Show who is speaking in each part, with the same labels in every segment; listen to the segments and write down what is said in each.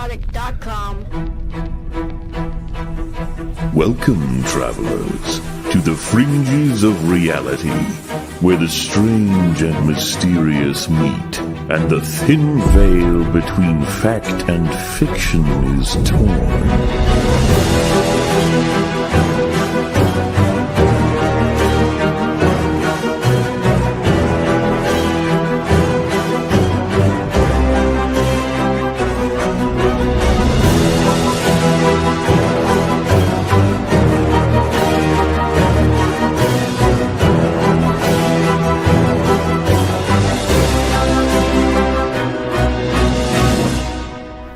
Speaker 1: Nerdrotic.com.
Speaker 2: Welcome, travelers, to the fringes of reality, where the strange and mysterious meet, and the thin veil between fact and fiction is torn.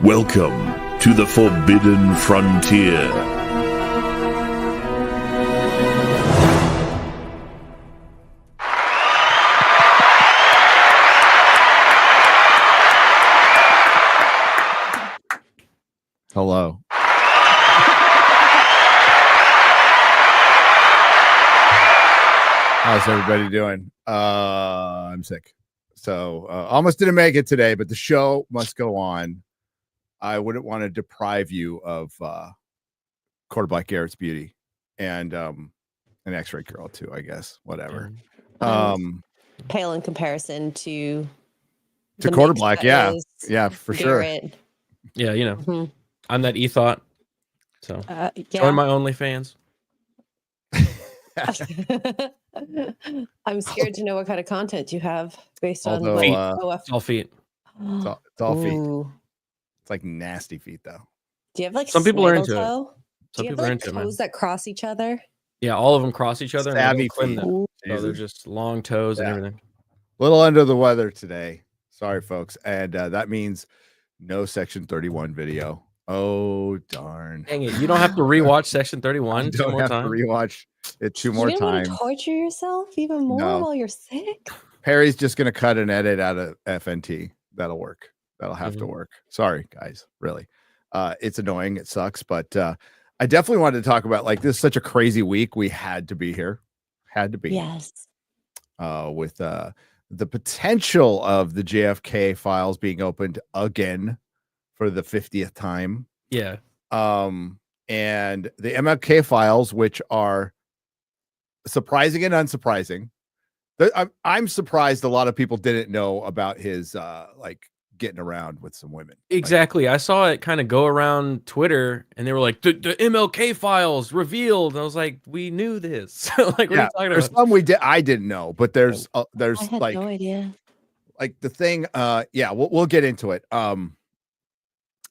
Speaker 2: Welcome to the Forbidden Frontier.
Speaker 3: Hello. How's everybody doing? I'm sick. So almost didn't make it today, but the show must go on. I wouldn't want to deprive you of Quarter Black Garrett's beauty and an X-Ray Girl too, I guess. Whatever.
Speaker 4: Pale in comparison to
Speaker 3: Quarter Black, yeah, for
Speaker 4: Garrett.
Speaker 3: sure.
Speaker 5: Yeah, you know, I'm that e-thought. So join my OnlyFans.
Speaker 4: I'm scared to know what kind of content you have based on
Speaker 5: it's all feet.
Speaker 3: It's all feet. It's like nasty feet, though.
Speaker 4: Do you have like
Speaker 5: some people are into
Speaker 4: toe?
Speaker 5: it? Some people
Speaker 4: are
Speaker 5: into
Speaker 4: toes that cross each other?
Speaker 5: Yeah, all of them cross each other.
Speaker 3: Stabby
Speaker 5: and
Speaker 3: feet.
Speaker 5: them. So they're just long toes and everything.
Speaker 3: A little under the weather today. Sorry, folks. And that means no Section 31 video. Oh, darn.
Speaker 5: Dang it. You don't have to rewatch Section 31 two more times?
Speaker 3: Rewatch it two more times.
Speaker 4: Want to torture yourself even more while you're sick?
Speaker 3: Perry's just going to cut an edit out of FNT. That'll work. That'll have to work. Sorry, guys. Really. It's annoying. It sucks. But I definitely wanted to talk about, like, this is such a crazy week. We had to be here. Had to be.
Speaker 4: Yes.
Speaker 3: With the potential of the JFK files being opened again for the 50th time.
Speaker 5: Yeah.
Speaker 3: And the MLK files, which are surprising and unsurprising. I'm surprised a lot of people didn't know about his like getting around with some women.
Speaker 5: Exactly. I saw it kind of go around Twitter and they were like, the MLK files revealed. And I was like, we knew this. Like, what are you talking
Speaker 3: there's
Speaker 5: about?
Speaker 3: I didn't know, but there's
Speaker 4: I had
Speaker 3: like
Speaker 4: no idea.
Speaker 3: Like the thing, we'll get into it. And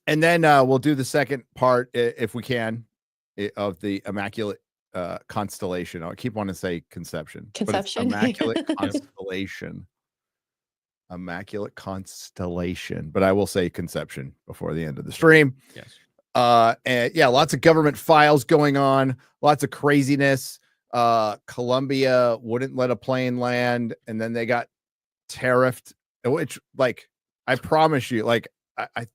Speaker 3: then we'll do the second part if we can of the Immaculate Constellation. I keep wanting to say conception. But it's Immaculate Constellation. Immaculate Constellation. But I will say conception before the end of the stream.
Speaker 5: Yes.
Speaker 3: And yeah, lots of government files going on, lots of craziness. Colombia wouldn't let a plane land, and then they got tariffed, which, like, I promise you, like, I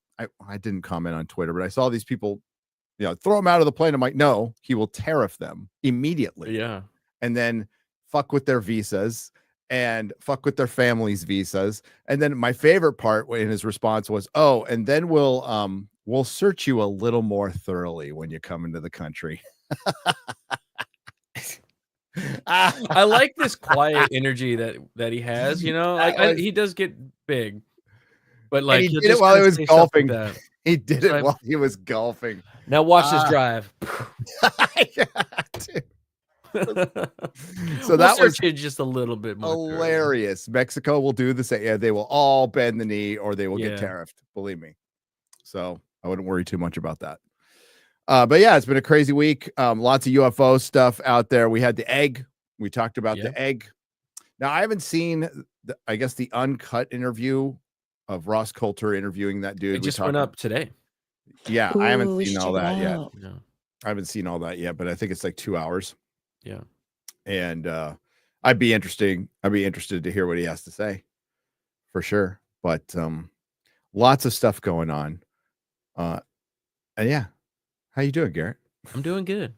Speaker 3: didn't comment on Twitter, but I saw these people, throw them out of the plane. I'm like, no, he will tariff them immediately.
Speaker 5: Yeah.
Speaker 3: And then fuck with their visas and fuck with their families' visas. And then my favorite part in his response was, oh, and then we'll search you a little more thoroughly when you come into the country.
Speaker 5: I like this quiet energy that he has, he does get big. But like,
Speaker 3: he did it while he was golfing. He did it while he was golfing.
Speaker 5: Now watch this drive.
Speaker 3: So that was
Speaker 5: just a little bit more
Speaker 3: hilarious. Mexico will do the same. Yeah, they will all bend the knee or they will get tariffed. Believe me. So I wouldn't worry too much about that. But yeah, it's been a crazy week. Lots of UFO stuff out there. We had the egg. We talked about the egg. Now I haven't seen the uncut interview of Ross Coulter interviewing that dude.
Speaker 5: It just went up today.
Speaker 3: Yeah,
Speaker 4: Ooh,
Speaker 3: I haven't seen all that yet.
Speaker 5: Yeah.
Speaker 3: I haven't seen all that yet, but I think it's like 2 hours.
Speaker 5: Yeah.
Speaker 3: And I'd be interested to hear what he has to say for sure. But lots of stuff going on. And yeah. How you doing, Garrett?
Speaker 5: I'm doing good.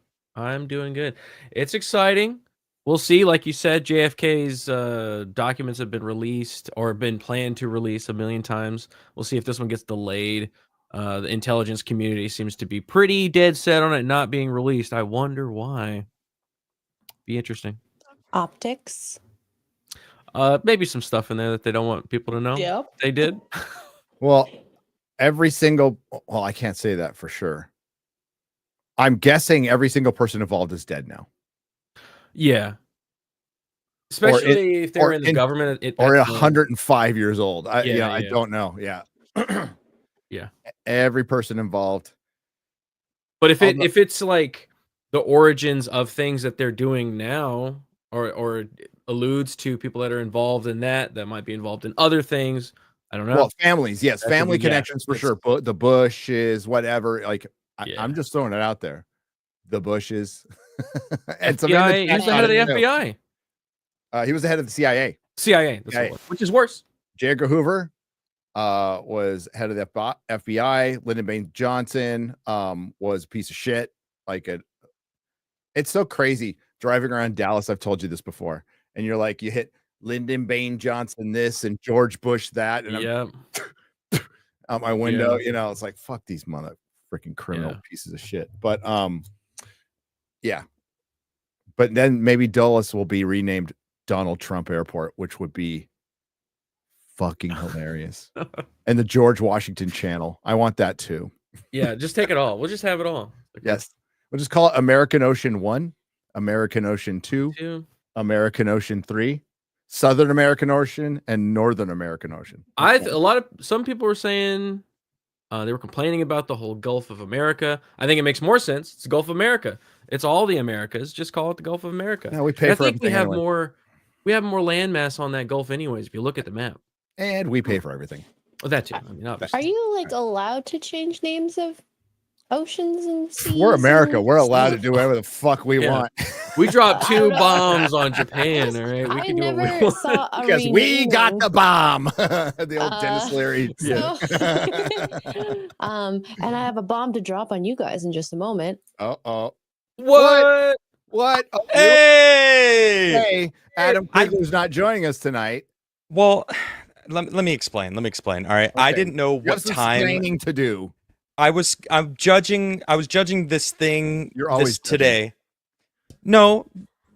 Speaker 5: It's exciting. We'll see. Like you said, JFK's documents have been released or been planned to release a million times. We'll see if this one gets delayed The intelligence community seems to be pretty dead set on it not being released. I wonder why. Be interesting.
Speaker 4: Optics.
Speaker 5: Maybe some stuff in there that they don't want people to know.
Speaker 4: Yep.
Speaker 5: They did.
Speaker 3: Well, every single, well, I can't say that for sure. I'm guessing every single person involved is dead now.
Speaker 5: Yeah. Especially if they're in the government.
Speaker 3: Or 105 years old. I
Speaker 5: Yeah.
Speaker 3: don't know. Yeah.
Speaker 5: Yeah.
Speaker 3: Every person involved.
Speaker 5: But if it's like the origins of things that they're doing now, or alludes to people that are involved in that might be involved in other things. I don't know.
Speaker 3: Well, families, yes,
Speaker 5: That
Speaker 3: family
Speaker 5: could be-
Speaker 3: connections for
Speaker 5: it's-
Speaker 3: sure. But the Bushes, whatever. Like,
Speaker 5: Yeah.
Speaker 3: I'm just throwing it out there. The Bushes, and
Speaker 5: FBI, he's the head of the FBI.
Speaker 3: He was the head of the CIA.
Speaker 5: CIA, which is worse.
Speaker 3: J. Edgar Hoover was head of the FBI. Lyndon Baines Johnson was a piece of shit. It's so crazy driving around Dallas. I've told you this before, and you're like, you hit Lyndon Baines Johnson this and George Bush that, and I'm out my window. You know, it's like, fuck these mother freaking criminal pieces of shit. But yeah. But then maybe Dulles will be renamed Donald Trump Airport, which would be fucking hilarious. And the George Washington Channel. I want that too.
Speaker 5: Yeah, just take it all. We'll just have it all.
Speaker 3: Yes. We'll just call it American Ocean 1, American Ocean 2, American Ocean 3, Southern American Ocean, and Northern American Ocean.
Speaker 5: Some people were saying they were complaining about the whole Gulf of America. I think it makes more sense. It's the Gulf of America. It's all the Americas. Just call it the Gulf of America.
Speaker 3: Yeah, we pay for everything.
Speaker 5: We have more landmass on that Gulf anyways, if you look at the map.
Speaker 3: And we pay for everything.
Speaker 5: Well, that too. I mean, obviously.
Speaker 4: Are you like allowed to change names of oceans and seas?
Speaker 3: We're America. We're allowed to do whatever the fuck we want.
Speaker 5: We dropped 2 bombs on Japan. All right, we can do what we want.
Speaker 4: Saw a
Speaker 3: Because we
Speaker 4: renaming.
Speaker 3: got the bomb. The old Dennis Leary.
Speaker 4: So, and I have a bomb to drop on you guys in just a moment.
Speaker 3: Uh-oh.
Speaker 5: What?
Speaker 3: What? Oh,
Speaker 1: Hey,
Speaker 3: Adam Crigler's not joining us tonight.
Speaker 1: well, let me explain. All right, I
Speaker 3: Okay.
Speaker 1: didn't know
Speaker 3: You have
Speaker 1: what
Speaker 3: some
Speaker 1: time
Speaker 3: explaining to do.
Speaker 1: I was judging this thing.
Speaker 3: You're always judging.
Speaker 1: today. No,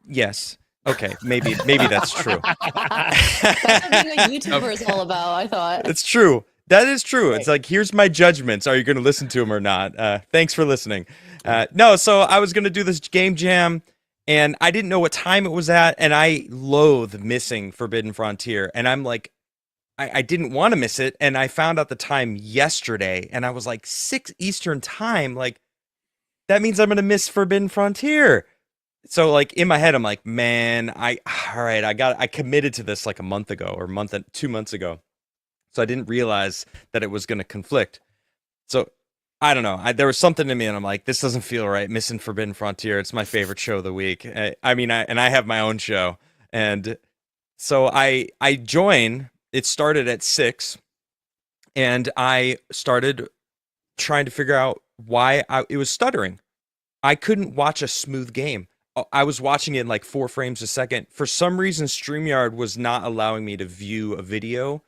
Speaker 1: yes. Okay, maybe that's true.
Speaker 4: That's what being a YouTuber is all about, I thought.
Speaker 1: It's true. That is true. It's like, here's my judgments. Are you going to listen to them or not? Thanks for listening. No, so I was going to do this game jam, and I didn't know what time it was at, and I loathe missing Forbidden Frontier, and I'm like, I didn't want to miss it, and I found out the time yesterday, and I was like, 6 Eastern time, like, that means I'm going to miss Forbidden Frontier. So, like, in my head, I'm like, man, I committed to this like a month ago or 2 months ago. So I didn't realize that it was going to conflict. So I don't know. There was something in me, and I'm like, this doesn't feel right. Missing Forbidden Frontier. It's my favorite show of the week. I mean, I have my own show, and so I join. It started at 6, and I started trying to figure out why it was stuttering. I couldn't watch a smooth game. I was watching it in like 4 frames a second. For some reason, StreamYard was not allowing me to view a video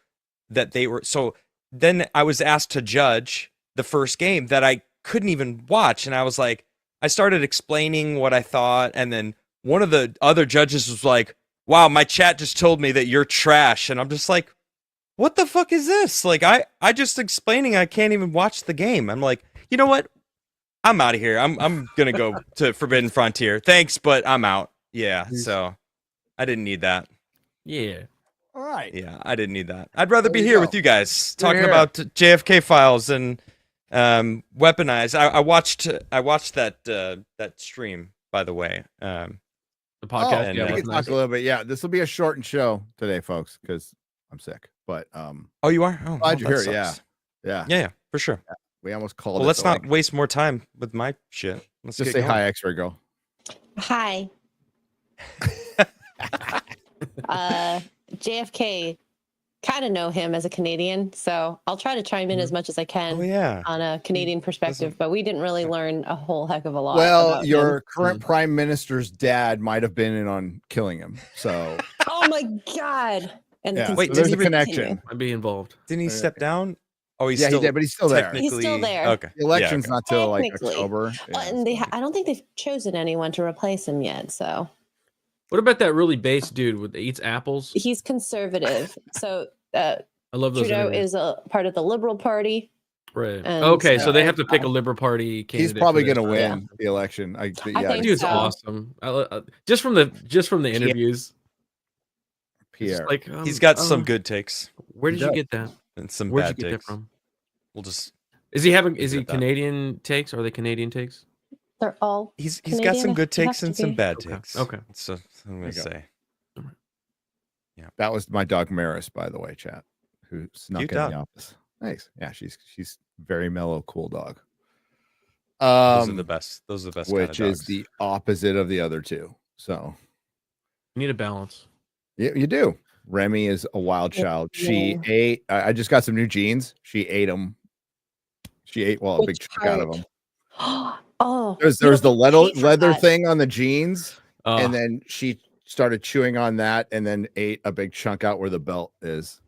Speaker 1: that they were. So then I was asked to judge the first game that I couldn't even watch. And I was like, I started explaining what I thought. And then one of the other judges was like, wow, my chat just told me that you're trash. And I'm just like, what the fuck is this? Like, I just explaining I can't even watch the game. I'm like, you know what? I'm out of here. I'm going to go to Forbidden Frontier. Thanks, but I'm out. Yeah, so I didn't need that.
Speaker 5: Yeah.
Speaker 3: All right.
Speaker 1: Yeah, I didn't need that. I'd rather
Speaker 3: There
Speaker 1: be
Speaker 3: you
Speaker 1: here
Speaker 3: go.
Speaker 1: with you guys talking
Speaker 3: here.
Speaker 1: about JFK files and weaponized. I watched that stream, by the way.
Speaker 5: The
Speaker 3: Oh,
Speaker 5: podcast.
Speaker 1: and,
Speaker 3: we
Speaker 5: was
Speaker 3: can
Speaker 5: nice.
Speaker 3: talk a little bit. Yeah, this will be a shortened show today, folks, because I'm sick. But
Speaker 1: Oh, you are? Oh,
Speaker 3: glad
Speaker 1: well,
Speaker 3: you're
Speaker 1: that
Speaker 3: here. Yeah,
Speaker 1: sucks.
Speaker 3: yeah.
Speaker 1: Yeah, for sure.
Speaker 3: We almost called.
Speaker 1: Well,
Speaker 3: it
Speaker 1: let's
Speaker 3: to,
Speaker 1: not
Speaker 3: like,
Speaker 1: waste more time with my shit. Let's
Speaker 3: just
Speaker 1: get
Speaker 3: say
Speaker 1: going.
Speaker 3: hi, X-Ray Girl.
Speaker 4: Hi. JFK, kind of know him as a Canadian, so I'll try to chime in as much as I can
Speaker 1: Oh yeah.
Speaker 4: on a Canadian perspective, but we didn't really learn a whole heck of a lot.
Speaker 3: Well,
Speaker 4: about
Speaker 3: your
Speaker 4: him.
Speaker 3: current prime minister's dad might have been in on killing him. So
Speaker 4: Oh my God. And
Speaker 3: yeah,
Speaker 4: the
Speaker 1: Wait,
Speaker 3: so there's a
Speaker 1: didn't even
Speaker 3: connection.
Speaker 5: I'd be involved.
Speaker 1: Didn't he step down? Oh, he's
Speaker 3: Yeah,
Speaker 1: still
Speaker 3: he did, but he's still there.
Speaker 4: He's still
Speaker 1: technically
Speaker 4: there.
Speaker 1: okay.
Speaker 3: The election's
Speaker 1: Yeah,
Speaker 3: not till like
Speaker 4: Technically.
Speaker 3: October.
Speaker 4: Well,
Speaker 3: Yeah,
Speaker 4: and
Speaker 3: so-
Speaker 4: I don't think they've chosen anyone to replace him yet. So
Speaker 5: What about that really base dude with eats apples?
Speaker 4: he's conservative. So
Speaker 5: I love those
Speaker 4: Trudeau
Speaker 5: interviews.
Speaker 4: is a part of the Liberal Party.
Speaker 5: Right.
Speaker 4: and
Speaker 5: Okay, so they
Speaker 4: so-
Speaker 5: have to pick a Liberal Party candidate.
Speaker 3: he's probably
Speaker 5: for this,
Speaker 3: going to
Speaker 5: right?
Speaker 3: win the election.
Speaker 4: I
Speaker 3: Yeah,
Speaker 4: think
Speaker 5: Dude's
Speaker 4: so.
Speaker 5: awesome. Just from the interviews. It's
Speaker 3: Pierre.
Speaker 5: like
Speaker 1: he's got some good takes
Speaker 5: Where
Speaker 3: He
Speaker 5: did you
Speaker 3: does.
Speaker 5: get that?
Speaker 1: and some
Speaker 5: Where'd
Speaker 1: bad
Speaker 5: you get that
Speaker 1: takes.
Speaker 5: from?
Speaker 1: We'll just
Speaker 5: Is he
Speaker 1: Leave
Speaker 5: is
Speaker 1: it
Speaker 5: he
Speaker 1: at that.
Speaker 5: Canadian takes? Are they Canadian takes?
Speaker 4: They're all
Speaker 1: he's got
Speaker 4: Canadian,
Speaker 1: some good
Speaker 4: they have
Speaker 1: takes
Speaker 4: to
Speaker 1: and some
Speaker 4: be.
Speaker 1: bad
Speaker 5: Okay,
Speaker 1: takes.
Speaker 5: okay.
Speaker 1: So I'm
Speaker 3: There
Speaker 1: gonna
Speaker 3: you go.
Speaker 1: say
Speaker 3: That was my dog Maris, by the way, chat, who snuck
Speaker 1: Cute
Speaker 3: in
Speaker 1: dog.
Speaker 3: the office. Nice. Yeah, she's very mellow, cool dog.
Speaker 1: those are the best. Those are the best. kind of
Speaker 3: Which is
Speaker 1: dogs.
Speaker 3: the opposite of the other two. So
Speaker 5: You need a balance.
Speaker 3: you do. Remy is a wild child. She
Speaker 4: Yeah.
Speaker 3: ate. I just got some new jeans. She ate them. She ate a big
Speaker 4: Which
Speaker 3: chunk out of
Speaker 4: part?
Speaker 3: them.
Speaker 4: Oh,
Speaker 3: There's
Speaker 4: you know,
Speaker 3: the
Speaker 4: I hate
Speaker 3: leather
Speaker 4: that.
Speaker 3: thing on the jeans,
Speaker 5: Uh,
Speaker 3: and then she started chewing on that, and then ate a big chunk out where the belt is.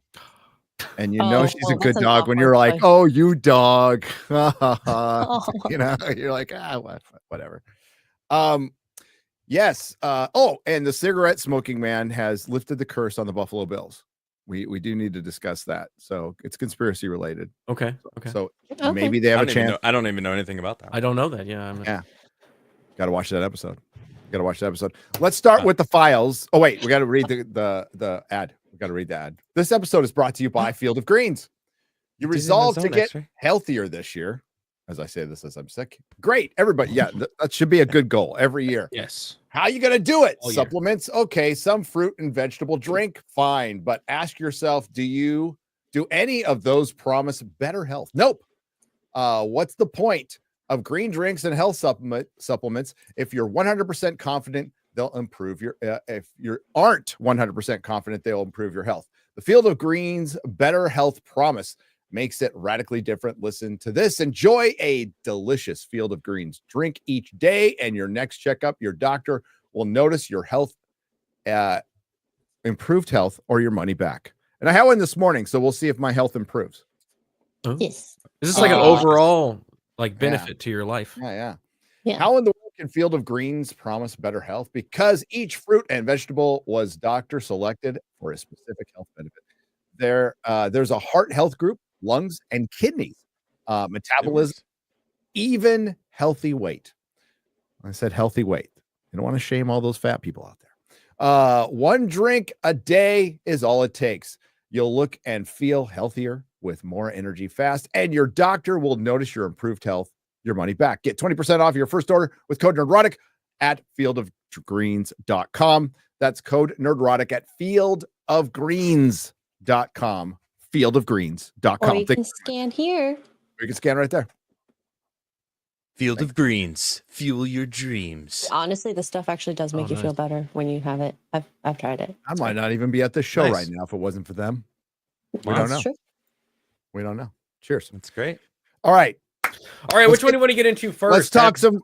Speaker 3: And you know
Speaker 4: Oh,
Speaker 3: she's
Speaker 4: well,
Speaker 3: a good
Speaker 4: that's an
Speaker 3: dog when
Speaker 4: awkward
Speaker 3: you're like,
Speaker 4: choice.
Speaker 3: "Oh, you dog,"
Speaker 4: Oh.
Speaker 3: you know. You're like, whatever. Yes. And the cigarette smoking man has lifted the curse on the Buffalo Bills. We do need to discuss that. So it's conspiracy related.
Speaker 5: okay. Okay.
Speaker 3: So
Speaker 4: Okay.
Speaker 3: maybe they have a chance.
Speaker 1: I don't even know anything about that.
Speaker 5: I don't know that. Yeah.
Speaker 3: Yeah. Got to watch that episode. Let's start with the files. Oh wait, we got to read the ad. We got to read the ad. This episode is brought to you by Field of Greens. You
Speaker 1: It is in the
Speaker 3: resolve to
Speaker 1: zone,
Speaker 3: get
Speaker 1: actually.
Speaker 3: healthier this year. As I say this as I'm sick. Great, everybody. Yeah, that should be a good goal every year.
Speaker 5: Yes.
Speaker 3: How you gonna do it?
Speaker 5: All year.
Speaker 3: Supplements, okay. Some fruit and vegetable drink, fine. But ask yourself, do any of those promise better health? Nope. What's the point of green drinks and health supplements if you're 100% confident they'll improve your if you aren't 100% confident they'll improve your health? The Field of Greens better health promise makes it radically different. Listen to this. Enjoy a delicious Field of Greens drink each day, and your next checkup, your doctor will notice your health, improved health, or your money back. And I had one this morning, so we'll see if my health improves.
Speaker 4: Yes.
Speaker 5: Is this like an overall benefit to your life?
Speaker 3: Yeah.
Speaker 4: Yeah.
Speaker 3: How in the world can Field of Greens promise better health? Because each fruit and vegetable was doctor selected for a specific health benefit. There's a heart health group, lungs and kidneys, metabolism, even healthy weight. I said healthy weight. You don't want to shame all those fat people out there. One drink a day is all it takes. You'll look and feel healthier with more energy fast, and your doctor will notice your improved health, your money back. Get 20% off your first order with code Nerdrotic at fieldofgreens.com. That's code Nerdrotic at fieldofgreens.com. Fieldofgreens.com.
Speaker 4: Or you can scan here.
Speaker 3: You can scan right there.
Speaker 1: Field of Greens, fuel your dreams.
Speaker 4: Honestly, the stuff actually does make you feel better when you have it. I've tried it.
Speaker 3: I might not even be at this show
Speaker 1: Nice.
Speaker 3: right now if it wasn't for them.
Speaker 1: Wow.
Speaker 3: don't
Speaker 4: That's
Speaker 3: know.
Speaker 4: true.
Speaker 3: We don't know. Cheers.
Speaker 1: That's great.
Speaker 3: All right.
Speaker 5: All right. Which one do you want to get into first?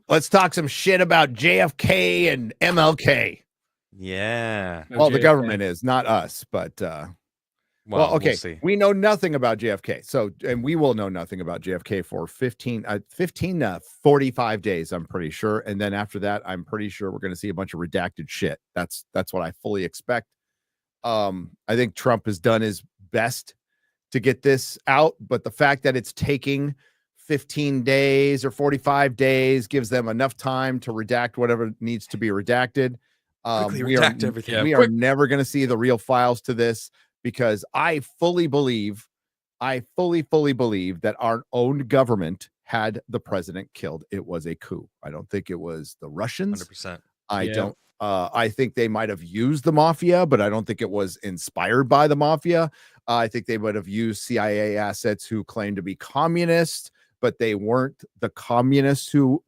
Speaker 3: Let's talk some shit about JFK and MLK.
Speaker 1: Yeah.
Speaker 3: Well, the
Speaker 5: JFK.
Speaker 3: government is, not us, but well, okay.
Speaker 1: We'll see.
Speaker 3: We know nothing about JFK. So, and we will know nothing about JFK for 15 to 45 days, I'm pretty sure. And then after that, I'm pretty sure we're going to see a bunch of redacted shit. That's what I fully expect. I think Trump has done his best to get this out, but the fact that it's taking 15 days or 45 days gives them enough time to redact whatever needs to be redacted.
Speaker 1: Quickly
Speaker 3: We
Speaker 1: redact
Speaker 3: are,
Speaker 1: everything.
Speaker 3: we are never going to see the real files to this, because I fully believe that our own government had the president killed. It was a coup. I don't think it was the Russians.
Speaker 1: 100%.
Speaker 3: I think they might have used the mafia, but I don't think it was inspired by the mafia. I think they would have used CIA assets who claimed to be communists, but they weren't the communists who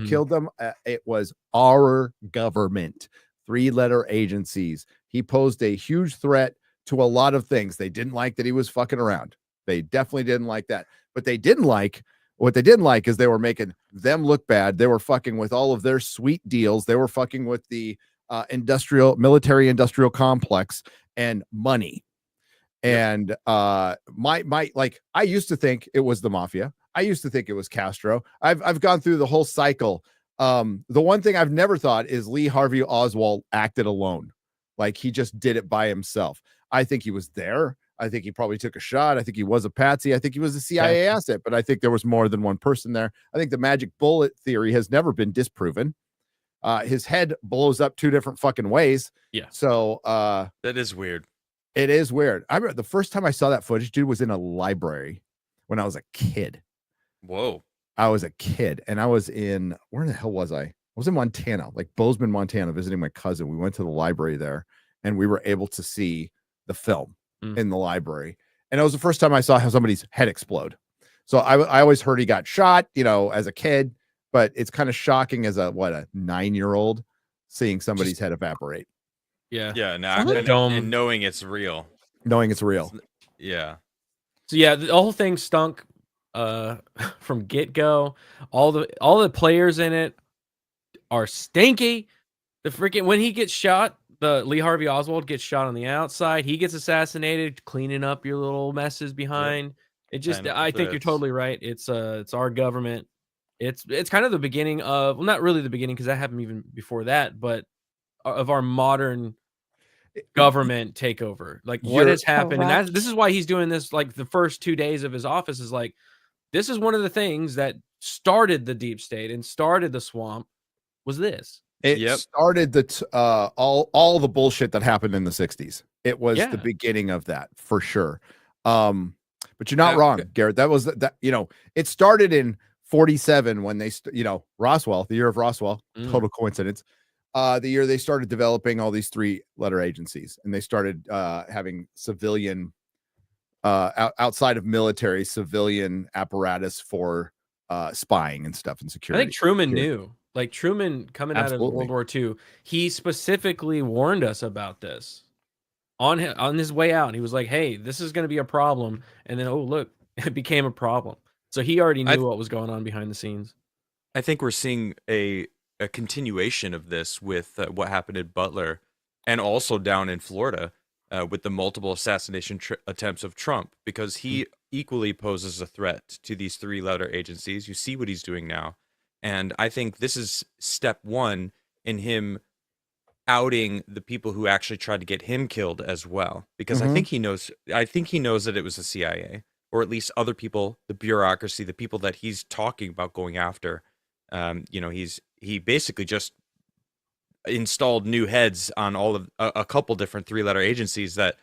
Speaker 3: killed them. It was our government, 3-letter agencies. He posed a huge threat to a lot of things. They didn't like that he was fucking around. They definitely didn't like that. But what they didn't like is they were making them look bad. They were fucking with all of their sweet deals. They were fucking with the military industrial complex and money. And my like, I used to think it was the mafia. I used to think it was Castro. I've gone through the whole cycle. The one thing I've never thought is Lee Harvey Oswald acted alone. Like he just did it by himself. I think he was there. I think he probably took a shot. I think he was a patsy. I think he was a CIA asset, but I think there was more than one person there. I think the magic bullet theory has never been disproven. His head blows up 2 different fucking ways.
Speaker 5: Yeah.
Speaker 3: So
Speaker 1: that is weird.
Speaker 3: It is weird. I remember the first time I saw that footage, dude, was in a library when I was a kid.
Speaker 1: Whoa.
Speaker 3: I was a kid and I was in, where the hell was I? I was in Montana, like Bozeman, Montana, visiting my cousin. We went to the library there and we were able to see the film in the library. And it was the first time I saw how somebody's head explode. So I always heard he got shot, you know, as a kid, but it's kind of shocking as a 9-year-old seeing somebody's head evaporate.
Speaker 5: Yeah.
Speaker 1: Yeah. And knowing it's real.
Speaker 3: Knowing it's real.
Speaker 1: Yeah.
Speaker 5: So yeah, the whole thing stunk from get-go. All the players in it are stinky. The freaking when he gets shot, the Lee Harvey Oswald gets shot on the outside. He gets assassinated, cleaning up your little messes behind. It just I think you're totally right. It's our government. It's kind of the beginning of, well, not really the beginning because that happened even before that, but of our modern government takeover. Like what has happened. And this is why he's doing this. Like the first 2 days of his office is like, this is one of the things that started the deep state and started the swamp was this.
Speaker 3: It started the all the bullshit that happened in the 60s. It was the beginning of that for sure. But you're not wrong, Garrett. That was that, you know, it started in 47 when they, Roswell, the year of Roswell, total coincidence. The year they started developing all these 3-letter agencies and they started having civilian outside of military civilian apparatus for spying and stuff and security.
Speaker 5: I think Truman knew. Like Truman coming out of World War II, he specifically warned us about this on his way out. He was like, "Hey, this is going to be a problem," and then, oh look, it became a problem. So he already knew what was going on behind the scenes.
Speaker 1: I think we're seeing a continuation of this with what happened in Butler, and also down in Florida with the multiple assassination attempts of Trump, because he equally poses a threat to these 3-letter agencies. You see what he's doing now. And I think this is step 1 in him outing the people who actually tried to get him killed as well. Because I think he knows that it was the CIA, or at least other people, the bureaucracy, the people that he's talking about going after. He basically just installed new heads on all of a couple different 3-letter agencies that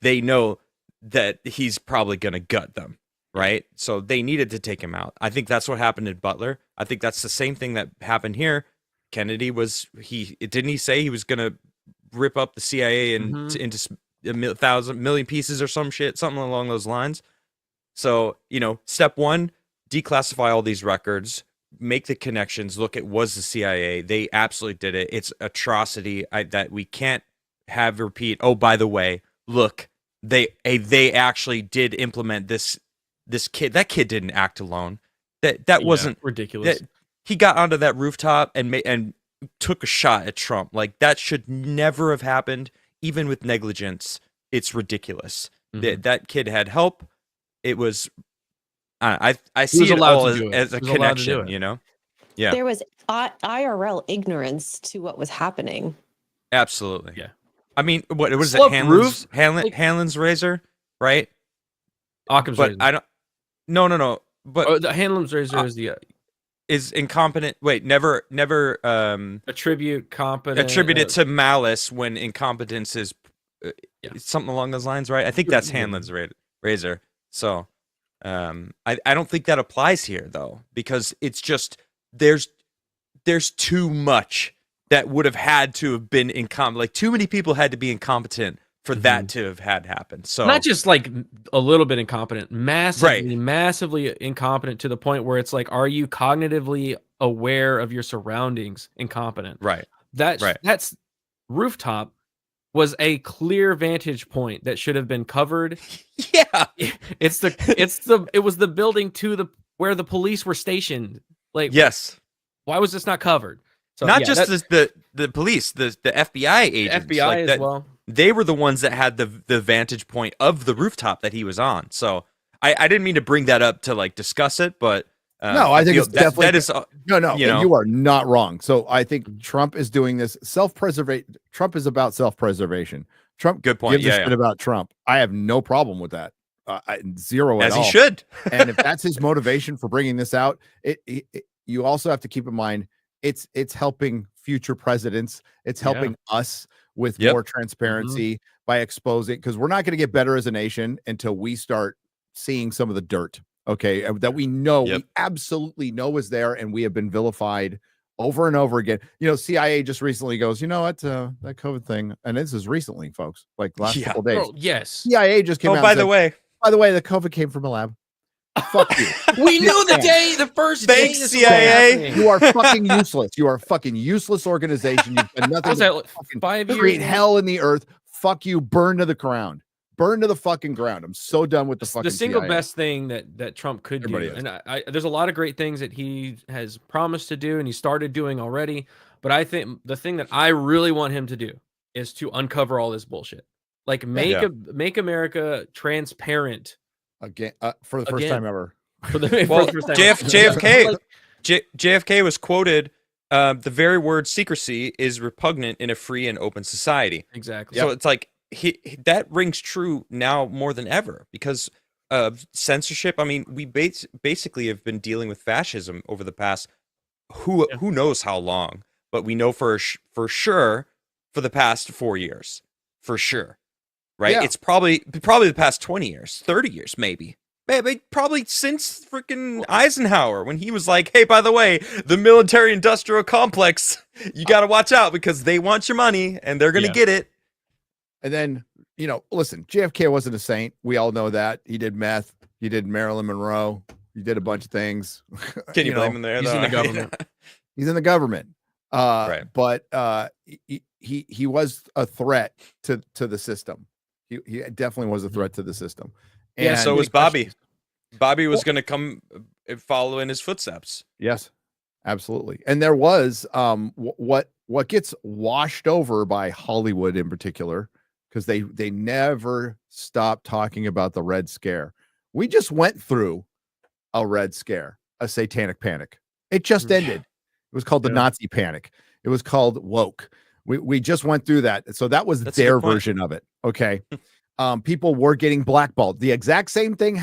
Speaker 1: they know that he's probably going to gut them. Right. So they needed to take him out. I think that's what happened in Butler. I think that's the same thing that happened here. Kennedy didn't he say he was going to rip up the CIA into a million pieces or some shit, something along those lines. So, step 1, declassify all these records, make the connections, look, it was the CIA. They absolutely did it. It's atrocity that we can't have repeat. Oh, by the way, look, they actually did implement this kid. That kid didn't act alone. That wasn't
Speaker 5: ridiculous.
Speaker 1: He got onto that rooftop and took a shot at Trump. Like that should never have happened. Even with negligence, it's ridiculous. That kid had help. It was. I see it all as a connection. Yeah.
Speaker 4: There was IRL ignorance to what was happening.
Speaker 1: Absolutely.
Speaker 5: Yeah.
Speaker 1: I mean, what was it? Hanlon's razor, right?
Speaker 5: Occam's
Speaker 1: but
Speaker 5: razor.
Speaker 1: I don't. No. But
Speaker 5: the Hanlon's razor
Speaker 1: is incompetent. Wait, never.
Speaker 5: Attribute
Speaker 1: it to malice when incompetence is something along those lines, right? I think that's Hanlon's razor. So, I don't think that applies here though, because it's just there's too much that would have had to have been incompetent. Like too many people had to be incompetent for that to have had happened. So
Speaker 5: not just like a little bit incompetent, massively incompetent to the point where it's like, are you cognitively aware of your surroundings? Incompetent.
Speaker 1: Right.
Speaker 5: That's rooftop was a clear vantage point that should have been covered.
Speaker 1: Yeah.
Speaker 5: It was the building to where the police were stationed. Like,
Speaker 1: yes.
Speaker 5: Why was this not covered? So
Speaker 1: not just the police, the FBI agents.
Speaker 5: FBI as well.
Speaker 1: they were the ones that had the vantage point of the rooftop that he was on. So I didn't mean to bring that up to like discuss it, but
Speaker 3: no, I think it's definitely
Speaker 1: that is
Speaker 3: no,
Speaker 1: you know,
Speaker 3: you are not wrong. So I think Trump is doing this self-preservation. Trump is about self-preservation. Trump
Speaker 1: good point.
Speaker 3: gives a shit about Trump. I have no problem with that. Zero
Speaker 1: as
Speaker 3: at all.
Speaker 1: he should.
Speaker 3: And if that's his motivation for bringing this out, you also have to keep in mind it's helping future presidents. It's helping us with more transparency by exposing, because we're not going to get better as a nation until we start seeing some of the dirt. Okay, that we know, we absolutely know is there, and we have been vilified over and over again. You know, CIA just recently goes, you know what, that COVID thing, and this is recently, folks, like last couple days.
Speaker 5: Oh, yes,
Speaker 3: CIA just came out.
Speaker 1: By the way,
Speaker 3: the COVID came from a lab. Fuck you.
Speaker 5: We knew the first day.
Speaker 1: Thanks, CIA.
Speaker 3: You are fucking useless. You are a fucking useless organization. You've done nothing but fucking
Speaker 5: 5 years
Speaker 3: create hell in the earth. Fuck you. Burn to the ground. Burn to the fucking ground. I'm so done with the fucking
Speaker 5: the single
Speaker 3: CIA.
Speaker 5: best thing that Trump could do. And I there's a lot of great things that he has promised to do and he started doing already. But I think the thing that I really want him to do is to uncover all this bullshit. Like make America transparent
Speaker 3: again for the first time ever.
Speaker 5: For the first time.
Speaker 1: JFK was quoted. The very word secrecy is repugnant in a free and open society.
Speaker 5: Exactly.
Speaker 1: So it's like that rings true now more than ever because of censorship. I mean, we basically have been dealing with fascism over the past who knows how long, but we know for sure for the past 4 years, for sure, right? Yeah. It's probably the past 20 years, 30 years, maybe probably since freaking Eisenhower when he was like, hey, by the way, the military-industrial complex, you got to watch out because they want your money and they're going to get it.
Speaker 3: And then, you know, listen, JFK wasn't a saint. We all know that. He did meth. He did Marilyn Monroe. He did a bunch of things.
Speaker 1: Can you blame him there?
Speaker 5: He's in the government.
Speaker 3: He's in the government.
Speaker 1: Right.
Speaker 3: But he was a threat to the system. He definitely was a threat to the system.
Speaker 1: And so was Bobby. Bobby was going to come follow in his footsteps.
Speaker 3: Yes, absolutely. And there was what gets washed over by Hollywood in particular, because they never stopped talking about the Red Scare. We just went through a Red Scare, a satanic panic. It just ended. It was called the Nazi panic. It was called woke. We just went through that. So that was their version of it. Okay. People were getting blackballed. The exact same thing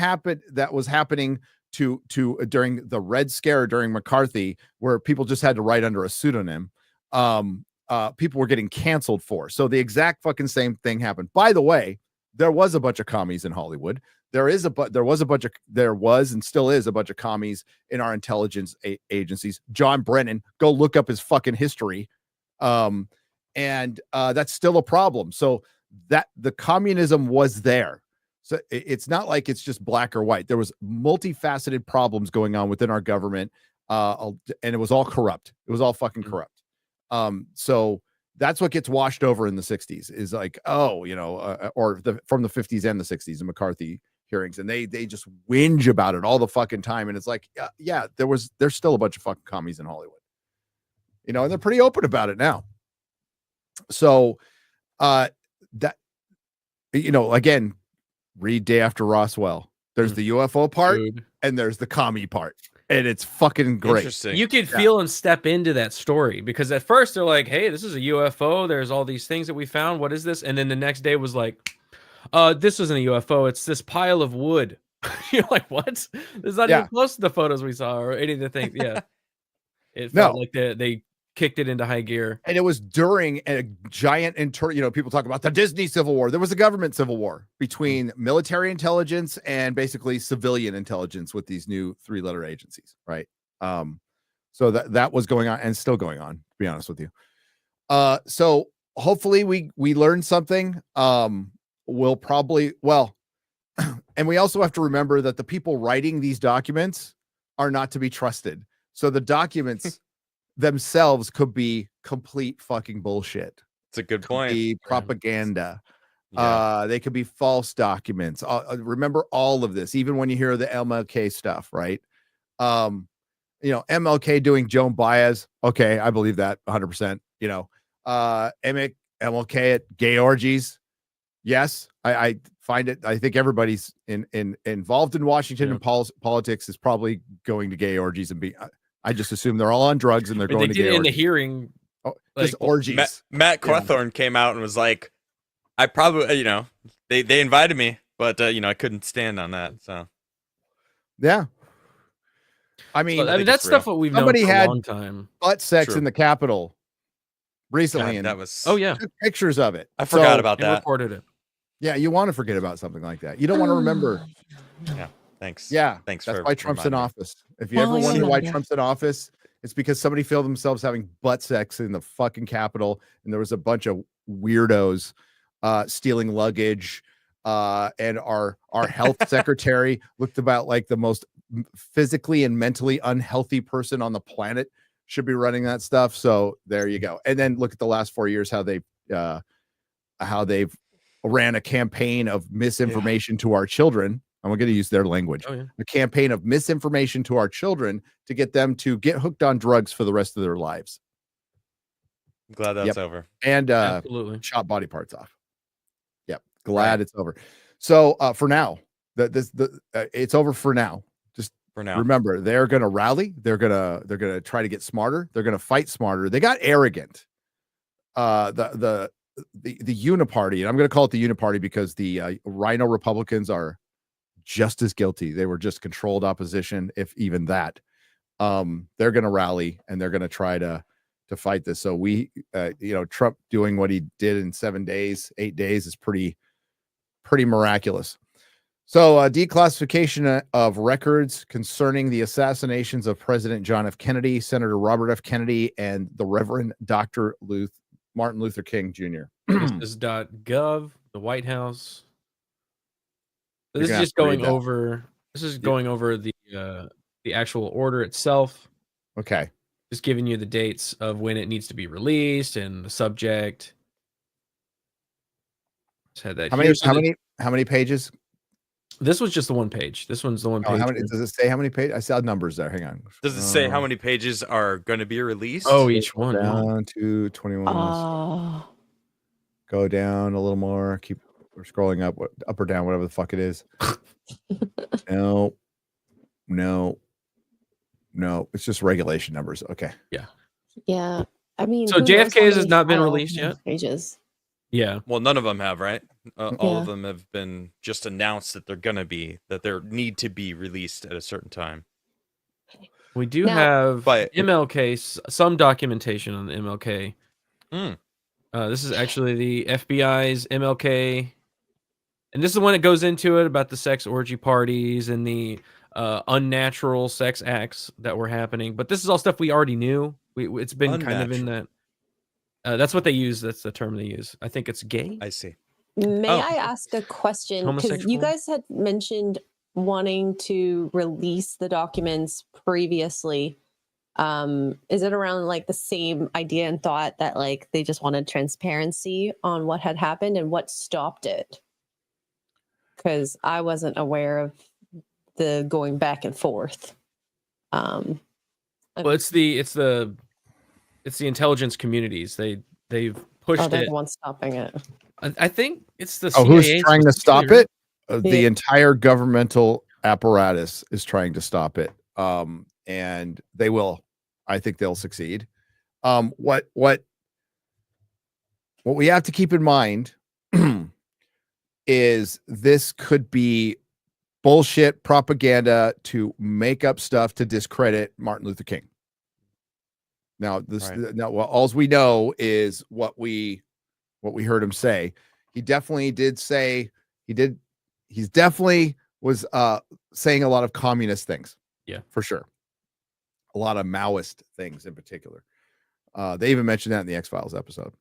Speaker 3: was happening to during the Red Scare during McCarthy, where people just had to write under a pseudonym. People were getting canceled for. So the exact fucking same thing happened. By the way, there was a bunch of commies in Hollywood. There was and still is a bunch of commies in our intelligence agencies. John Brennan, go look up his fucking history. And that's still a problem. So that the communism was there. So it's not like it's just black or white. There was multifaceted problems going on within our government. And it was all corrupt. It was all fucking corrupt. So that's what gets washed over in the 60s is like, from the 50s and the 60s, the McCarthy hearings. And they just whinge about it all the fucking time. And it's like, there's still a bunch of fucking commies in Hollywood, and they're pretty open about it now. So, again, read Day After Roswell. There's the UFO part and there's the commie part. And it's fucking great.
Speaker 5: You could feel them step into that story because at first they're like, hey, this is a UFO. There's all these things that we found. What is this? And then the next day was like, this wasn't a UFO. It's this pile of wood. You're like, what? It's not even close to the photos we saw or any of the things. Yeah. It felt like they kicked it into high gear.
Speaker 3: And it was during a giant people talk about the Disney Civil War. There was a government civil war between military intelligence and basically civilian intelligence with these new 3-letter agencies, right? So that was going on and still going on, to be honest with you. So hopefully we learned something. We'll probably, and we also have to remember that the people writing these documents are not to be trusted. So the documents themselves could be complete fucking bullshit.
Speaker 1: It's a good point.
Speaker 3: Be propaganda. They could be false documents. Remember all of this, even when you hear the MLK stuff, right? MLK doing Joan Baez. Okay, I believe that 100%. MLK at gay orgies. Yes, I find it. I think everybody's involved in Washington and politics is probably going to gay orgies and be. I just assume they're all on drugs and they're going to gay orgies.
Speaker 5: In the hearing.
Speaker 3: Oh, just orgies.
Speaker 1: Matt Cawthorn came out and was like, I probably, they invited me, but, I couldn't stand on that. So,
Speaker 3: yeah. I mean,
Speaker 5: that's stuff what we've known for a long time.
Speaker 3: Butt sex in the Capitol recently.
Speaker 1: God,
Speaker 3: and
Speaker 1: that was,
Speaker 3: took pictures of it.
Speaker 1: I forgot about that.
Speaker 5: Recorded it.
Speaker 3: Yeah. You want to forget about something like that. You don't want to remember.
Speaker 1: Yeah. Thanks.
Speaker 3: Yeah.
Speaker 1: Thanks.
Speaker 3: That's
Speaker 1: for
Speaker 3: why Trump's in office. If you
Speaker 4: Oh,
Speaker 3: ever
Speaker 4: yeah.
Speaker 3: wonder why
Speaker 4: Yeah.
Speaker 3: Trump's in office, it's because somebody filmed themselves having butt sex in the fucking Capitol, and there was a bunch of weirdos stealing luggage. And our health secretary looked about like the most physically and mentally unhealthy person on the planet should be running that stuff. So there you go. And then look at the last 4 years, how they've ran a campaign of misinformation to our children. I'm going to use their language. A campaign of misinformation to our children to get them to get hooked on drugs for the rest of their lives.
Speaker 1: I'm glad that's over.
Speaker 3: And
Speaker 5: absolutely
Speaker 3: chop body parts off. Yep. Glad it's over. So for now, it's over for now. Just
Speaker 1: for now.
Speaker 3: Remember, they're going to rally. They're going to try to get smarter. They're going to fight smarter. They got arrogant. The uniparty, and I'm going to call it the uniparty because the Rhino Republicans are just as guilty. They were just controlled opposition, if even that. They're going to rally and they're going to try to fight this. So Trump doing what he did in 8 days is pretty miraculous. So declassification of records concerning the assassinations of President John F. Kennedy, Senator Robert F. Kennedy, and the Reverend Dr. Martin Luther King Jr.
Speaker 5: This is .gov, the White House. This is just going over. This is going over the actual order itself.
Speaker 3: Okay.
Speaker 5: Just giving you the dates of when it needs to be released and the subject. Just had that.
Speaker 3: How many pages?
Speaker 5: This was just the one page. This one's the one page.
Speaker 3: Does it say how many pages? I saw numbers there. Hang on.
Speaker 1: Does it say how many pages are going to be released?
Speaker 5: Oh, each one.
Speaker 3: Down to 21. Go down a little more. We're scrolling up or down, whatever the fuck it is. No. It's just regulation numbers. Okay.
Speaker 4: Yeah. I mean,
Speaker 5: so JFK's has not been released yet.
Speaker 4: Pages.
Speaker 5: Yeah.
Speaker 1: Well, none of them have, right? All of them have been just announced that they're going to be, that they need to be released at a certain time.
Speaker 5: We do have MLK, some documentation on the MLK. This is actually the FBI's MLK. And this is when it goes into it about the sex orgy parties and the unnatural sex acts that were happening. But this is all stuff we already knew. It's been kind of in that. That's what they use. That's the term they use. I think it's gay.
Speaker 1: I see.
Speaker 4: May I ask a question? Because you guys had mentioned wanting to release the documents previously. Is it around like the same idea and thought that like they just wanted transparency on what had happened and what stopped it? Because I wasn't aware of the going back and forth.
Speaker 5: Well, it's the intelligence communities. They've pushed
Speaker 4: they're
Speaker 5: it.
Speaker 4: the ones stopping it.
Speaker 5: I think it's the
Speaker 3: CIA who's trying to stop it? The
Speaker 4: Yeah.
Speaker 3: entire governmental apparatus is trying to stop it. And they will. I think they'll succeed. What we have to keep in mind is this could be bullshit propaganda to make up stuff to discredit Martin Luther King. Now, all we know is what we heard him say. He definitely did say he's definitely was saying a lot of communist things.
Speaker 5: Yeah,
Speaker 3: for sure. A lot of Maoist things in particular. They even mentioned that in the X-Files episode.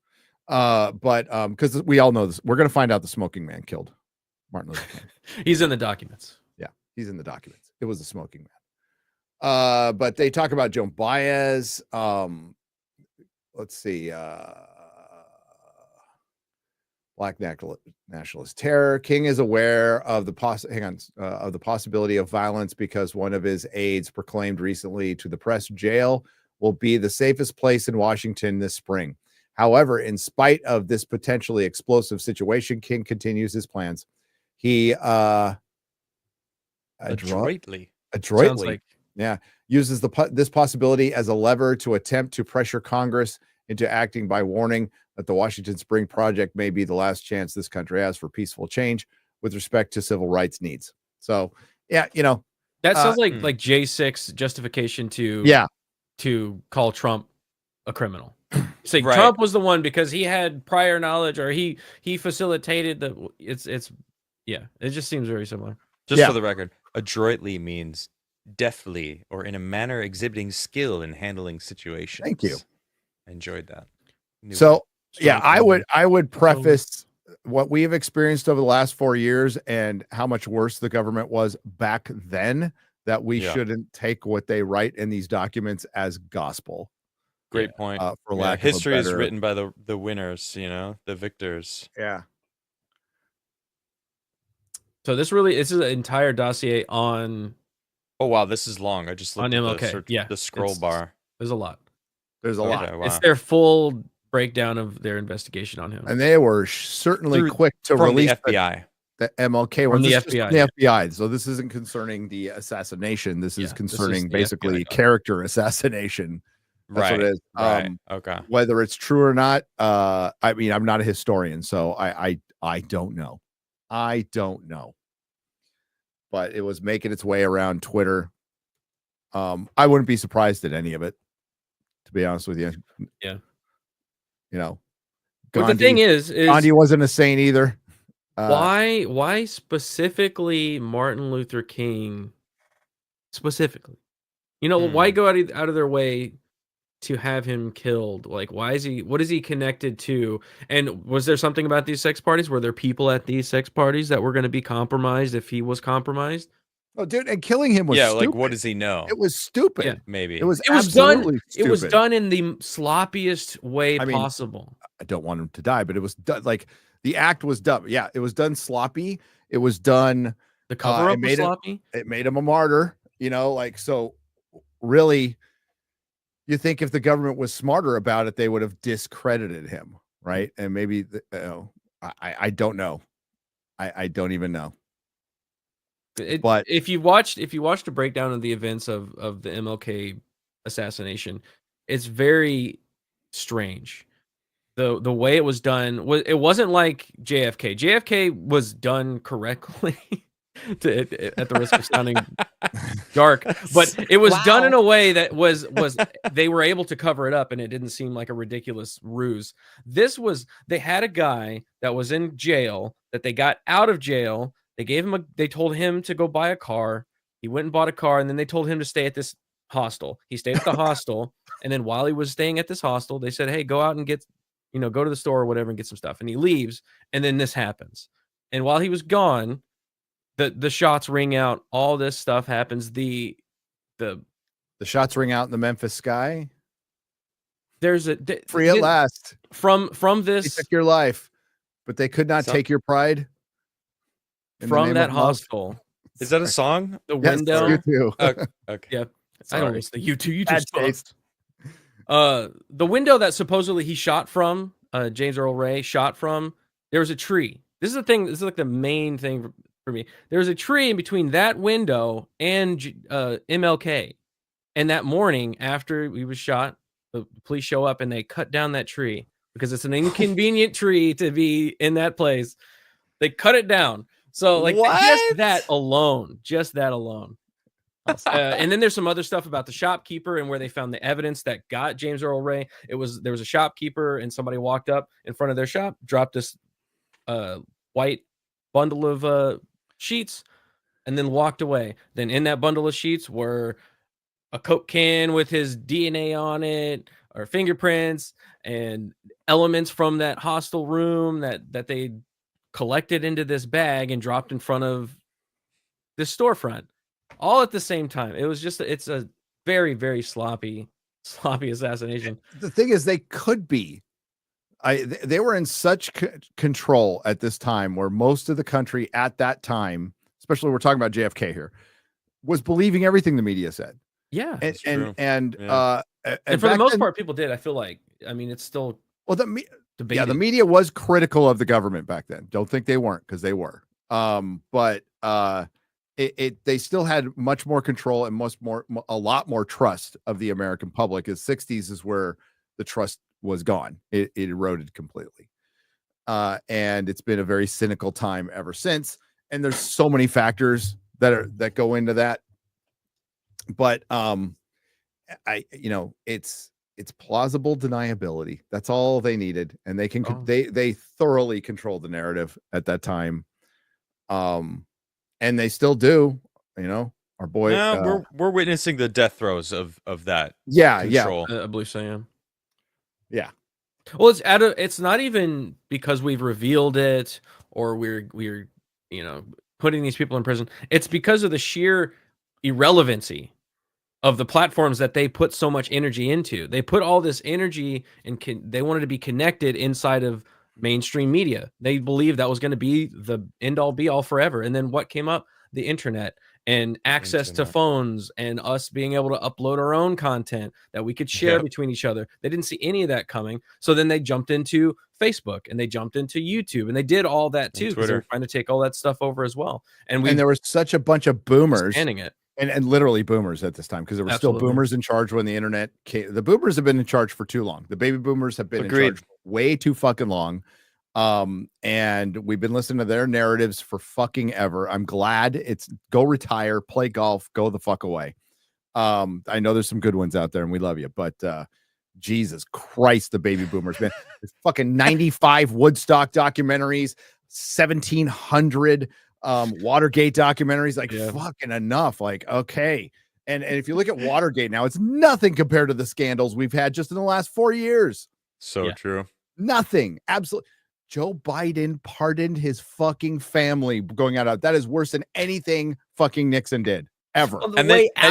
Speaker 3: But because we all know this, we're going to find out the smoking man killed Martin Luther King.
Speaker 5: He's in the documents.
Speaker 3: Yeah, he's in the documents. It was the smoking man. But they talk about Joan Baez. Let's see. Black nationalist terror. King is aware of the possibility of violence because one of his aides proclaimed recently to the press, jail will be the safest place in Washington this spring. However, in spite of this potentially explosive situation, King continues his plans. He
Speaker 1: adroitly
Speaker 5: Sounds like
Speaker 3: uses this possibility as a lever to attempt to pressure Congress into acting by warning that the Washington Spring Project may be the last chance this country has for peaceful change with respect to civil rights needs. So, yeah,
Speaker 5: that sounds like J6 justification to call Trump a criminal. Say
Speaker 1: Right.
Speaker 5: Trump was the one because he had prior knowledge, or he facilitated the. It just seems very similar.
Speaker 1: Just for the record, adroitly means deftly or in a manner exhibiting skill in handling situations.
Speaker 3: Thank you.
Speaker 1: I enjoyed that.
Speaker 3: I would preface what we have experienced over the last 4 years and how much worse the government was back then, that we shouldn't take what they write in these documents as gospel.
Speaker 1: Great point.
Speaker 3: For lack
Speaker 1: history
Speaker 3: of a better...
Speaker 1: is written by the winners, the victors.
Speaker 3: Yeah.
Speaker 5: So this is an entire dossier on.
Speaker 1: Oh wow, this is long. I just looked
Speaker 5: on
Speaker 1: at
Speaker 5: MLK.
Speaker 1: the scroll bar.
Speaker 5: There's a lot.
Speaker 3: There's a lot.
Speaker 5: Wow. It's their full breakdown of their investigation on him,
Speaker 3: and they were certainly quick to release
Speaker 1: the FBI.
Speaker 3: The MLK
Speaker 5: from the FBI.
Speaker 3: The FBI. So this isn't concerning the assassination. This is concerning basically character assassination. That's what it is.
Speaker 1: Okay.
Speaker 3: Whether it's true or not, I mean, I'm not a historian, so I don't know. I don't know. But it was making its way around Twitter. I wouldn't be surprised at any of it, to be honest with you.
Speaker 5: Yeah.
Speaker 3: Gandhi,
Speaker 5: but the thing is
Speaker 3: Gandhi wasn't a saint either.
Speaker 5: Why specifically Martin Luther King? Specifically, why go out of their way to have him killed? Like, what is he connected to? And was there something about these sex parties? Were there people at these sex parties that were going to be compromised if he was compromised?
Speaker 3: Oh, dude, and killing him was stupid.
Speaker 1: Like, what does he know?
Speaker 3: It was stupid.
Speaker 1: Yeah, maybe.
Speaker 3: It was absolutely stupid.
Speaker 5: It was done in the sloppiest way possible.
Speaker 3: I don't want him to die, but it was done, like, the act was dumb. Yeah, it was done sloppy. It was done.
Speaker 5: The cover-up was sloppy.
Speaker 3: It made him a martyr, so really, you think if the government was smarter about it, they would have discredited him, right? And maybe, I don't know. I don't even know. But
Speaker 5: if you watched a breakdown of the events of the MLK assassination, it's very strange. The way it was done it wasn't like JFK. JFK was done correctly. At the risk of sounding dark, but it was done in a way that was they were able to cover it up, and it didn't seem like a ridiculous ruse. They had a guy that was in jail that they got out of jail. They told him to go buy a car. He went and bought a car, and then they told him to stay at this hostel. He stayed at the hostel, and then while he was staying at this hostel, they said, "Hey, go out and go to the store or whatever and get some stuff." And he leaves, and then this happens. And while he was gone, the shots ring out. All this stuff happens. The
Speaker 3: shots ring out in the Memphis sky.
Speaker 5: There's
Speaker 3: free at last
Speaker 5: from this.
Speaker 3: They took your life, but they could not take your pride.
Speaker 5: From that hostel.
Speaker 1: Is that a song?
Speaker 5: The window.
Speaker 3: You too.
Speaker 1: Okay.
Speaker 5: Yeah.
Speaker 1: Sorry.
Speaker 5: I don't listen to you two. You
Speaker 3: Bad
Speaker 5: just
Speaker 3: taste.
Speaker 5: The window that supposedly he shot from, James Earl Ray shot from, there was a tree. This is the thing. This is like the main thing for me. There was a tree in between that window and MLK. And that morning after he was shot, the police show up and they cut down that tree because it's an inconvenient tree to be in that place. They cut it down. So like just that alone. And then there's some other stuff about the shopkeeper and where they found the evidence that got James Earl Ray. There was a shopkeeper and somebody walked up in front of their shop, dropped this white bundle of sheets, and then walked away. Then in that bundle of sheets were a Coke can with his DNA on it, or fingerprints, and elements from that hostel room that they collected into this bag and dropped in front of this storefront, all at the same time. It's a very, very sloppy assassination.
Speaker 3: The thing is, they could be. They were in such control at this time, where most of the country at that time, especially we're talking about JFK here, was believing everything the media said.
Speaker 5: Yeah,
Speaker 3: and
Speaker 5: for the most part, people did. I feel like, I mean, it's still
Speaker 3: Well, the media was critical of the government back then. Don't think they weren't, because they were. But they still had much more control and a lot more trust of the American public. The 60s is where the trust was gone. It eroded completely. And it's been a very cynical time ever since. And there's so many factors that go into that. But it's plausible deniability. That's all they needed, and they can they thoroughly controlled the narrative at that time. And they still do. Our boy.
Speaker 1: We're witnessing the death throes of that.
Speaker 3: Yeah,
Speaker 1: control.
Speaker 5: I believe so. Yeah.
Speaker 3: Yeah.
Speaker 5: Well, it's not even because we've revealed it or we're putting these people in prison. It's because of the sheer irrelevancy of the platforms that they put so much energy into. They put all this energy and they wanted to be connected inside of mainstream media. They believed that was going to be the end all be all forever. And then what came up? The internet and access to phones and us being able to upload our own content that we could share between each other. They didn't see any of that coming. So then they jumped into Facebook and they jumped into YouTube and they did all that too, because they're trying to take all that stuff over as well. And there
Speaker 3: was such a bunch of boomers
Speaker 5: spanning it.
Speaker 3: And literally boomers at this time, because there were still boomers in charge when the internet came. The boomers have been in charge for too long. The baby boomers have been in charge for way too fucking long. And we've been listening to their narratives for fucking ever. I'm glad it's go retire, play golf, go the fuck away. I know there's some good ones out there and we love you, but Jesus Christ, the baby boomers, man. There's fucking 95 Woodstock documentaries, 1,700 Watergate documentaries, like fucking enough. Like, okay. And if you look at Watergate now, it's nothing compared to the scandals we've had just in the last 4 years.
Speaker 1: So true.
Speaker 3: Nothing. Absolutely. Joe Biden pardoned his fucking family going out. That is worse than anything fucking Nixon did ever.
Speaker 1: And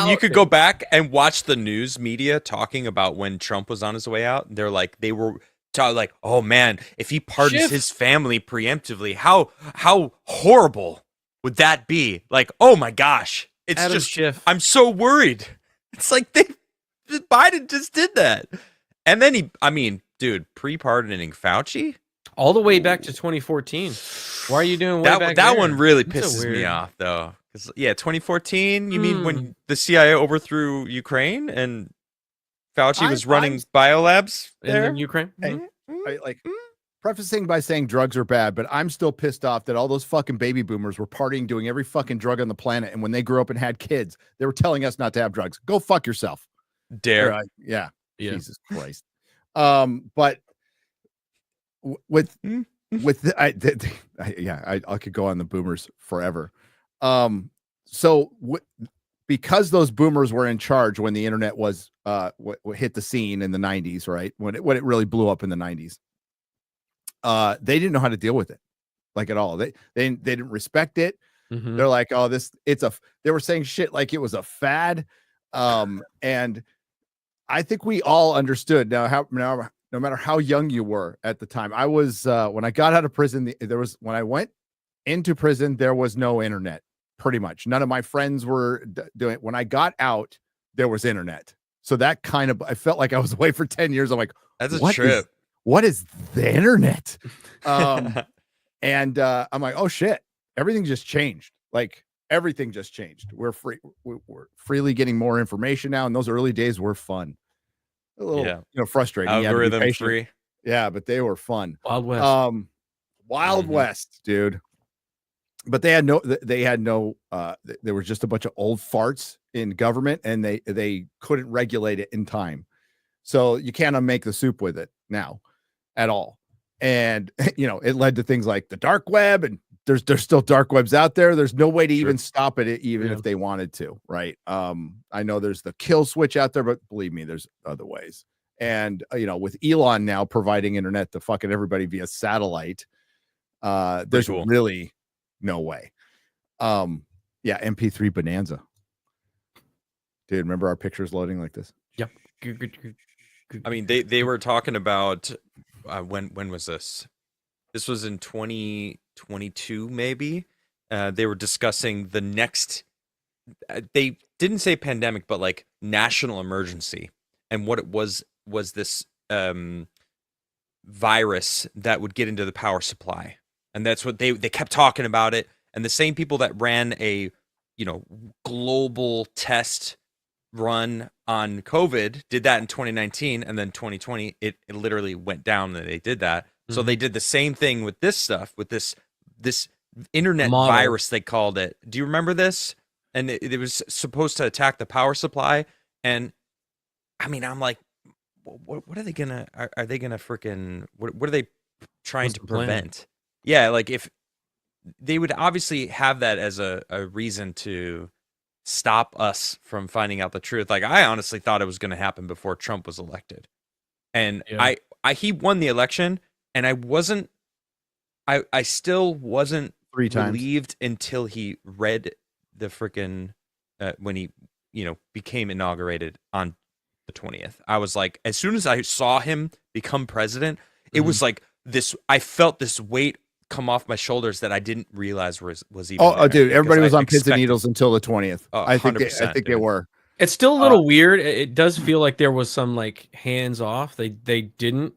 Speaker 1: you could go back and watch the news media talking about when Trump was on his way out. They were like, oh man, if he pardons his family preemptively, how horrible would that be? Like, oh my gosh, it's
Speaker 5: Adam
Speaker 1: just
Speaker 5: Schiff.
Speaker 1: I'm so worried. It's like Biden just did that, and then pre-pardoning Fauci
Speaker 5: all the way back to 2014. Why are you doing
Speaker 1: that one really pisses me off though? 2014. You mean when the CIA overthrew Ukraine and Fauci was running biolabs there
Speaker 5: in Ukraine?
Speaker 3: Prefacing by saying drugs are bad, but I'm still pissed off that all those fucking baby boomers were partying, doing every fucking drug on the planet, and when they grew up and had kids, they were telling us not to have drugs. Go fuck yourself.
Speaker 1: Dare.
Speaker 3: Yeah. Jesus Christ. But I could go on the boomers forever. Because those boomers were in charge when the internet was hit the scene in the 90s, right? When it really blew up in the 90s. They didn't know how to deal with it, like at all. They didn't respect it. Mm-hmm. They're like, oh, they were saying shit like it was a fad. And I think we all understood no matter how young you were at the time. I was, when I got out of prison, when I went into prison, there was no internet, pretty much. None of my friends were doing it. When I got out, there was internet. So that I felt like I was away for 10 years. I'm like,
Speaker 1: that's a trip.
Speaker 3: What is the internet? And I'm like, oh shit, everything just changed. Like everything just changed. We're freely getting more information now. And those early days were fun. A little, frustrating.
Speaker 1: Algorithm free.
Speaker 3: Yeah, but they were fun.
Speaker 5: Wild West.
Speaker 3: Wild West, dude. But there was just a bunch of old farts in government, and they couldn't regulate it in time. So you can't unmake the soup with it now at all. And it led to things like the dark web, and there's still dark webs out there. There's no way to even stop it, even if they wanted to, right? I know there's the kill switch out there, but believe me, there's other ways. And with Elon now providing internet to fucking everybody via satellite, there's really no way. MP3 bonanza. Dude, remember our pictures loading like this?
Speaker 5: Yep.
Speaker 1: I mean, they were talking about when was this? This was in 2022, maybe. They were discussing the next. They didn't say pandemic, but like national emergency, and what it was this virus that would get into the power supply. And that's what they kept talking about it. And the same people that ran a, global test run on COVID did that in 2019, and then 2020 it literally went down and they did that. So they did the same thing with this stuff, with this internet virus, they called it. Do you remember this? And it was supposed to attack the power supply. And I mean, I'm like, what are they gonna? Are they gonna freaking? What are they trying to prevent? Yeah, like if they would obviously have that as a reason to stop us from finding out the truth. Like I honestly thought it was going to happen before Trump was elected, and he won the election, and I still wasn't relieved until he read the freaking when he became inaugurated on the 20th. I was like, as soon as I saw him become president, it was like this. I felt this weight come off my shoulders that I didn't realize was even.
Speaker 3: Oh, dude! Everybody was on pins and needles until the 20th. I think they were.
Speaker 5: It's still a little weird. It does feel like there was some like hands off. They didn't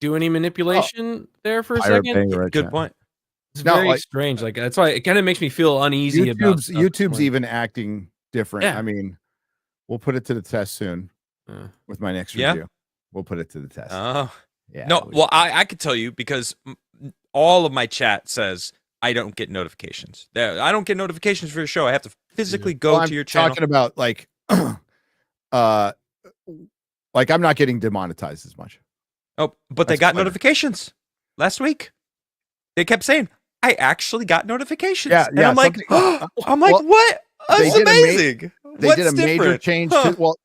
Speaker 5: do any manipulation there for a second.
Speaker 1: Good point.
Speaker 5: It's very strange. Like that's why it kind of makes me feel uneasy about
Speaker 3: YouTube's even acting different. Yeah. I mean, we'll put it to the test soon with my next review. We'll put it to the test.
Speaker 1: Yeah. No, well, I could tell you because all of my chat says I don't get notifications. I don't get notifications for your show. I have to physically go to your channel.
Speaker 3: Talking about like I'm not getting demonetized as much.
Speaker 1: Oh, but they got notifications last week. They kept saying, I actually got notifications. Yeah, and I'm like, what? That's amazing.
Speaker 3: They did a major change.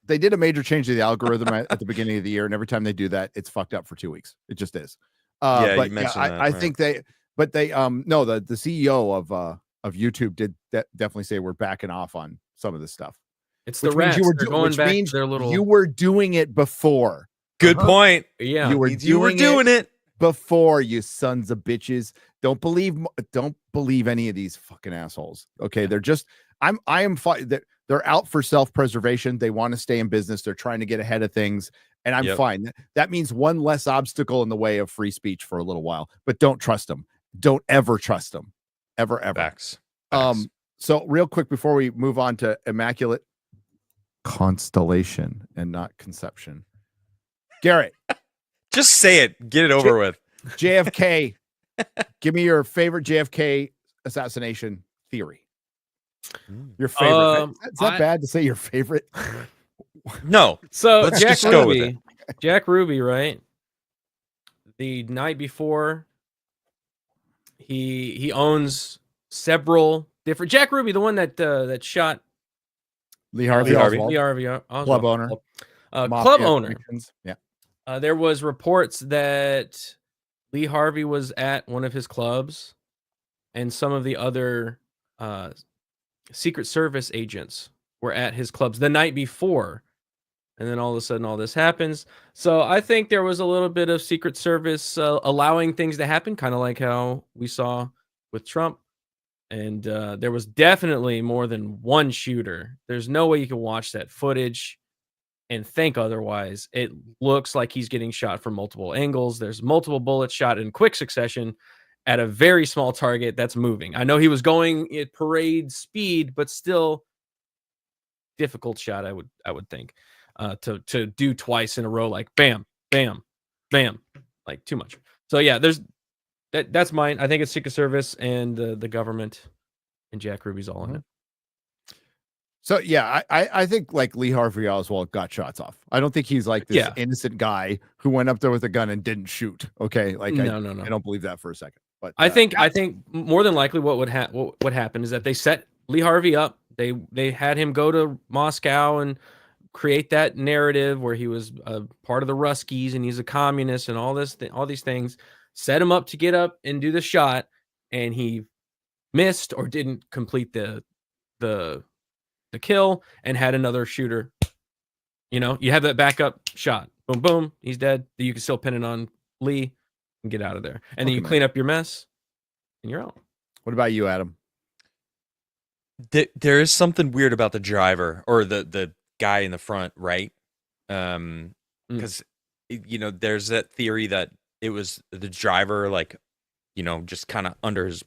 Speaker 3: They did a major change to the algorithm at the beginning of the year, and every time they do that, it's fucked up for 2 weeks. It just is. But you mentioned that, I think the CEO of YouTube did definitely say we're backing off on some of this stuff.
Speaker 5: It's the rats.
Speaker 3: You were doing it before.
Speaker 1: Good point.
Speaker 5: Yeah,
Speaker 3: you were doing it before, you sons of bitches. Don't believe any of these fucking assholes. Okay, they're just. I am fine. They're out for self-preservation. They want to stay in business. They're trying to get ahead of things. And I'm fine. That means one less obstacle in the way of free speech for a little while. But don't trust them. Don't ever trust them. Ever.
Speaker 1: Facts.
Speaker 3: So real quick before we move on to Immaculate Constellation and not Conception. Garrett.
Speaker 1: Just say it. Get it over with.
Speaker 3: JFK. Give me your favorite JFK assassination theory. Your favorite. Is that bad to say your favorite?
Speaker 1: No.
Speaker 5: So Jack Ruby, right? The night before, he owns several different. Jack Ruby, the one that shot
Speaker 3: Lee Harvey
Speaker 5: Oswald.
Speaker 3: Club owner.
Speaker 5: Club owner.
Speaker 3: Yeah.
Speaker 5: There was reports that Lee Harvey was at one of his clubs, and some of the other Secret Service agents were at his clubs the night before. And then all of a sudden, all this happens. So I think there was a little bit of Secret Service allowing things to happen, kind of like how we saw with Trump. And there was definitely more than one shooter. There's no way you can watch that footage and think otherwise. It looks like he's getting shot from multiple angles. There's multiple bullets shot in quick succession at a very small target that's moving. I know he was going at parade speed, but still difficult shot, I would think. To do twice in a row, like bam, bam, bam, like too much. So yeah, that's mine. I think it's Secret Service and the government, and Jack Ruby's all in it.
Speaker 3: So yeah, I think like Lee Harvey Oswald got shots off. I don't think he's like this innocent guy who went up there with a gun and didn't shoot. Okay, like no. I don't believe that for a second. But
Speaker 5: I think more than likely what would happen is that they set Lee Harvey up. They had him go to Moscow and create that narrative where he was a part of the Ruskies and he's a communist and all these things. Set him up to get up and do the shot, and he missed or didn't complete the kill and had another shooter. You have that backup shot. Boom, boom, he's dead. You can still pin it on Lee and get out of there. And then you clean up your mess and you're out.
Speaker 3: What about you, Adam?
Speaker 1: There is something weird about the driver or the guy in the front, right? Because there's that theory that it was the driver, like, just kind of under his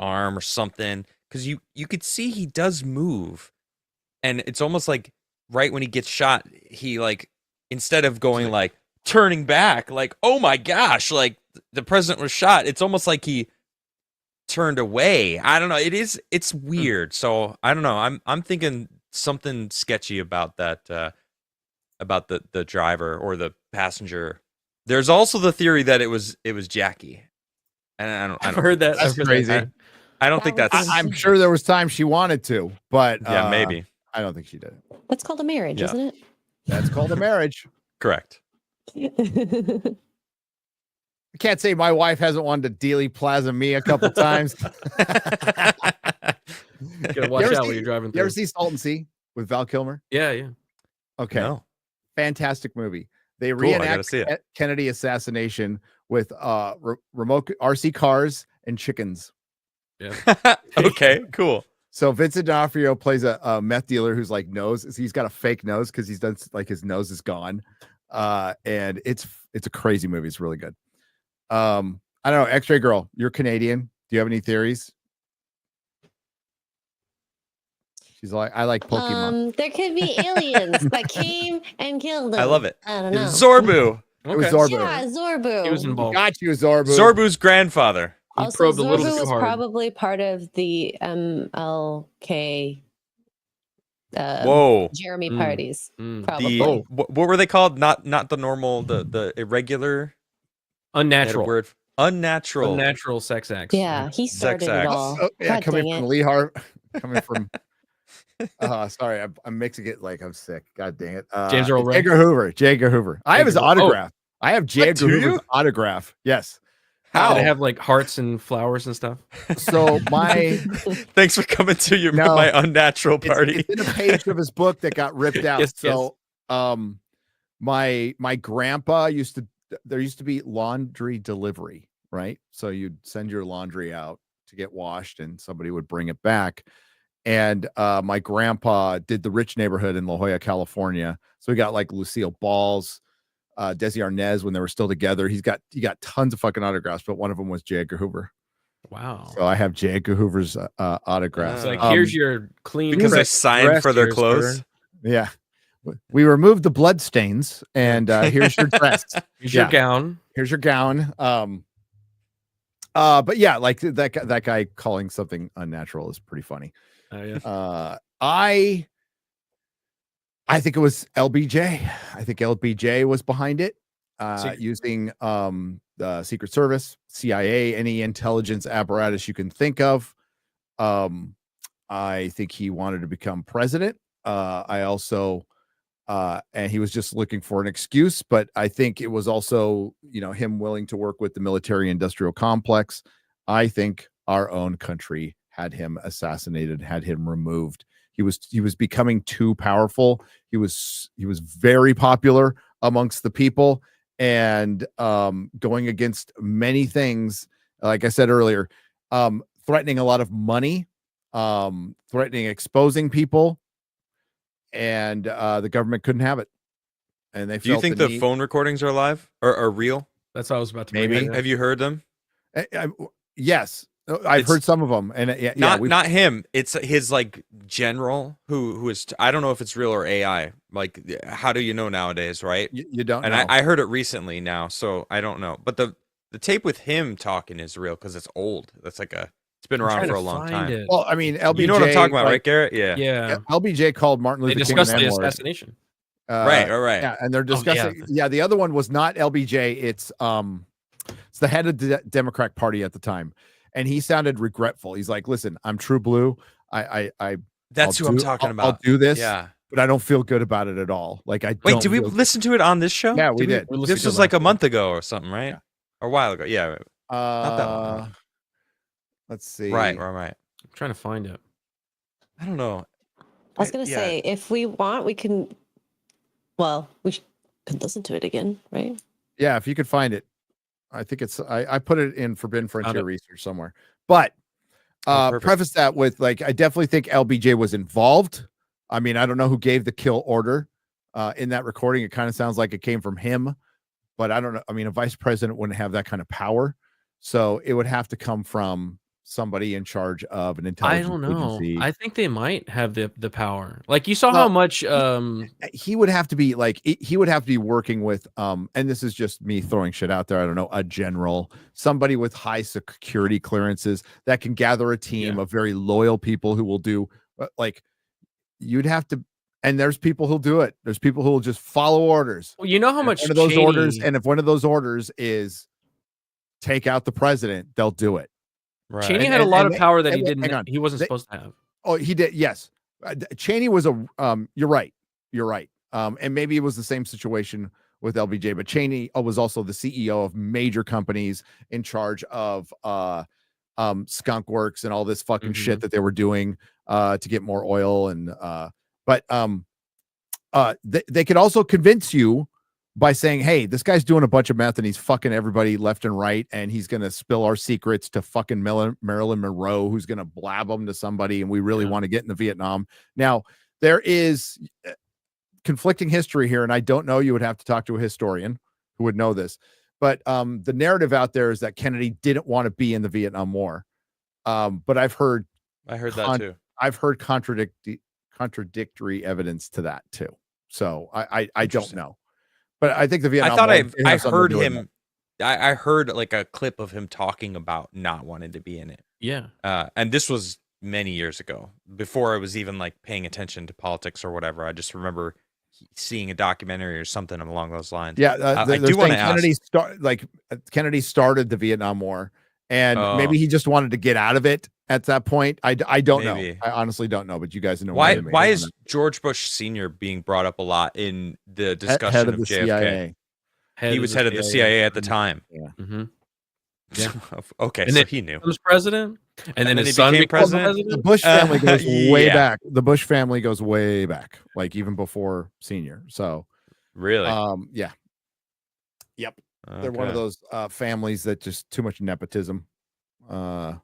Speaker 1: arm or something, because you could see he does move, and it's almost like right when he gets shot, he like, instead of going like turning back, like, oh my gosh, like the president was shot, it's almost like he turned away. I don't know. It's weird. So I don't know. I'm thinking something sketchy about that, about the driver or the passenger. There's also the theory that it was Jackie, and I don't
Speaker 5: I've heard that.
Speaker 3: That's crazy.
Speaker 1: I don't think that's.
Speaker 3: I'm sure there was time she wanted to, but
Speaker 1: yeah, maybe.
Speaker 3: I don't think she did it.
Speaker 4: That's called a marriage, isn't it?
Speaker 3: That's called a marriage.
Speaker 1: Correct.
Speaker 3: I can't say my wife hasn't wanted to dealy plaza me a couple times.
Speaker 5: You gotta watch out when you're driving through.
Speaker 3: You ever see Salton Sea with Val Kilmer?
Speaker 5: Yeah.
Speaker 3: Okay.
Speaker 1: No.
Speaker 3: Fantastic movie. They
Speaker 1: Cool,
Speaker 3: reenact Kennedy assassination with remote RC cars and chickens.
Speaker 5: Yeah.
Speaker 1: Okay, cool.
Speaker 3: So Vincent D'Onofrio plays a meth dealer who's like he's got a fake nose because he's done like his nose is gone. And it's a crazy movie. It's really good. I don't know. X-Ray Girl, you're Canadian. Do you have any theories? She's like, I like Pokemon.
Speaker 4: There could be aliens that came and killed them.
Speaker 1: I love it.
Speaker 4: I don't know.
Speaker 1: Zorbu.
Speaker 3: It was Zorbu.
Speaker 4: Yeah, Zorbu.
Speaker 5: He was involved.
Speaker 3: Got you, Zorbu.
Speaker 1: Zorbu's grandfather.
Speaker 5: He
Speaker 4: Also,
Speaker 5: probed a little
Speaker 4: Zorbu
Speaker 5: too
Speaker 4: was
Speaker 5: hard.
Speaker 4: probably part of the MLK
Speaker 1: Whoa.
Speaker 4: Jeremy parties. Probably.
Speaker 1: What were they called? Not the normal, the irregular,
Speaker 5: Unnatural.
Speaker 1: word. Unnatural
Speaker 5: Sex acts.
Speaker 4: Yeah, he started it all.
Speaker 3: Oh, yeah,
Speaker 4: God
Speaker 3: coming
Speaker 4: dang
Speaker 3: from
Speaker 4: it.
Speaker 3: Lee Harvey. Coming from. Sorry, I'm mixing it like I'm sick. God dang it.
Speaker 5: James Earl Ray.
Speaker 3: J. Edgar Hoover. I have his autograph. I have J. Edgar
Speaker 1: do
Speaker 3: Hoover's
Speaker 1: you?
Speaker 3: autograph. Yes.
Speaker 1: How?
Speaker 5: They have like hearts and flowers and stuff.
Speaker 3: So my
Speaker 1: Thanks for coming to my unnatural party.
Speaker 3: It's in a page of his book that got ripped out.
Speaker 5: Yes,
Speaker 3: So my grandpa there used to be laundry delivery, right? So you'd send your laundry out to get washed and somebody would bring it back. And my grandpa did the rich neighborhood in La Jolla, California. So we got like Lucille Ball's, Desi Arnaz when they were still together. He got tons of fucking autographs, but one of them was J. Edgar Hoover.
Speaker 5: Wow.
Speaker 3: So I have J. Edgar Hoover's autograph.
Speaker 5: It's like, here's your clean
Speaker 1: Because they
Speaker 5: dress
Speaker 1: signed for their
Speaker 5: here,
Speaker 1: clothes.
Speaker 5: sir.
Speaker 3: Yeah. We removed the blood stains, and here's your dress.
Speaker 5: Here's your gown.
Speaker 3: Here's your gown. But yeah, like that guy calling something unnatural is pretty funny.
Speaker 5: Oh, yeah.
Speaker 3: I think it was LBJ. I think LBJ was behind it, using the Secret Service, CIA, any intelligence apparatus you can think of. I think he wanted to become president. I also, and he was just looking for an excuse, but I think it was also, him willing to work with the military industrial complex. I think our own country had him assassinated, had him removed. He was becoming too powerful. He was very popular amongst the people, and going against many things, like I said earlier, threatening a lot of money, threatening exposing people, and the government couldn't have it. And they
Speaker 1: Do you think the phone recordings are live or are real?
Speaker 5: That's what I was about to
Speaker 3: Maybe.
Speaker 5: bring up.
Speaker 1: Have you heard them?
Speaker 3: Yes, I've heard some of them, and
Speaker 1: not him. It's his like general who is. I don't know if it's real or AI. Like, how do you know nowadays, right?
Speaker 3: You don't.
Speaker 1: And
Speaker 3: know.
Speaker 1: I heard it recently now, so I don't know. But the tape with him talking is real because it's old. That's like it's been around for a long time.
Speaker 3: Well, I mean, LBJ.
Speaker 1: You know what I'm talking about, right, Garrett? Yeah.
Speaker 5: Yeah.
Speaker 3: LBJ called Martin Luther
Speaker 5: They
Speaker 3: King
Speaker 5: discussed
Speaker 3: an
Speaker 5: the
Speaker 3: N-word.
Speaker 5: assassination.
Speaker 1: Right.
Speaker 3: Yeah, and they're discussing. The other one was not LBJ. It's the head of the Democratic Party at the time, and he sounded regretful. He's like, "Listen, I'm true blue.
Speaker 1: That's who I'm talking about.
Speaker 3: I'll do this.
Speaker 1: Yeah.
Speaker 3: But I don't feel good about it at all. Like I
Speaker 1: Wait,
Speaker 3: don't
Speaker 1: did we
Speaker 3: feel-
Speaker 1: listen to it on this show?
Speaker 3: Yeah, we did.
Speaker 1: This was like a month ago or something, right? Or a while ago. Yeah. Not that long.
Speaker 3: Let's see.
Speaker 1: Right.
Speaker 5: I'm trying to find it.
Speaker 1: I don't know.
Speaker 4: I was going to say, if we want, we can. Well, we could listen to it again, right?
Speaker 3: Yeah, if you could find it. I think it's I put it in Forbidden Frontier Research somewhere. But preface that with, like, I definitely think LBJ was involved. I mean, I don't know who gave the kill order in that recording. It kind of sounds like it came from him, but I don't know. I mean, a vice president wouldn't have that kind of power, so it would have to come from somebody in charge of an intelligence
Speaker 5: I don't know.
Speaker 3: agency.
Speaker 5: I think they might have the power. Like you saw how much
Speaker 3: he would have to be he would have to be working with and this is just me throwing shit out there. I don't know, a general, somebody with high security clearances that can gather a team of very loyal people who will do you'd have to. And there's people who'll do it. There's people who will just follow orders.
Speaker 5: Well, you know how much
Speaker 3: one of those orders, and if one of those orders is take out the president, they'll do it.
Speaker 5: Right. Cheney had a lot of power that he wasn't supposed to have.
Speaker 3: Oh, he did. Yes. Cheney was you're right. You're right. And maybe it was the same situation with LBJ, but Cheney was also the CEO of major companies in charge of Skunk Works and all this fucking shit that they were doing to get more oil. And but they could also convince you by saying, hey, this guy's doing a bunch of meth and he's fucking everybody left and right, and he's going to spill our secrets to fucking Marilyn Monroe, who's going to blab them to somebody, and we really want to get into Vietnam. Now, there is conflicting history here, and I don't know, you would have to talk to a historian who would know this, but the narrative out there is that Kennedy didn't want to be in the Vietnam War. But I heard that too. I've heard contradictory evidence to that too. So I don't know. But I think the Vietnam.
Speaker 1: I heard him. I heard like a clip of him talking about not wanting to be in it.
Speaker 5: Yeah.
Speaker 1: And this was many years ago, before I was even like paying attention to politics or whatever. I just remember seeing a documentary or something along those lines.
Speaker 3: Yeah. I do want to ask. Kennedy started the Vietnam War, and maybe he just wanted to get out of it at that point. I don't know. I honestly don't know, but you guys know
Speaker 1: why is George Bush Sr. being brought up a lot in the discussion of JFK?
Speaker 3: CIA.
Speaker 1: He was head of the CIA at the time.
Speaker 3: Yeah.
Speaker 5: Mm-hmm.
Speaker 1: Yeah. Okay,
Speaker 5: and
Speaker 1: so he knew.
Speaker 5: He was president, and then his
Speaker 1: he
Speaker 5: son
Speaker 1: became president.
Speaker 3: The Bush family goes way back. The Bush family goes way back, like even before Senior. So
Speaker 1: really,
Speaker 3: yeah, yep.
Speaker 1: Okay.
Speaker 3: They're one of those families that just too much nepotism.
Speaker 1: Yeah.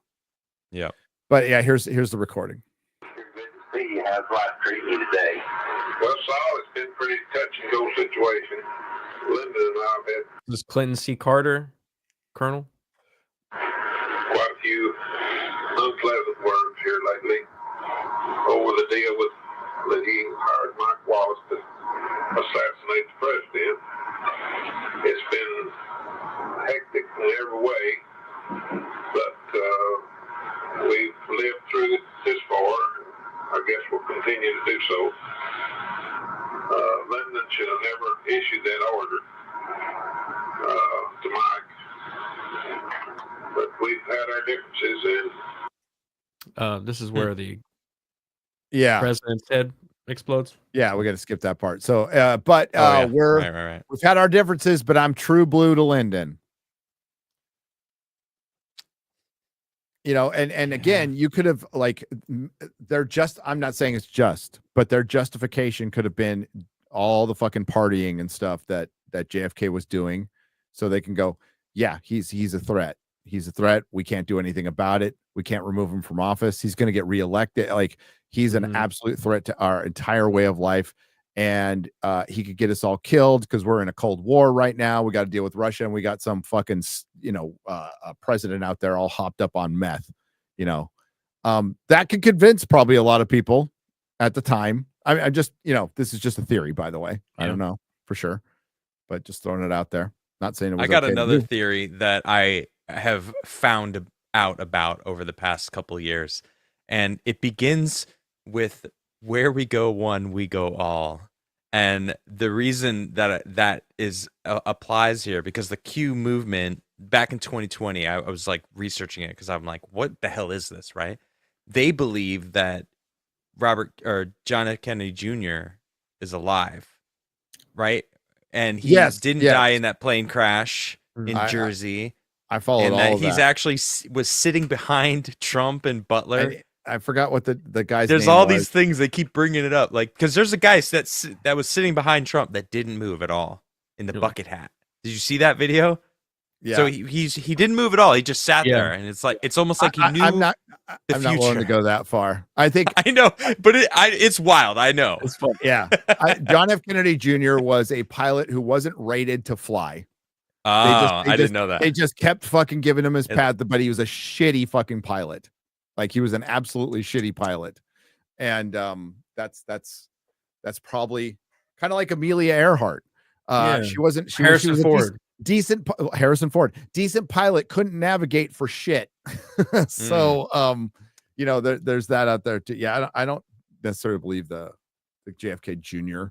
Speaker 3: But yeah, here's the recording.
Speaker 6: See how's life treating you today? Well, Saul, it's been a pretty touch and go situation. Linda and I have had
Speaker 5: this Clinton C. Carter, Colonel.
Speaker 6: Quite a few unpleasant words here lately over the deal with that he hired Mike Wallace to assassinate the president. It's been hectic in every way, but we've lived through this far. I guess we'll continue to do so. Lyndon should have never issued that order to Mike. But we've had our differences, and
Speaker 5: this is where the president's head explodes.
Speaker 3: Yeah, we got to skip that part. So, but
Speaker 1: right.
Speaker 3: We've had our differences, but I'm true blue to Lyndon. You know, and again, you could have I'm not saying it's just, but their justification could have been all the fucking partying and stuff that JFK was doing, so they can go, yeah, he's a threat. He's a threat. We can't do anything about it. We can't remove him from office. He's going to get reelected. Like, he's an absolute threat to our entire way of life. And he could get us all killed because we're in a Cold War right now. We got to deal with Russia, and we got some fucking, a president out there all hopped up on meth, that could convince probably a lot of people at the time. I just, this is just a theory, by the way. I don't know for sure, but just throwing it out there. Not saying it was.
Speaker 1: I got another theory that I have found out about over the past couple of years, and it begins with where we go one, we go all. And the reason that is applies here, because the Q movement back in 2020, I was like researching it because I'm like, what the hell is this, right? They believe that John F. Kennedy Jr. is alive, right? And he didn't die in that plane crash in Jersey.
Speaker 3: I followed
Speaker 1: and
Speaker 3: all
Speaker 1: that
Speaker 3: of that.
Speaker 1: He's actually was sitting behind Trump and Butler.
Speaker 3: I forgot what the guy's
Speaker 1: There's
Speaker 3: name
Speaker 1: all
Speaker 3: was.
Speaker 1: these things they keep bringing it up, like, because there's a guy that was sitting behind Trump that didn't move at all in the bucket hat. Did you see that video?
Speaker 3: Yeah.
Speaker 1: So he didn't move at all. He just sat there, and it's almost like he knew.
Speaker 3: I'm not willing to go that far. I think
Speaker 1: I know, but it's wild. I know.
Speaker 3: It's fun. Yeah. John F. Kennedy Jr. was a pilot who wasn't rated to fly.
Speaker 1: I didn't know that.
Speaker 3: They just kept fucking giving him his path, but he was a shitty fucking pilot. Like he was an absolutely shitty pilot. And that's probably kind of like Amelia Earhart. She was decent pilot, couldn't navigate for shit. So there's that out there too. Yeah, I don't necessarily believe the JFK Jr.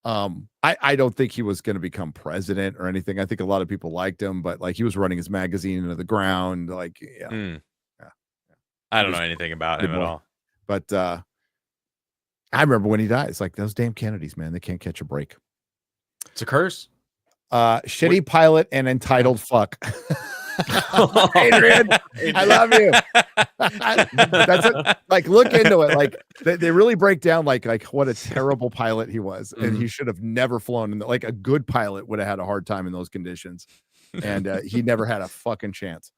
Speaker 3: I don't think he was going to become president or anything. I think a lot of people liked him, but like he was running his magazine into the ground. Like,
Speaker 1: I don't know anything about him at all.
Speaker 3: But I remember when he died. It's like those damn Kennedys, man. They can't catch a break.
Speaker 5: It's a curse.
Speaker 3: Shitty pilot and entitled fuck. Adrian, I love you. Like look into it. Like they really break down like what a terrible pilot he was, and he should have never flown. And like a good pilot would have had a hard time in those conditions, and he never had a fucking chance.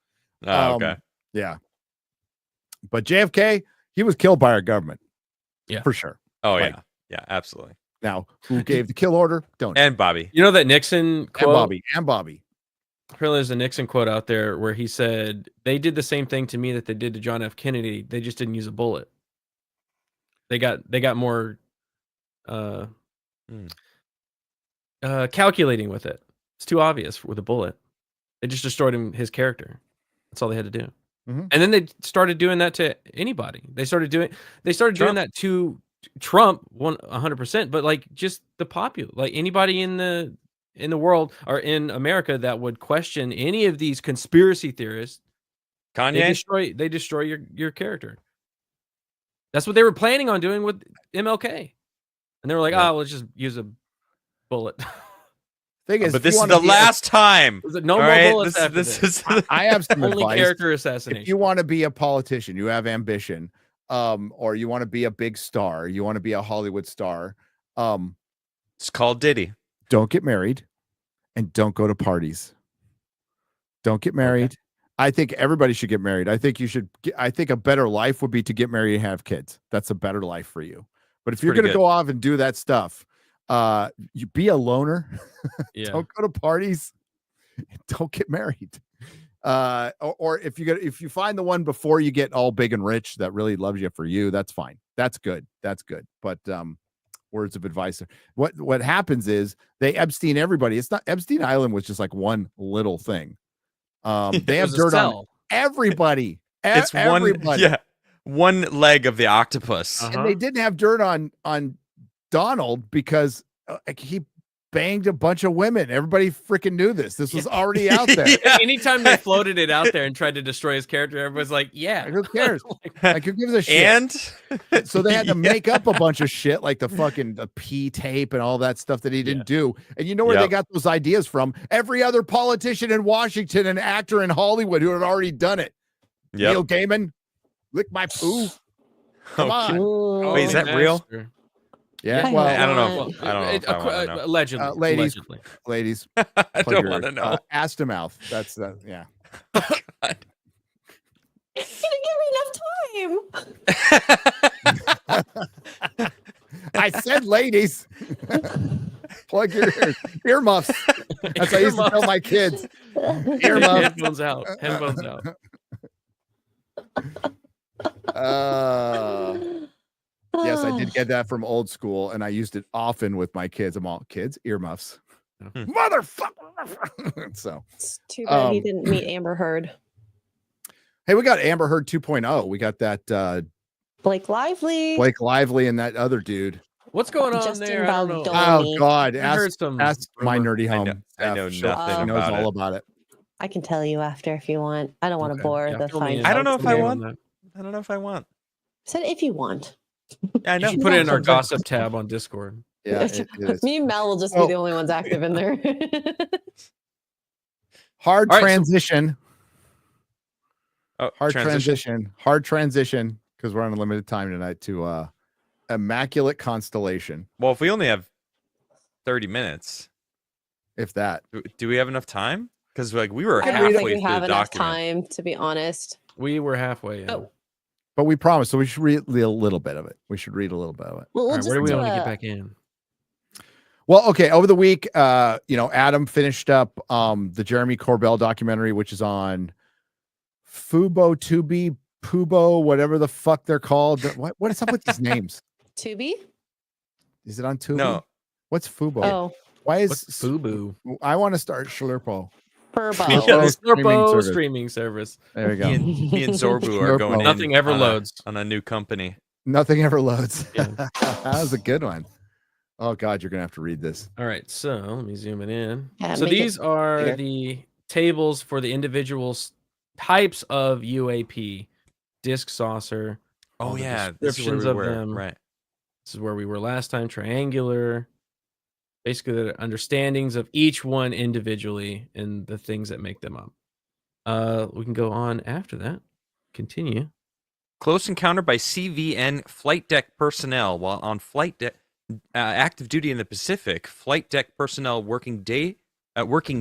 Speaker 1: Okay.
Speaker 3: Yeah. But JFK, he was killed by our government.
Speaker 5: Yeah,
Speaker 3: for sure.
Speaker 1: Oh yeah, absolutely.
Speaker 3: Now, who gave the kill order? Don't
Speaker 1: and Bobby.
Speaker 5: You know that Nixon quote?
Speaker 3: And Bobby.
Speaker 5: Apparently, there's a Nixon quote out there where he said, "They did the same thing to me that they did to John F. Kennedy. They just didn't use a bullet. They got more calculating with it. It's too obvious with a bullet. They just destroyed his character. That's all they had to do." And then they started doing that to anybody. They started doing that to Trump 100%, but like just the popular, like anybody in the world or in America that would question any of these conspiracy theorists,
Speaker 1: Kanye,
Speaker 5: they destroy your character. That's what they were planning on doing with MLK, and they were like, let's just use a bullet.
Speaker 3: Thing is,
Speaker 1: but this is the last time.
Speaker 5: No more bullets after this.
Speaker 3: I have some
Speaker 5: only
Speaker 3: advice.
Speaker 5: Character assassination.
Speaker 3: If you want to be a politician, you have ambition, or you want to be a big star, you want to be a Hollywood star.
Speaker 1: It's called Diddy.
Speaker 3: Don't get married, and don't go to parties. Don't get married. Okay. I think everybody should get married. I think you should. I think a better life would be to get married and have kids. That's a better life for you. But if you're going to go off and do that stuff, you be a loner. Don't go to parties. Don't get married. Or if you find the one before you get all big and rich that really loves you for you, that's fine. That's good. But words of advice. What happens is they Epstein everybody. It's not Epstein Island was just like one little thing. They have dirt on everybody.
Speaker 1: It's everybody. One leg of the octopus.
Speaker 3: And they didn't have dirt on Donald because he banged a bunch of women. Everybody freaking knew this. This was already out there.
Speaker 5: Anytime they floated it out there and tried to destroy his character, everyone's like,
Speaker 3: who cares? Like, who gives a shit?
Speaker 1: And
Speaker 3: so they had to make up a bunch of shit, like the P tape and all that stuff that he didn't do. And you know where they got those ideas from? Every other politician in Washington and actor in Hollywood who had already done it. Neil Gaiman, lick my poo. Come on.
Speaker 1: Wait, is that real?
Speaker 3: Yeah, well,
Speaker 1: I don't know.
Speaker 5: Allegedly,
Speaker 3: ladies,
Speaker 1: I don't want to know.
Speaker 3: Ass to mouth. That's yeah.
Speaker 4: God. You didn't give me enough time.
Speaker 3: I said, ladies, plug your earmuffs. That's what I used to tell my kids. Earmuffs.
Speaker 5: Headphones out. Headphones
Speaker 3: out. Yes, I did get that from old school, and I used it often with my kids. I'm all kids, earmuffs. Motherfucker. So
Speaker 4: it's too bad he didn't meet Amber Heard.
Speaker 3: Hey, we got Amber Heard 2.0. We got that
Speaker 4: Blake Lively
Speaker 3: and that other dude.
Speaker 5: What's going on
Speaker 4: Justin
Speaker 5: there?
Speaker 4: Baldoni.
Speaker 3: Oh God.
Speaker 5: Ask
Speaker 3: my nerdy home.
Speaker 1: I know nothing about
Speaker 3: it. He knows all about it.
Speaker 4: I can tell you after if you want. I don't want to bore the fine.
Speaker 1: I don't know if I want.
Speaker 4: Said if you want.
Speaker 1: I know.
Speaker 5: Put it in our gossip tab on Discord.
Speaker 3: Yeah, it is.
Speaker 4: Me and Mel will just be the only ones active in there.
Speaker 3: Hard transition.
Speaker 1: Hard
Speaker 3: transition because we're on a limited time tonight to Immaculate Constellation.
Speaker 1: Well, if we only have 30 minutes,
Speaker 3: if that,
Speaker 1: do we have enough time? Because like we were
Speaker 4: I
Speaker 1: halfway
Speaker 4: don't think we
Speaker 1: through
Speaker 4: have
Speaker 1: the
Speaker 4: enough
Speaker 1: document.
Speaker 4: time, to be honest.
Speaker 5: We were halfway in.
Speaker 3: But we promised, so we should read a little bit of it. Well,
Speaker 5: All right, where do we want to get back in?
Speaker 3: Well, okay. Over the week, Adam finished up the Jeremy Corbell documentary, which is on Fubo, Tubi, Pubo, whatever the fuck they're called. What is up with these names?
Speaker 4: Tubi?
Speaker 3: Is it on Tubi?
Speaker 1: No.
Speaker 3: What's Fubo?
Speaker 4: Oh,
Speaker 3: Why is
Speaker 5: What's Fubu?
Speaker 3: I want to start Schlurpo.
Speaker 4: Furbo.
Speaker 5: Yeah, the
Speaker 3: streaming
Speaker 5: Slurpo
Speaker 3: service.
Speaker 5: streaming service.
Speaker 3: There we go.
Speaker 1: He and Zorbu are going in
Speaker 5: Nothing ever loads
Speaker 1: on a new company.
Speaker 3: Nothing ever loads.
Speaker 5: Yeah.
Speaker 3: That was a good one. Oh God, you're gonna have to read this.
Speaker 5: All right, so let me zoom it in.
Speaker 4: Yeah,
Speaker 5: So
Speaker 4: make it
Speaker 5: these are
Speaker 4: bigger.
Speaker 5: the tables for the individual types of UAP, disc saucer.
Speaker 1: Oh
Speaker 5: all the
Speaker 1: yeah, this is where
Speaker 5: descriptions
Speaker 1: we
Speaker 5: of
Speaker 1: were.
Speaker 5: them.
Speaker 1: Right.
Speaker 5: This is where we were last time. Triangular. Basically, the understandings of each one individually and the things that make them up. We can go on after that. Continue.
Speaker 1: Close encounter by CVN flight deck personnel while on flight deck, active duty in the Pacific. Flight deck personnel working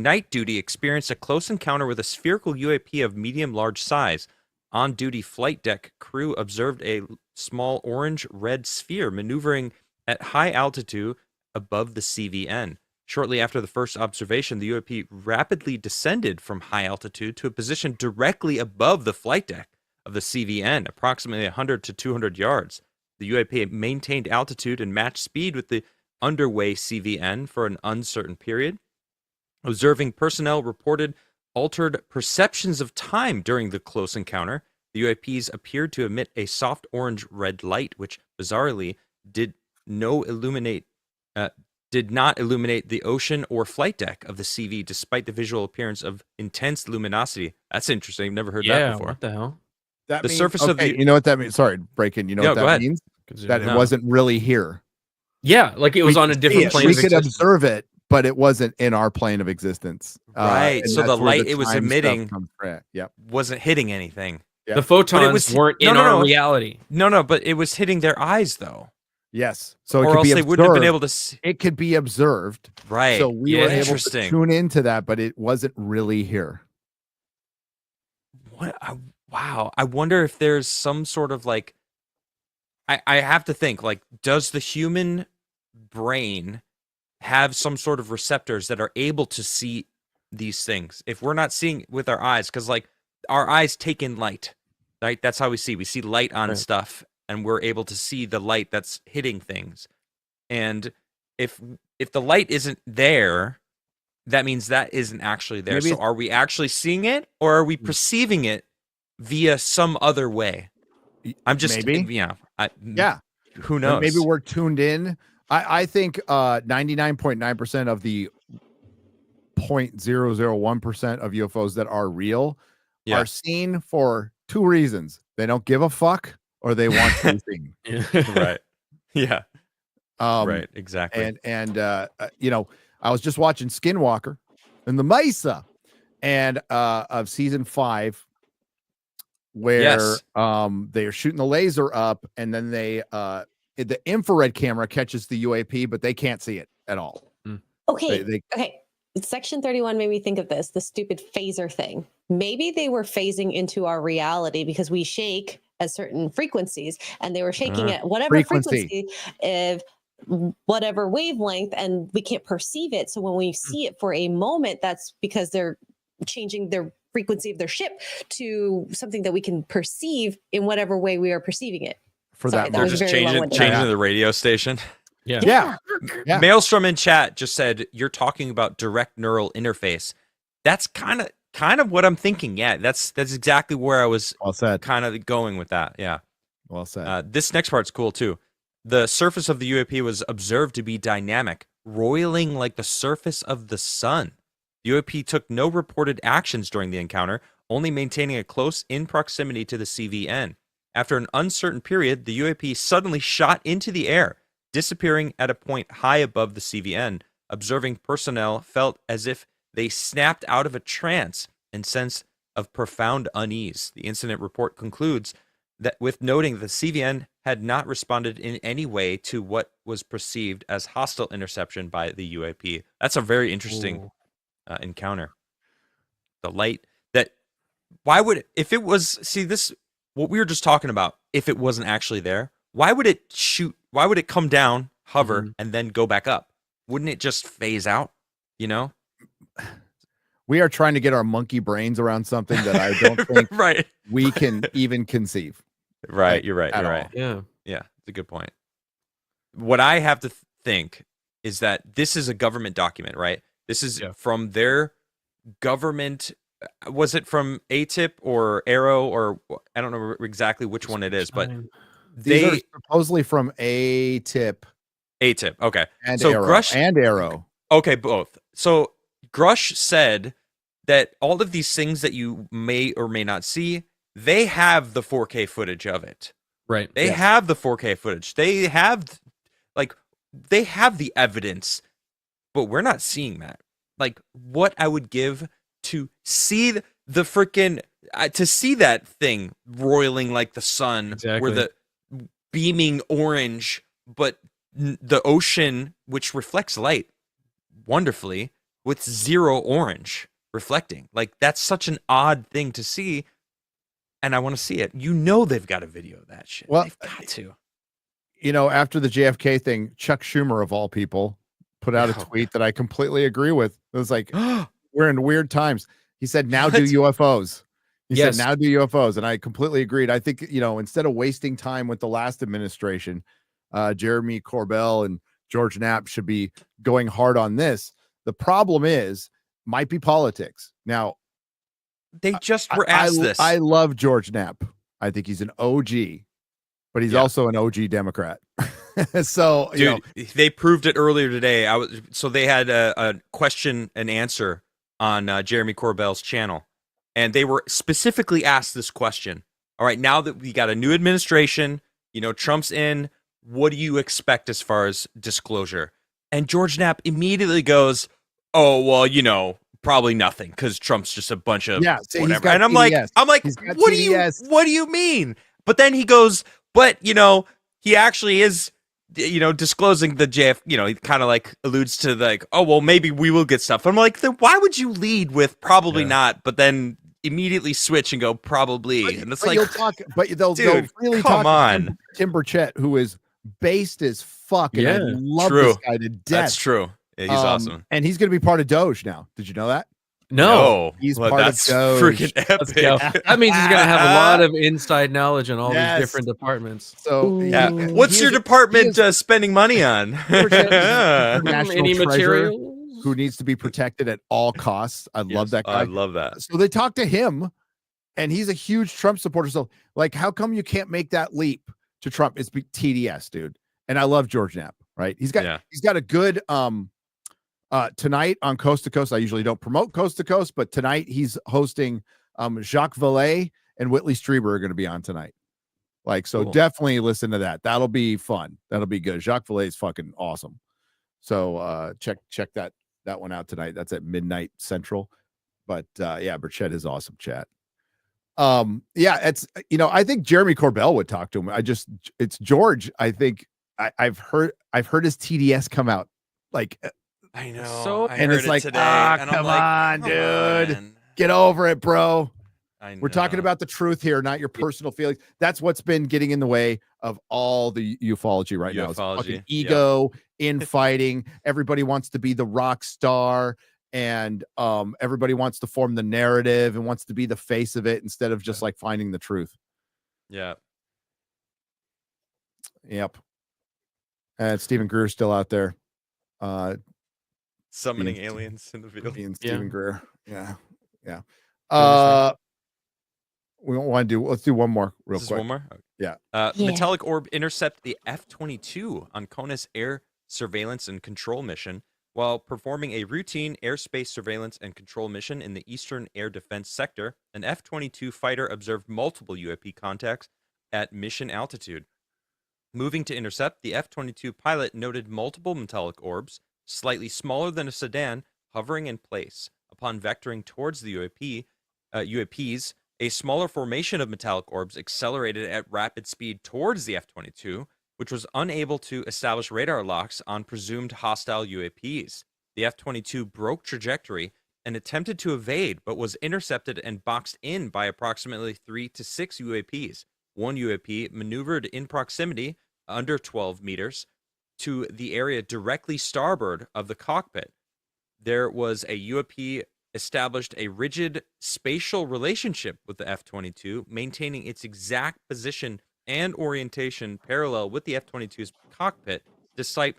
Speaker 1: night duty experienced a close encounter with a spherical UAP of medium-large size. On-duty flight deck crew observed a small orange-red sphere maneuvering at high altitude above the CVN. Shortly after the first observation, the UAP rapidly descended from high altitude to a position directly above the flight deck of the CVN, approximately 100 to 200 yards. The UAP maintained altitude and matched speed with the underway CVN for an uncertain period. Observing personnel reported altered perceptions of time during the close encounter. The UAPs appeared to emit a soft orange-red light, which bizarrely did not illuminate the ocean or flight deck of the CV, despite the visual appearance of intense luminosity. That's interesting. I've never heard that before.
Speaker 5: What the hell?
Speaker 3: That
Speaker 1: The
Speaker 3: means,
Speaker 1: surface of the-
Speaker 3: you know what that means? Sorry, break in. You know
Speaker 1: No,
Speaker 3: what
Speaker 1: go
Speaker 3: that
Speaker 1: ahead.
Speaker 3: means? That
Speaker 1: No.
Speaker 3: it wasn't really here.
Speaker 5: Yeah, like it was on a different plane.
Speaker 3: We
Speaker 5: of
Speaker 3: could
Speaker 5: existence.
Speaker 3: observe it, but it wasn't in our plane of existence.
Speaker 1: Right.
Speaker 3: And
Speaker 1: So the
Speaker 3: that's where
Speaker 1: light it was
Speaker 3: time stuff
Speaker 1: emitting
Speaker 3: comes from. Yep.
Speaker 1: wasn't hitting anything.
Speaker 3: Yeah.
Speaker 5: The photons
Speaker 1: was-
Speaker 5: weren't in
Speaker 1: no,
Speaker 5: our
Speaker 1: no.
Speaker 5: reality.
Speaker 1: No, but it was hitting their eyes, though.
Speaker 3: Yes. So it
Speaker 1: Or
Speaker 3: could
Speaker 1: else
Speaker 3: be
Speaker 1: they wouldn't have been
Speaker 3: observed.
Speaker 1: able to see.
Speaker 3: It could be observed.
Speaker 1: Right.
Speaker 3: So we
Speaker 5: Yeah,
Speaker 3: were able to
Speaker 1: interesting.
Speaker 3: tune into that, but it wasn't really here.
Speaker 1: Wow. I wonder if there's some sort of like, I have to think, like, does the human brain have some sort of receptors that are able to see these things? If we're not seeing it with our eyes, because like our eyes take in light, right? That's how we see. We see light on stuff, and we're able to see the light that's hitting things. And if the light isn't there, that means that isn't actually there.
Speaker 3: Maybe
Speaker 1: So are we actually seeing it, or are we perceiving it via some other way? I'm just
Speaker 3: Maybe.
Speaker 1: yeah.
Speaker 3: Yeah.
Speaker 1: Who knows?
Speaker 3: Maybe we're tuned in. I think 99.9% of the 0.001% of UFOs that are real are seen for two reasons. They don't give a fuck, or they want to be seen.
Speaker 1: Right. Yeah.
Speaker 3: Right.
Speaker 1: Exactly.
Speaker 3: And I was just watching Skinwalker in the Mesa and of season 5, where they are shooting the laser up, and then the infrared camera catches the UAP, but they can't see it at all.
Speaker 4: Okay. Okay. Section 31 made me think of this, the stupid phaser thing. Maybe they were phasing into our reality because we shake at certain frequencies, and they were shaking at whatever frequency of whatever wavelength, and we can't perceive it. So when we see it for a moment, that's because they're changing their frequency of their ship to something that we can perceive in whatever way we are perceiving it.
Speaker 3: For
Speaker 4: Sorry,
Speaker 3: that,
Speaker 4: that
Speaker 1: They're
Speaker 4: was
Speaker 1: just
Speaker 4: very
Speaker 1: changing
Speaker 4: long-winded.
Speaker 1: the radio station.
Speaker 3: Yeah.
Speaker 1: Maelstrom in chat just said you're talking about direct neural interface. That's kind of what I'm thinking. Yeah, that's exactly where I was kind of going with that. Yeah.
Speaker 3: Well said.
Speaker 1: This next part's cool too. The surface of the UAP was observed to be dynamic, roiling like the surface of the sun. The UAP took no reported actions during the encounter, only maintaining a close in proximity to the CVN. After an uncertain period, the UAP suddenly shot into the air, disappearing at a point high above the CVN. Observing personnel felt as if they snapped out of a trance and sense of profound unease. The incident report concludes that with noting the CVN had not responded in any way to what was perceived as hostile interception by the UAP. That's a very interesting encounter. The light that, why would, if it was, see this, what we were just talking about, if it wasn't actually there, why would it shoot? Why would it come down, hover, and then go back up? wouldn't it just phase out? You know,
Speaker 3: we are trying to get our monkey brains around something that I don't think
Speaker 1: right.
Speaker 3: we can even conceive.
Speaker 1: Right,
Speaker 3: like,
Speaker 1: you're right. You're right.
Speaker 5: Yeah,
Speaker 1: yeah, it's a good point. What I have to think is that this is a government document, right? This is from their government. Was it from ATIP or Arrow or I don't know exactly which one it is, but
Speaker 3: these are supposedly from ATIP.
Speaker 1: ATIP, okay.
Speaker 3: And
Speaker 1: so
Speaker 3: Arrow.
Speaker 1: Grush
Speaker 3: and Arrow.
Speaker 1: Okay, both. So Grush said that all of these things that you may or may not see, they have the 4K footage of it.
Speaker 5: Right.
Speaker 1: They have the 4K footage. They have the evidence, but we're not seeing that. Like what I would give to see the freaking to see that thing roiling like the sun, where the beaming orange, but the ocean, which reflects light wonderfully, with zero orange reflecting. Like that's such an odd thing to see, and I want to see it. You know they've got a video of that shit.
Speaker 3: Well,
Speaker 1: they've got to.
Speaker 3: You know, after the JFK thing, Chuck Schumer of all people put out a tweet that I completely agree with. It was like, we're in weird times. He said, now do UFOs. He said, now do UFOs. And I completely agreed. I think, you know, instead of wasting time with the last administration, Jeremy Corbell and George Knapp should be going hard on this. The problem might be politics. Now,
Speaker 1: they just were asked this.
Speaker 3: I love George Knapp. I think he's an OG, but he's also an OG Democrat. So,
Speaker 1: dude,
Speaker 3: you know,
Speaker 1: they proved it earlier today. So they had a question and answer on Jeremy Corbell's channel, and they were specifically asked this question. All right, now that we got a new administration, you know, Trump's in, what do you expect as far as disclosure? And George Knapp immediately goes, oh, well, you know, probably nothing, because Trump's just a bunch of whatever. And I'm
Speaker 3: TDS.
Speaker 1: like, what do you mean? But then he goes, but you know, he actually is, you know, disclosing the JF, you know, he kind of like alludes to like, oh, well, maybe we will get stuff. I'm like, then why would you lead with probably not, but then immediately switch and go probably? And it's like,
Speaker 3: they'll really
Speaker 1: come
Speaker 3: talk
Speaker 1: on.
Speaker 3: to Tim Burchett, who is based as fuck. And I love this guy to death.
Speaker 1: That's true. Yeah, he's awesome.
Speaker 3: And he's going to be part of Doge now. Did you know that?
Speaker 5: No.
Speaker 3: He's part of Doge.
Speaker 1: Freaking epic.
Speaker 5: That means he's going to have a lot of inside knowledge in all these different departments.
Speaker 3: So,
Speaker 1: what's your department spending money on?
Speaker 3: Any material who needs to be protected at all costs. I love that guy.
Speaker 1: I love that.
Speaker 3: So they talked to him, and he's a huge Trump supporter. So, like, how come you can't make that leap to Trump? It's TDS, dude. And I love George Knapp, right? He's got a good tonight on Coast to Coast. I usually don't promote Coast to Coast, but tonight he's hosting Jacques Vallée and Whitley Strieber are going to be on tonight. Like, so definitely listen to that. That'll be fun. That'll be good. Jacques Vallée is fucking awesome. So check that one out tonight. That's at midnight Central. But Burchett is awesome, chat. It's, you know, I think Jeremy Corbell would talk to him. It's George. I think I've heard his TDS come out. Like,
Speaker 1: I know.
Speaker 3: And it's like, come on, dude. Get over it, bro. We're talking about the truth here, not your personal feelings. That's what's been getting in the way of all the ufology right now. It's fucking ego, infighting. Everybody wants to be the rock star, and everybody wants to form the narrative and wants to be the face of it instead of just like finding the truth.
Speaker 1: Yeah.
Speaker 3: Yep. And Stephen Greer's still out there.
Speaker 1: Summoning aliens in the field.
Speaker 3: Stephen Greer. Yeah. We don't want to do. Let's do one more real quick.
Speaker 1: One more. Okay.
Speaker 3: Yeah.
Speaker 1: Metallic orb intercept the F-22 on CONUS air surveillance and control mission while performing a routine airspace surveillance and control mission in the Eastern Air Defense Sector. An F-22 fighter observed multiple UAP contacts at mission altitude. Moving to intercept, the F-22 pilot noted multiple metallic orbs, slightly smaller than a sedan, hovering in place. Upon vectoring towards the UAPs, a smaller formation of metallic orbs accelerated at rapid speed towards the F-22, which was unable to establish radar locks on presumed hostile UAPs. The F-22 broke trajectory and attempted to evade, but was intercepted and boxed in by approximately 3 to 6 UAPs. One UAP maneuvered in proximity, under 12 meters, to the area directly starboard of the cockpit. There was a UAP established a rigid spatial relationship with the F-22, maintaining its exact position and orientation parallel with the F-22's cockpit, despite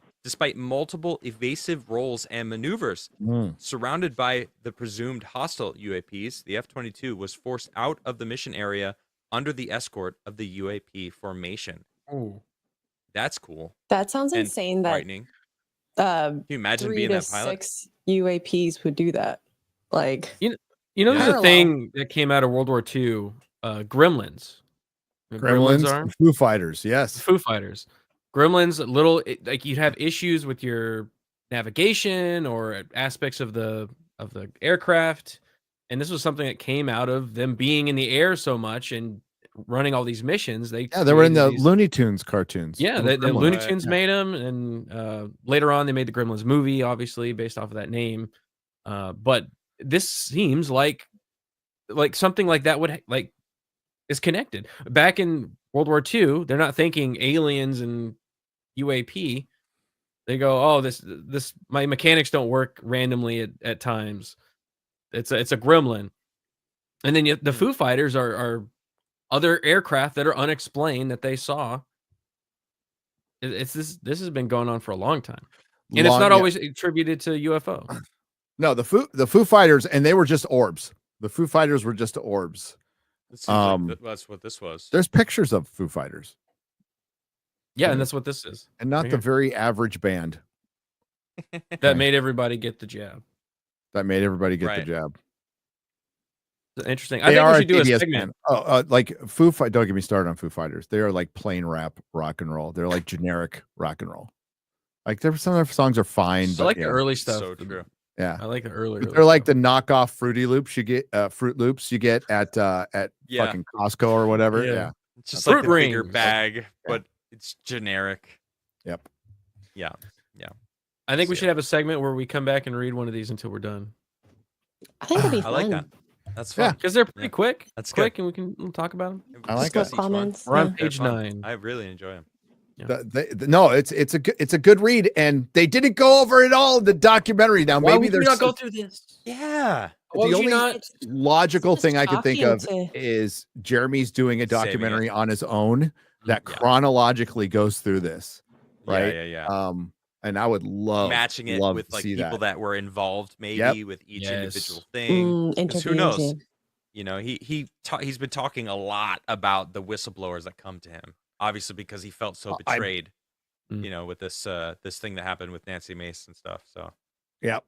Speaker 1: multiple evasive rolls and maneuvers. Surrounded by the presumed hostile UAPs, the F-22 was forced out of the mission area under the escort of the UAP formation.
Speaker 5: Oh,
Speaker 1: that's cool.
Speaker 4: That sounds
Speaker 1: and
Speaker 4: insane.
Speaker 1: Frightening.
Speaker 4: Can
Speaker 1: you imagine
Speaker 4: 3
Speaker 1: being
Speaker 4: to
Speaker 1: that pilot?
Speaker 4: 6 UAPs would do that. Like,
Speaker 5: you know, there's a thing that came out of World War II, Gremlins.
Speaker 3: Gremlins
Speaker 5: are
Speaker 3: Foo Fighters, yes.
Speaker 5: Foo Fighters. Gremlins, like you'd have issues with your navigation or aspects of the aircraft, and this was something that came out of them being in the air so much and running all these missions. They
Speaker 3: were in the Looney Tunes cartoons.
Speaker 5: Yeah, the Looney Tunes made them, and later on they made the Gremlins movie, obviously based off of that name. But this seems like something like that would is connected. Back in World War II, they're not thinking aliens and UAP. They go, oh, this my mechanics don't work randomly at times. It's a gremlin. And then the Foo Fighters are other aircraft that are unexplained that they saw. This has been going on for a long time. And it's not always attributed to UFO.
Speaker 3: No, the Foo Fighters, and they were just orbs. The Foo Fighters were just orbs.
Speaker 1: It seems like that's what this was.
Speaker 3: There's pictures of Foo Fighters.
Speaker 5: Yeah, and that's what this is.
Speaker 3: And not
Speaker 5: right
Speaker 3: the
Speaker 5: here.
Speaker 3: very average band.
Speaker 5: That made everybody get the jab.
Speaker 3: That made everybody get the jab.
Speaker 5: Interesting. I think we should do a segment.
Speaker 3: Like Foo Fighters. Don't get me started on Foo Fighters. They are like plain rap rock and roll. They're like generic rock and roll. Like some of their songs are fine.
Speaker 5: I like the early stuff.
Speaker 1: So true.
Speaker 3: Yeah,
Speaker 5: I like the early.
Speaker 3: They're like the knockoff Fruity Loops you get, Fruit Loops you get at fucking Costco or whatever. Yeah.
Speaker 1: It's just
Speaker 5: Fruit
Speaker 1: like a bigger
Speaker 5: rings.
Speaker 1: bag, but it's generic.
Speaker 3: Yep.
Speaker 1: Yeah.
Speaker 5: I think we should have a segment where we come back and read one of these until we're done.
Speaker 4: I think it'd be fun.
Speaker 1: I like that. That's fun.
Speaker 5: Because they're pretty quick.
Speaker 1: That's
Speaker 5: quick,
Speaker 1: good.
Speaker 5: and we'll talk about them.
Speaker 3: I like
Speaker 1: Discuss
Speaker 3: that.
Speaker 1: each one.
Speaker 4: Comments.
Speaker 5: We're on
Speaker 4: Yeah.
Speaker 5: page 9.
Speaker 1: I really enjoy them.
Speaker 3: No, it's a good read, and they didn't go over it all in the documentary. Now
Speaker 5: Why
Speaker 3: maybe
Speaker 5: would
Speaker 3: there's
Speaker 5: you not go through this?
Speaker 1: Yeah.
Speaker 5: Why
Speaker 3: the
Speaker 5: would you
Speaker 3: only
Speaker 5: not?
Speaker 3: logical
Speaker 4: Just
Speaker 3: thing I could think of
Speaker 4: talking to-
Speaker 3: is Jeremy's doing a
Speaker 1: Saving
Speaker 3: documentary on his own that
Speaker 1: Yeah.
Speaker 3: chronologically goes through this, right?
Speaker 1: Yeah.
Speaker 3: And I would
Speaker 1: Matching it
Speaker 3: love
Speaker 1: with
Speaker 3: to
Speaker 1: like
Speaker 3: see
Speaker 1: people that were involved, maybe
Speaker 3: Yep.
Speaker 1: with each
Speaker 5: Yes.
Speaker 1: individual thing. 'Cause who
Speaker 4: interviews,
Speaker 1: knows?
Speaker 4: yeah.
Speaker 1: You know, he's been talking a lot about the whistleblowers that come to him, obviously because he felt so betrayed. You know, with this thing that happened with Nancy Mace and stuff. So
Speaker 3: Yep.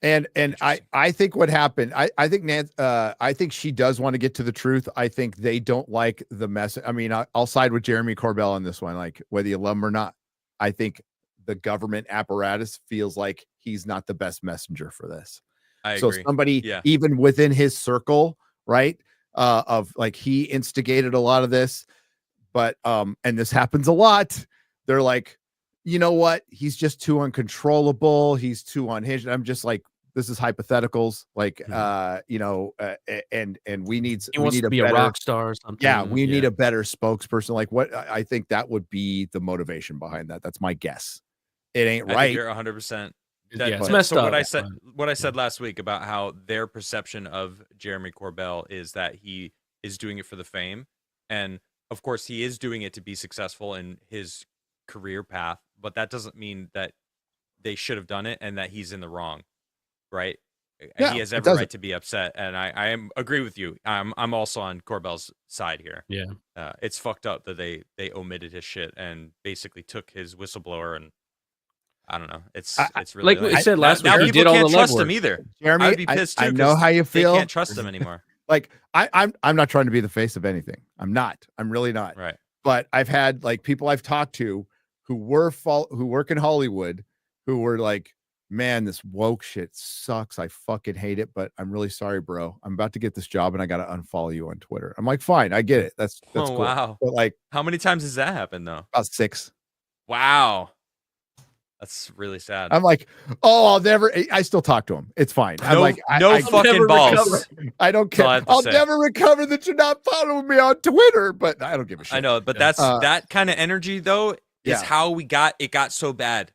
Speaker 3: And I think what happened, I think she does want to get to the truth. I think they don't like the message. I mean, I'll side with Jeremy Corbell on this one, like whether you love him or not. I think the government apparatus feels like he's not the best messenger for this.
Speaker 1: I
Speaker 3: So
Speaker 1: agree.
Speaker 3: somebody even within his circle, right? Of like he instigated a lot of this, but and this happens a lot. They're like, you know what? He's just too uncontrollable. He's too unhinged. I'm just like, this is hypotheticals. Like, you know, and we need
Speaker 5: He wants to be a rock star or something.
Speaker 3: Yeah, we need a better spokesperson. Like, what I think that would be the motivation behind that. That's my guess. It ain't
Speaker 1: I
Speaker 3: right.
Speaker 1: think you're 100%.
Speaker 5: It's messed
Speaker 1: so
Speaker 5: up.
Speaker 1: what I said last week about how their perception of Jeremy Corbell is that he is doing it for the fame, and of course he is doing it to be successful in his career path, but that doesn't mean that they should have done it and that he's in the wrong, right?
Speaker 3: Yeah,
Speaker 1: he has
Speaker 3: it
Speaker 1: every
Speaker 3: doesn't.
Speaker 1: right to be upset, and I agree with you. I'm also on Corbell's side here.
Speaker 5: Yeah.
Speaker 1: It's fucked up that they omitted his shit and basically took his whistleblower, and I don't know. It's really
Speaker 5: like we said last week.
Speaker 1: now
Speaker 5: He
Speaker 1: people
Speaker 5: did all
Speaker 1: can't
Speaker 5: the
Speaker 1: trust him
Speaker 5: legwork.
Speaker 1: either.
Speaker 3: Jeremy,
Speaker 1: I would be pissed too.
Speaker 3: I know
Speaker 1: 'cause
Speaker 3: how you feel.
Speaker 1: They can't trust him anymore.
Speaker 3: Like I'm not trying to be the face of anything. I'm not. I'm really not.
Speaker 1: Right.
Speaker 3: But I've had like people I've talked to who work in Hollywood who were like, man, this woke shit sucks. I fucking hate it, but I'm really sorry, bro. I'm about to get this job and I got to unfollow you on Twitter. I'm like, fine, I get it. That's
Speaker 1: Oh,
Speaker 3: cool.
Speaker 1: wow.
Speaker 3: But like
Speaker 1: How many times has that happened though?
Speaker 3: about 6.
Speaker 1: Wow. That's really sad.
Speaker 3: I'm like, oh, I still talk to him. It's fine. I'm
Speaker 1: No-
Speaker 3: like,
Speaker 1: no
Speaker 3: I
Speaker 1: fucking
Speaker 3: never
Speaker 1: balls.
Speaker 3: recover. I don't
Speaker 1: That's all I
Speaker 3: care.
Speaker 1: have to
Speaker 3: I'll
Speaker 1: say.
Speaker 3: never recover that you're not following me on Twitter, but I don't give a shit.
Speaker 1: I know, but that's that kind of energy though is how it got so bad.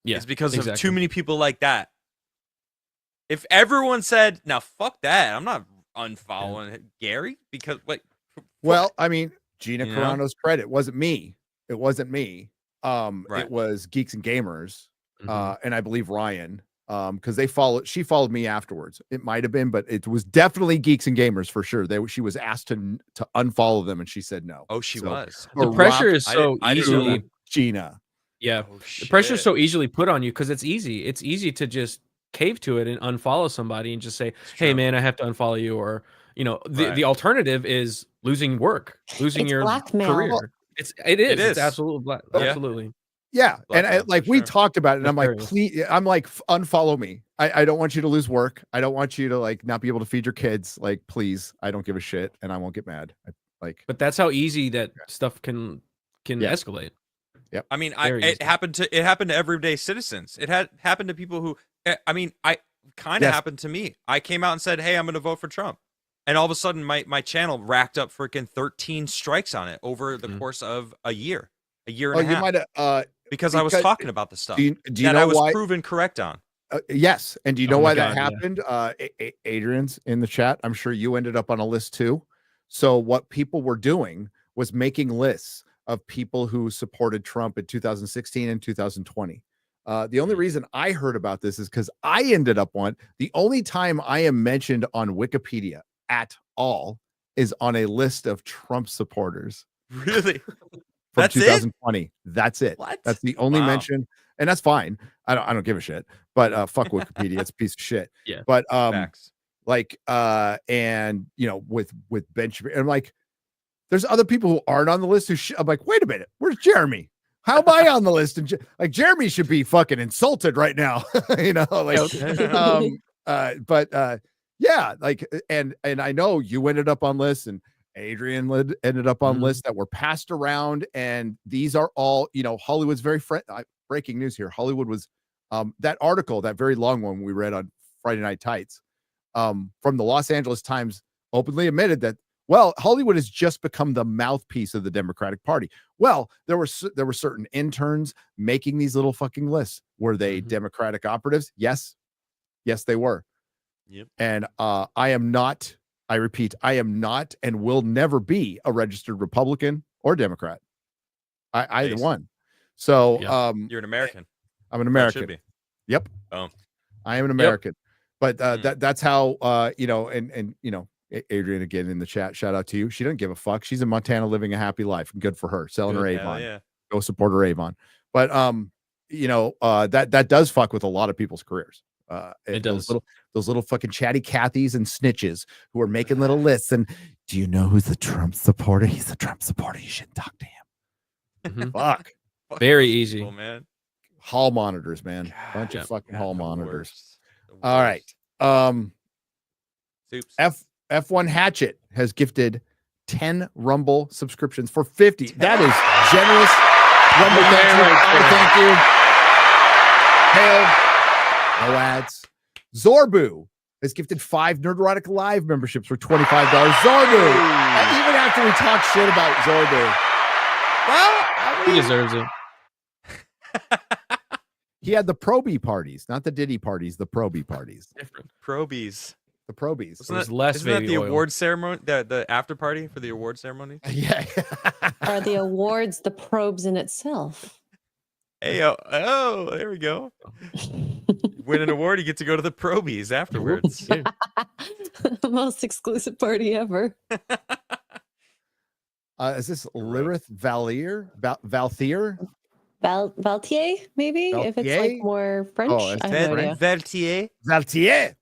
Speaker 5: Yeah,
Speaker 1: it's because of too many people like that. If everyone said, "Now fuck that, I'm not unfollowing Gary," because
Speaker 3: well, I mean, Gina Carano's credit wasn't me. It wasn't me. It was Geeks and Gamers, and I believe Ryan. Because she followed me afterwards. It might have been, but it was definitely Geeks and Gamers for sure. She was asked to unfollow them, and she said no.
Speaker 1: Oh, she was.
Speaker 5: The pressure is so easily
Speaker 3: Gina.
Speaker 5: Yeah, the pressure is so easily put on you because it's easy. It's easy to just cave to it and unfollow somebody and just say, "Hey, man, I have to unfollow you," or the alternative is losing work, losing your career. It is. It's absolutely absolutely.
Speaker 3: Yeah, and we talked about it, and I'm like, please, unfollow me. I don't want you to lose work. I don't want you to not be able to feed your kids. Like, please, I don't give a shit, and I won't get mad.
Speaker 5: But that's how easy that stuff can escalate.
Speaker 3: Yep.
Speaker 1: I mean, it happened to everyday citizens. It had happened to people who, I mean, kind of happened to me. I came out and said, "Hey, I'm going to vote for Trump," and all of a sudden, my channel racked up freaking 13 strikes on it over the course of a year and a half.
Speaker 3: You might have.
Speaker 1: Because I was talking about the stuff
Speaker 3: do you
Speaker 1: that
Speaker 3: know
Speaker 1: I was
Speaker 3: why,
Speaker 1: proven correct on.
Speaker 3: Yes. And do you know why that happened? Adrian's in the chat. I'm sure you ended up on a list too. So what people were doing was making lists of people who supported Trump in 2016 and 2020. The only reason I heard about this is because I ended up the only time I am mentioned on Wikipedia at all is on a list of Trump supporters.
Speaker 1: Really?
Speaker 3: From 2020. That's it.
Speaker 1: What?
Speaker 3: That's the only mention, and that's fine. I don't give a shit. But fuck Wikipedia, it's a piece of shit.
Speaker 5: Yeah.
Speaker 3: But
Speaker 1: Facts.
Speaker 3: and with Benjamin, I'm like, there's other people who aren't on the list who I'm like, wait a minute, where's Jeremy? How am I on the list? And Jeremy should be fucking insulted right now. Yeah, and I know you ended up on lists, and Adrian ended up on lists that were passed around, and these are all, Hollywood's very breaking news here. Hollywood was that article, that very long one we read on Friday Night Tights, from the Los Angeles Times, openly admitted that, well, Hollywood has just become the mouthpiece of the Democratic Party. Well, there were certain interns making these little fucking lists. Were they Democratic operatives? Yes, they were.
Speaker 1: Yep.
Speaker 3: And I repeat, I am not and will never be a registered Republican or Democrat. Either one. So
Speaker 1: you're an American.
Speaker 3: I'm an American.
Speaker 1: Should be.
Speaker 3: Yep.
Speaker 1: Oh.
Speaker 3: I am an American. But that's how Adrian, again in the chat, shout out to you. She doesn't give a fuck. She's in Montana living a happy life. Good for her. Selling her Avon.
Speaker 1: Yeah.
Speaker 3: Go support her Avon. But that does fuck with a lot of people's careers.
Speaker 5: It does.
Speaker 3: Those little fucking chatty Cathys and snitches who are making little lists. And do you know who's the Trump supporter? He's a Trump supporter. You shouldn't talk to him. Fuck.
Speaker 5: Very easy.
Speaker 1: Cool, man.
Speaker 3: Hall monitors, man. Bunch of fucking hall monitors. All right. F1 Hatchet has gifted 10 Rumble subscriptions for 50. That is generous. Rumble, thank you. Hail. No ads. Zorbu has gifted 5 Nerdrotic Live memberships for $25. Zorbu! Even after we talk shit about Zorbu. Well,
Speaker 5: he deserves it.
Speaker 3: He had the Proby parties, not the Diddy parties, the Proby parties.
Speaker 5: Different.
Speaker 1: Probies.
Speaker 3: The Probies.
Speaker 1: Isn't that the award ceremony, the after party for the award ceremony?
Speaker 3: Yeah.
Speaker 4: Are the awards the probes in itself?
Speaker 1: Hey, there we go. Win an award, you get to go to the Probies afterwards.
Speaker 4: The most exclusive party ever.
Speaker 3: Is this Lirith Valtier?
Speaker 4: Valtier, maybe?
Speaker 3: Valtier?
Speaker 4: If it's like more French.
Speaker 3: Oh,
Speaker 4: I have no idea.
Speaker 1: Valtier.
Speaker 3: Valtier.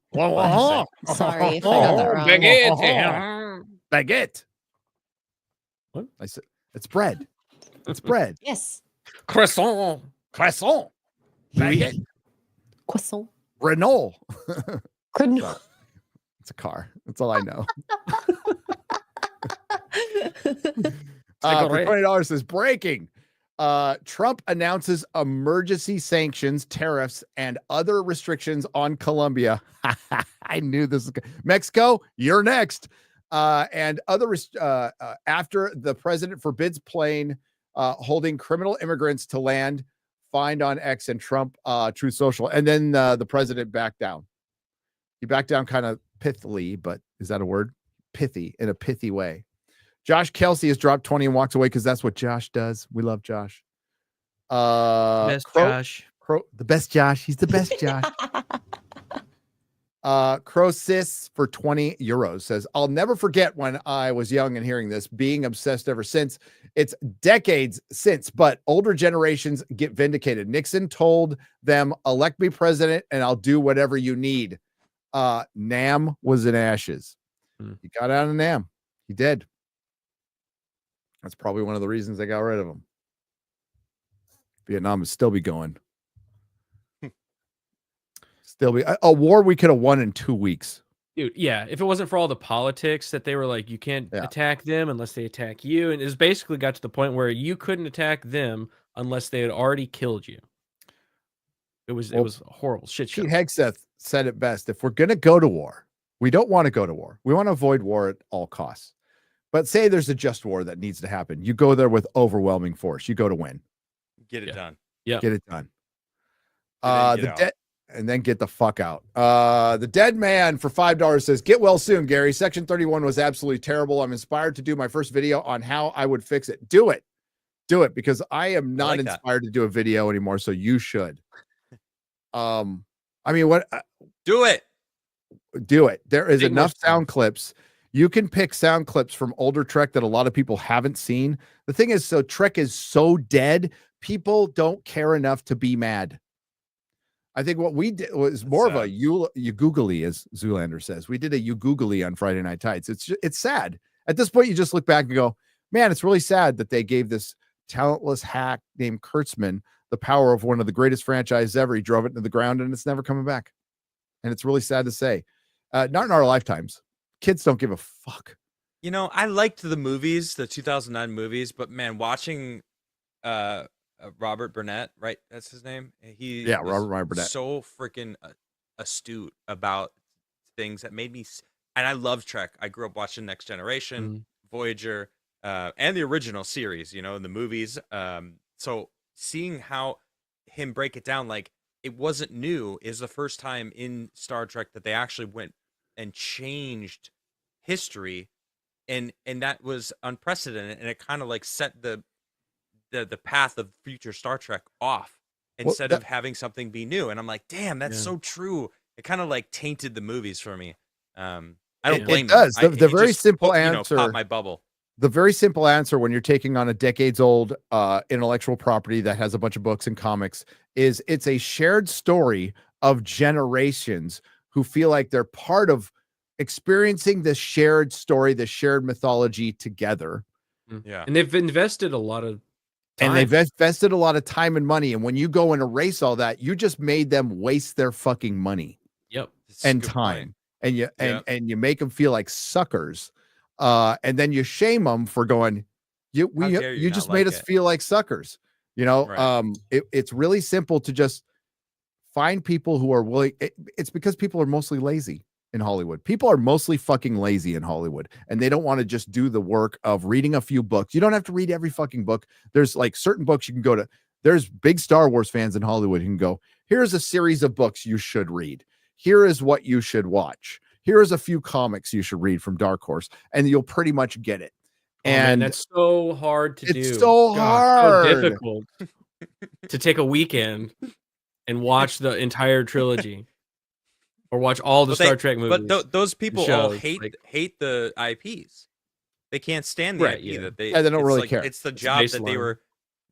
Speaker 4: Sorry if I got that wrong.
Speaker 3: Baguette.
Speaker 5: What?
Speaker 3: I said it's bread. It's bread.
Speaker 4: Yes.
Speaker 3: Croissant. Baguette.
Speaker 4: Croissant.
Speaker 3: Renault.
Speaker 4: Crigler.
Speaker 3: It's a car. That's all I know. For $20 says breaking. Trump announces emergency sanctions, tariffs, and other restrictions on Colombia. I knew this. Mexico, you're next. And other after the president forbids plane holding criminal immigrants to land, find on X and Trump Truth Social. And then the president backed down. He backed down kind of pithily, but is that a word? Pithy, in a pithy way. Josh Kelsey has dropped 20 and walks away because that's what Josh does. We love Josh.
Speaker 5: Josh.
Speaker 3: The best Josh. He's the best Josh. Crosis for 20 euros says, I'll never forget when I was young and hearing this, being obsessed ever since. It's decades since, but older generations get vindicated. Nixon told them, elect me president and I'll do whatever you need. Nam was in ashes. He got out of Nam. He did. That's probably one of the reasons they got rid of him. Vietnam would still be going. Still be a war we could have won in 2 weeks.
Speaker 5: Dude, yeah. If it wasn't for all the politics that they were like, you can't attack them unless they attack you. And it was basically got to the point where you couldn't attack them unless they had already killed you. It was a horrible shit show.
Speaker 3: Pete Hegseth said it best. If we're going to go to war, we don't want to go to war. We want to avoid war at all costs. But say there's a just war that needs to happen. You go there with overwhelming force. You go to win.
Speaker 1: Get it done.
Speaker 5: Yeah.
Speaker 3: Get it done. And then get the fuck out. The dead man for $5 says, get well soon, Gary. Section 31 was absolutely terrible. I'm inspired to do my first video on how I would fix it. Do it. Do it, because I am not inspired to do a video anymore. So you should. I mean, what?
Speaker 1: Do it.
Speaker 3: Do it. There is enough sound clips. You can pick sound clips from older Trek that a lot of people haven't seen. The thing is, so Trek is so dead, people don't care enough to be mad. I think what we did was more of a you googly, as Zoolander says. We did a you googly on Friday Night Tights. It's sad. At this point, you just look back and go, man, it's really sad that they gave this talentless hack named Kurtzman the power of one of the greatest franchises ever. He drove it into the ground and it's never coming back. And it's really sad to say. Not in our lifetimes. Kids don't give a fuck.
Speaker 1: You know, I liked the movies, the 2009 movies, but man, watching Robert Burnett, right? That's his name.
Speaker 3: Robert Burnett.
Speaker 1: So freaking astute about things that made me. And I love Trek. I grew up watching Next Generation, Voyager, and the original series. You know, in the movies. So seeing how him break it down, like it wasn't new, is the first time in Star Trek that they actually went and changed history, and that was unprecedented, and it kind of like set the path of future Star Trek off instead of having something be new. And I'm like, damn, that's so true. It kind of like tainted the movies for me. I don't blame them.
Speaker 3: It does. The very simple answer,
Speaker 1: pop my bubble.
Speaker 3: The very simple answer when you're taking on a decades-old intellectual property that has a bunch of books and comics is it's a shared story of generations who feel like they're part of experiencing the shared story, the shared mythology together.
Speaker 1: Yeah.
Speaker 5: And they've invested a lot of time.
Speaker 3: And they've invested a lot of time and money. And when you go and erase all that, you just made them waste their fucking money.
Speaker 5: Yep.
Speaker 3: And time. And you make them feel like suckers. And then you shame them for going, you just made us feel like suckers. You know, right. It's really simple to just find people who are willing. It's because people are mostly lazy in Hollywood. People are mostly fucking lazy in Hollywood, and they don't want to just do the work of reading a few books. You don't have to read every fucking book. There's like certain books you can go to. There's big Star Wars fans in Hollywood who can go, here's a series of books you should read. Here is what you should watch. Here's a few comics you should read from Dark Horse, and you'll pretty much get it. And
Speaker 5: that's so hard to do.
Speaker 3: It's so hard.
Speaker 5: So difficult to take a weekend and watch the entire trilogy or watch all the Star Trek movies.
Speaker 1: But those people all hate the IPs. They can't stand the IP that they
Speaker 3: don't really care.
Speaker 1: It's the job that they were,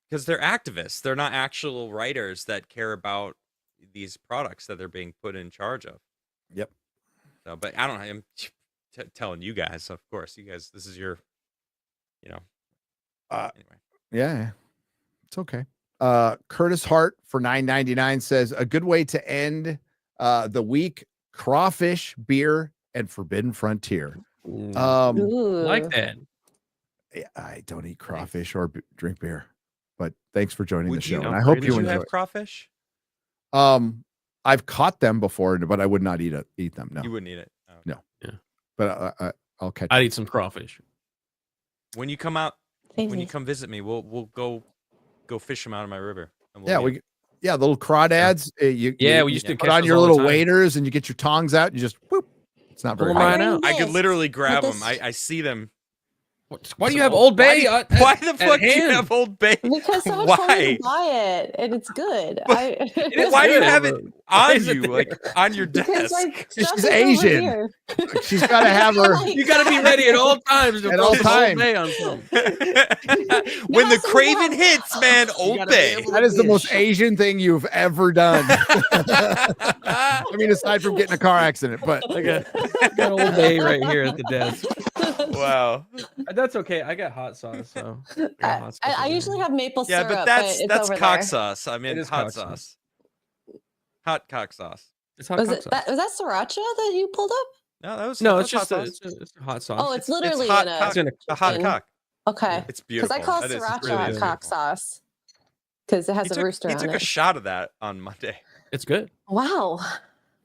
Speaker 1: because they're activists. They're not actual writers that care about these products that they're being put in charge of.
Speaker 3: Yep.
Speaker 1: So, but I don't know. I'm telling you guys, of course, you guys, this is your, anyway.
Speaker 3: Yeah, it's okay. Curtis Hart for $9.99 says a good way to end the week: crawfish, beer, and Forbidden Frontier.
Speaker 5: Like that.
Speaker 3: I don't eat crawfish or drink beer, but thanks for joining the show.
Speaker 1: And
Speaker 3: I hope you enjoy.
Speaker 1: Would you have crawfish?
Speaker 3: I've caught them before, but I would not eat them. No,
Speaker 1: you wouldn't eat it. Oh, okay.
Speaker 3: No, yeah, but I'll catch.
Speaker 5: I'd eat some crawfish
Speaker 1: when you come out when you come visit me, we'll go fish them out of my river. And
Speaker 3: the little crawdads. You
Speaker 5: we used to
Speaker 3: put on your little waders and you get your tongs out. And you just whoop. It's not very hard.
Speaker 5: out.
Speaker 1: I could literally grab them. I see them.
Speaker 5: Why do you have Old Bay?
Speaker 1: Why the fuck do you have Old Bay?
Speaker 4: Because someone told me to buy it, and it's good.
Speaker 1: Why do you have it on you, like on your desk?
Speaker 3: She's Asian. She's got to have her.
Speaker 5: You got to be ready at all times.
Speaker 3: At all times.
Speaker 1: When the Craven hits, man, Old Bay.
Speaker 3: That is the most Asian thing you've ever done. I mean, aside from getting a car accident, but
Speaker 5: I got Old Bay right here at the desk.
Speaker 1: Wow.
Speaker 5: That's okay. I got hot sauce, so
Speaker 4: I usually have maple syrup.
Speaker 1: Yeah, but that's cock sauce. I mean, hot sauce. Hot cock sauce.
Speaker 5: It's hot
Speaker 4: was that sriracha that you pulled up?
Speaker 1: No,
Speaker 5: it's just a hot sauce.
Speaker 4: Oh, it's literally
Speaker 1: in a hot cock.
Speaker 4: Okay,
Speaker 1: it's beautiful.
Speaker 4: Because I call sriracha really cock sauce because it has a rooster on it.
Speaker 1: He took a shot of that on Monday.
Speaker 5: It's good.
Speaker 4: Wow,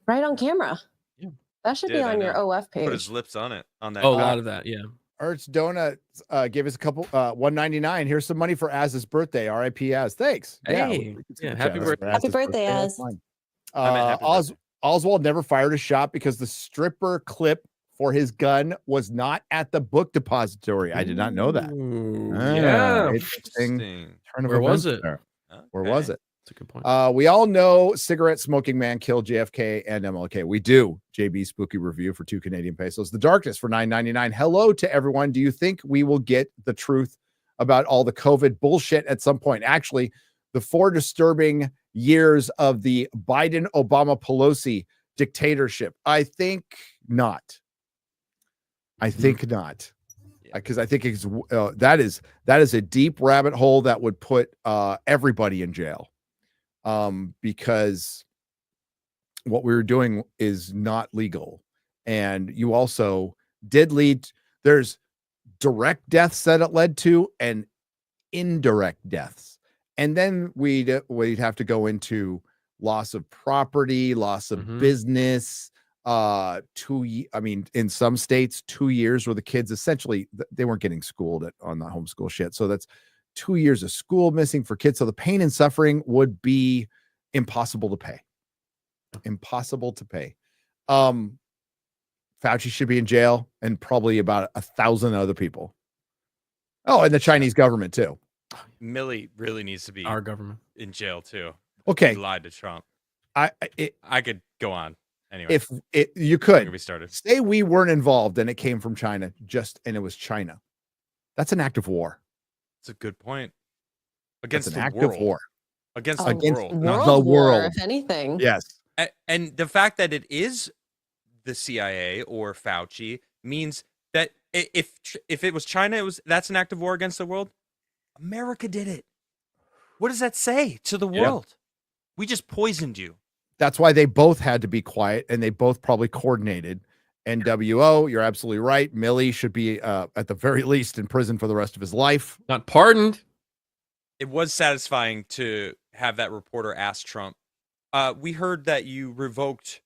Speaker 4: right on camera. Yeah. That should be on your OF page.
Speaker 1: Put his lips on it. On that.
Speaker 5: Oh, a lot of that. Yeah.
Speaker 3: Ertz Donuts gave us a couple $1.99. Here's some money for Az's birthday. R.I.P. Az. Thanks.
Speaker 5: Hey, happy birthday.
Speaker 4: Happy birthday, Az.
Speaker 3: Oswald never fired a shot because the stripper clip for his gun was not at the book depository. I did not know that. Interesting.
Speaker 5: Where was it?
Speaker 3: Where was it?
Speaker 5: That's a good point.
Speaker 3: We all know cigarette smoking man killed JFK and MLK. We do. JB Spooky Review for 2 Canadian pesos. The Darkness for $9.99. Hello to everyone. Do you think we will get the truth about all the COVID bullshit at some point? Actually, the 4 disturbing years of the Biden, Obama, Pelosi dictatorship. I think not. Because I think it's that is a deep rabbit hole that would put everybody in jail. Because what we were doing is not legal. And you also did there's direct deaths that it led to and indirect deaths. And then we'd have to go into loss of property, loss of business, in some states, 2 years where the kids essentially, they weren't getting schooled on the homeschool shit. So that's 2 years of school missing for kids. So the pain and suffering would be impossible to pay. Fauci should be in jail and probably about 1,000 other people. Oh, and the Chinese government too.
Speaker 1: Milley really needs to be
Speaker 5: our government in
Speaker 1: jail too.
Speaker 3: Okay.
Speaker 1: He lied to Trump.
Speaker 3: I
Speaker 1: could go on. Anyway,
Speaker 3: if you could
Speaker 1: we started.
Speaker 3: Say we weren't involved and it came from China, and it was China. That's an act of war.
Speaker 1: That's a good point. Against
Speaker 3: an
Speaker 1: the
Speaker 3: act
Speaker 1: world.
Speaker 3: of war.
Speaker 1: Against the world.
Speaker 3: Not the world.
Speaker 4: If anything.
Speaker 3: Yes.
Speaker 1: And the fact that it is the CIA or Fauci means that if it was China, that's an act of war against the world. America did it. What does that say to the world? We just poisoned you.
Speaker 3: That's why they both had to be quiet, and they both probably coordinated. NWO, you're absolutely right. Milley should be at the very least in prison for the rest of his life.
Speaker 5: Not pardoned.
Speaker 1: It was satisfying to have that reporter ask Trump. We heard that you revoked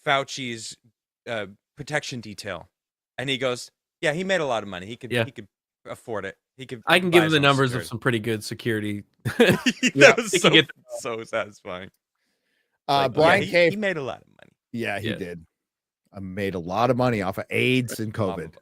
Speaker 1: Fauci's protection detail, and he goes, "Yeah, he made a lot of money. He could afford it.
Speaker 5: I can give him the numbers of some pretty good security."
Speaker 1: That was so satisfying.
Speaker 3: Brian K.
Speaker 1: He made a lot of money.
Speaker 3: Yeah, he did. Made a lot of money off of AIDS and COVID.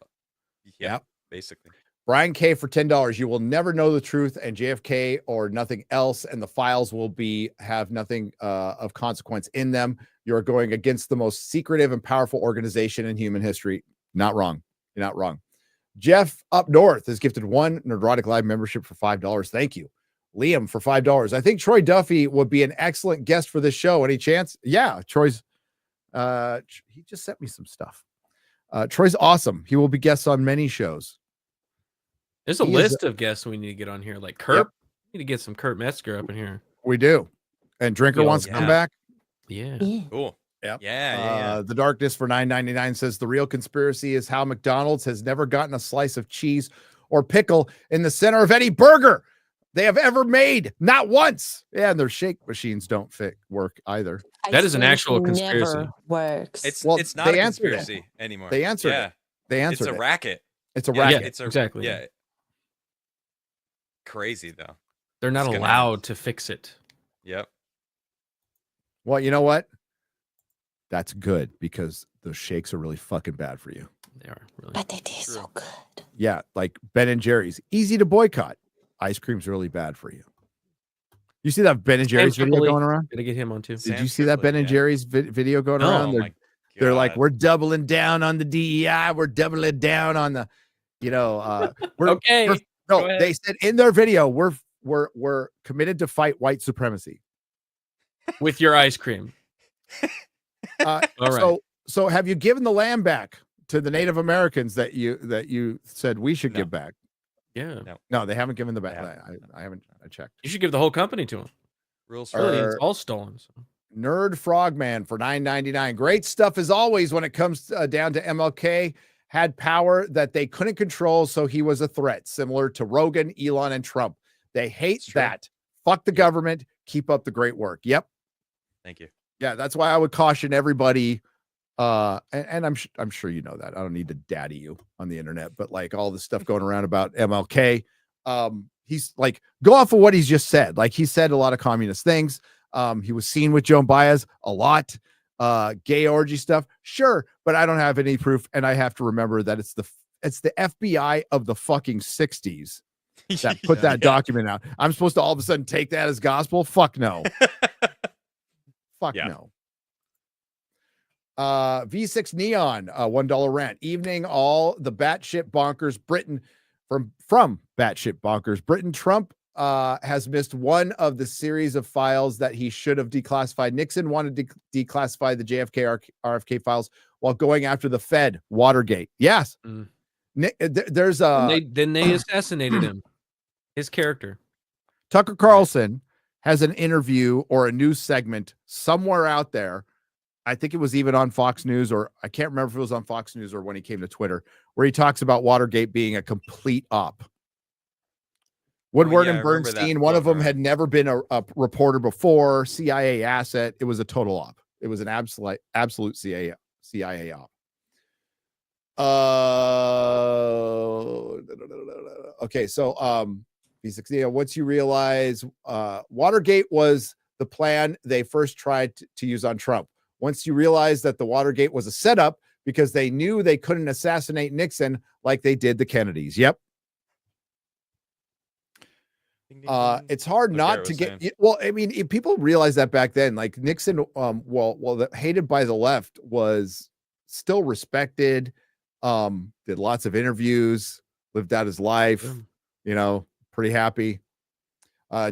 Speaker 1: Yeah, basically.
Speaker 3: Brian K. for $10. You will never know the truth and JFK or nothing else, and the files will have nothing of consequence in them. You're going against the most secretive and powerful organization in human history. Not wrong. You're not wrong. Jeff up north has gifted 1 Nerdrotic Live membership for $5. Thank you. Liam for $5. I think Troy Duffy would be an excellent guest for this show. Any chance? Yeah, Troy's he just sent me some stuff. Troy's awesome. He will be guests on many shows.
Speaker 5: There's a list of guests we need to get on here. Like Kurt. We need to get some Kurt Metzger up in here.
Speaker 3: We do. And Drinker wants to come back.
Speaker 5: Yeah.
Speaker 1: Cool.
Speaker 3: Yeah.
Speaker 1: Yeah.
Speaker 3: The Darkness for $9.99 says the real conspiracy is how McDonald's has never gotten a slice of cheese or pickle in the center of any burger they have ever made. Not once. Yeah, and their shake machines don't work either.
Speaker 5: That is an actual conspiracy.
Speaker 4: Never works.
Speaker 1: It's not a conspiracy anymore.
Speaker 3: They answered it. They answered
Speaker 1: It's a racket.
Speaker 3: It's a racket.
Speaker 1: Yeah,
Speaker 5: exactly.
Speaker 1: Yeah. crazy though.
Speaker 5: They're not allowed to fix it.
Speaker 1: Yep.
Speaker 3: Well, you know what? That's good because those shakes are really fucking bad for you.
Speaker 5: They are really.
Speaker 4: But they taste so good.
Speaker 3: Yeah, like Ben and Jerry's, easy to boycott. Ice cream's really bad for you. You see that Ben and Jerry's video going around?
Speaker 5: Did I get him on too?
Speaker 3: Did you see that Ben and Jerry's video going around? They're like, we're doubling down on the DEI. We're doubling down on the, they said in their video, we're committed to fight white supremacy
Speaker 5: with your ice cream.
Speaker 3: All right. So have you given the land back to the Native Americans that you said we should give back?
Speaker 5: Yeah.
Speaker 3: No, they haven't given the back. I haven't. I checked.
Speaker 5: You should give the whole company to them. It's all stolen. So.
Speaker 3: Nerd Frogman for $9.99. Great stuff as always when it comes down to MLK. Had power that they couldn't control, so he was a threat, similar to Rogan, Elon, and Trump. They hate that. Fuck the government. Keep up the great work. Yep.
Speaker 1: Thank you.
Speaker 3: Yeah, that's why I would caution everybody. And I'm sure you know that. I don't need to daddy you on the internet, but like all the stuff going around about MLK, he's like, go off of what he's just said. Like he said a lot of communist things. He was seen with Joan Baez a lot. Gay orgy stuff, sure, but I don't have any proof, and I have to remember that it's the FBI of the fucking 60s that put that document out. I'm supposed to all of a sudden take that as gospel? Fuck no. Fuck no. V6 Neon, $1 rant. Evening, all the batshit bonkers Britain from batshit bonkers Britain. Trump has missed one of the series of files that he should have declassified. Nixon wanted to declassify the JFK RFK files while going after the Fed. Watergate. Yes. There's
Speaker 5: then they assassinated him. His character.
Speaker 3: Tucker Carlson has an interview or a news segment somewhere out there. I think it was even on Fox News, or I can't remember if it was on Fox News or when he came to Twitter, where he talks about Watergate being a complete op. Woodward and Bernstein, one of them had never been a reporter before, CIA asset. It was a total op. It was an absolute CIA op. Okay, so V6, once you realize Watergate was the plan they first tried to use on Trump. Once you realize that the Watergate was a setup because they knew they couldn't assassinate Nixon like they did the Kennedys. Yep. It's hard not to get well. I mean, if people realize that back then, like Nixon, hated by the left, was still respected. Did lots of interviews, lived out his life. Pretty happy.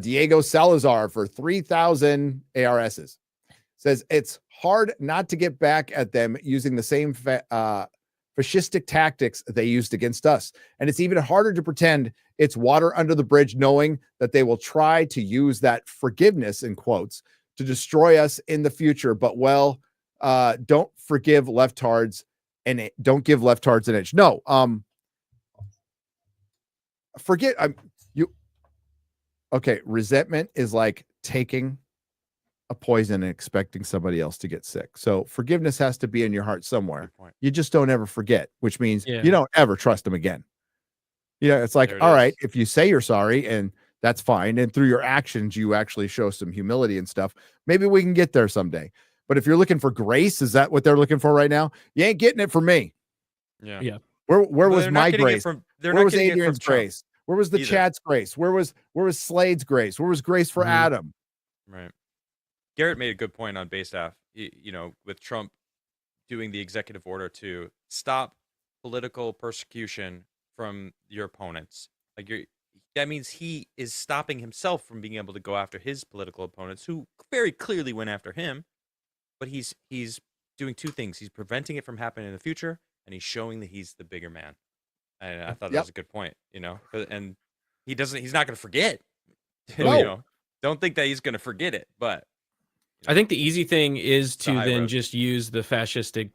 Speaker 3: Diego Salazar for 3,000 ARSs says it's hard not to get back at them using the same fascistic tactics they used against us. And it's even harder to pretend it's water under the bridge, knowing that they will try to use that forgiveness in quotes to destroy us in the future. But don't forgive leftards and don't give leftards an inch. No, forget you. Okay. Resentment is like taking a poison and expecting somebody else to get sick. So forgiveness has to be in your heart somewhere. You just don't ever forget, which means you don't ever trust them again. It's like, all right, if you say you're sorry and that's fine, and through your actions, you actually show some humility and stuff, maybe we can get there someday. But if you're looking for grace, is that what they're looking for right now? You ain't getting it from me.
Speaker 5: Yeah.
Speaker 3: Where was my grace? Where was Adrian's grace? Where was the chat's grace? Where was Slade's grace? Where was grace for Adam?
Speaker 1: Right. Garrett made a good point on base staff, with Trump doing the executive order to stop political persecution from your opponents. That means he is stopping himself from being able to go after his political opponents, who very clearly went after him. But he's doing two things. He's preventing it from happening in the future, and he's showing that he's the bigger man. And I thought that was a good point, and he's not going to forget. Don't think that he's going to forget it, but
Speaker 5: I think the easy thing is to then just use the fascistic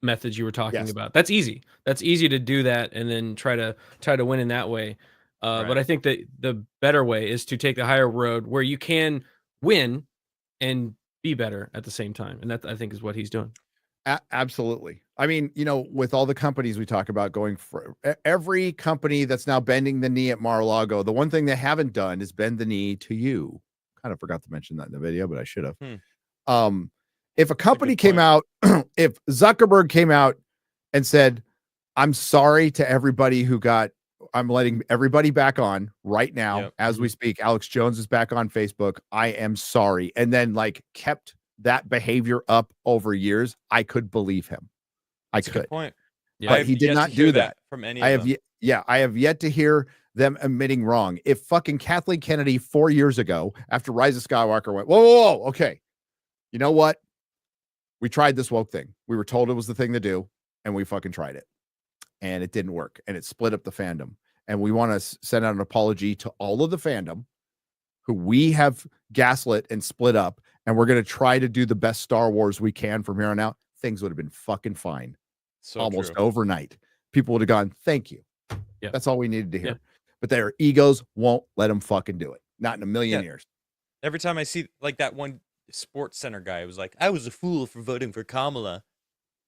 Speaker 5: methods you were talking about. That's easy. That's easy to do that and then try to win in that way. But I think that the better way is to take the higher road where you can win and be better at the same time. And that, I think, is what he's doing.
Speaker 3: Absolutely. I mean, with all the companies we talk about going for every company that's now bending the knee at Mar-a-Lago, the one thing they haven't done is bend the knee to you. Kind of forgot to mention that in the video, but I should have. If a company came out, if Zuckerberg came out and said, I'm sorry to everybody I'm letting everybody back on right now as we speak. Alex Jones is back on Facebook. I am sorry. And then kept that behavior up over years, I could believe him.
Speaker 1: That's a good point.
Speaker 3: Yeah, but he did not do that
Speaker 1: from any
Speaker 3: I
Speaker 1: of
Speaker 3: have
Speaker 1: them.
Speaker 3: I have yet to hear them admitting wrong. If fucking Kathleen Kennedy 4 years ago, after Rise of Skywalker, went, whoa, okay, you know what? We tried this woke thing. We were told it was the thing to do, and we fucking tried it. And it didn't work. And it split up the fandom. And we want to send out an apology to all of the fandom who we have gaslit and split up. And we're going to try to do the best Star Wars we can from here on out. Things would have been fucking fine.
Speaker 1: So
Speaker 3: almost
Speaker 1: true.
Speaker 3: Overnight. People would have gone, thank you.
Speaker 5: Yeah.
Speaker 3: That's all we needed to hear.
Speaker 5: Yeah.
Speaker 3: But their egos won't let them fucking do it. Not in a million years.
Speaker 1: Every time I see that one Sports Center guy, was like, I was a fool for voting for Kamala.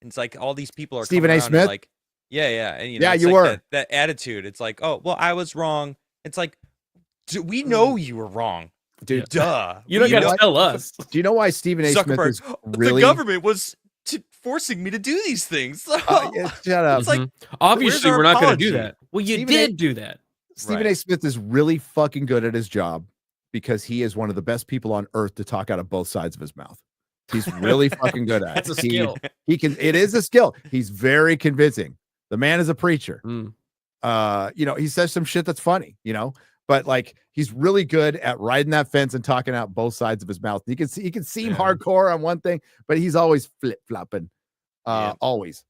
Speaker 1: And it's like all these people are
Speaker 3: Stephen A. Smith.
Speaker 1: Like, yeah. And,
Speaker 3: you were
Speaker 1: that attitude. It's like, oh, well, I was wrong. It's like, we know you were wrong.
Speaker 3: Dude,
Speaker 1: duh.
Speaker 5: You don't got to tell us.
Speaker 3: Do you know why Stephen A. Smith is really...
Speaker 1: The government was forcing me to do these things.
Speaker 3: Shut up.
Speaker 1: It's like,
Speaker 5: obviously, we're not going to do that. Well, you
Speaker 3: Stephen
Speaker 5: do that.
Speaker 3: Stephen A. Smith is really fucking good at his job because he is one of the best people on earth to talk out of both sides of his mouth. He's really fucking good at it.
Speaker 5: That's a skill.
Speaker 3: He can. It is a skill. He's very convincing. The man is a preacher. He says some shit that's funny, but he's really good at riding that fence and talking out both sides of his mouth. He can seem hardcore on one thing, but he's always flip-flopping. Always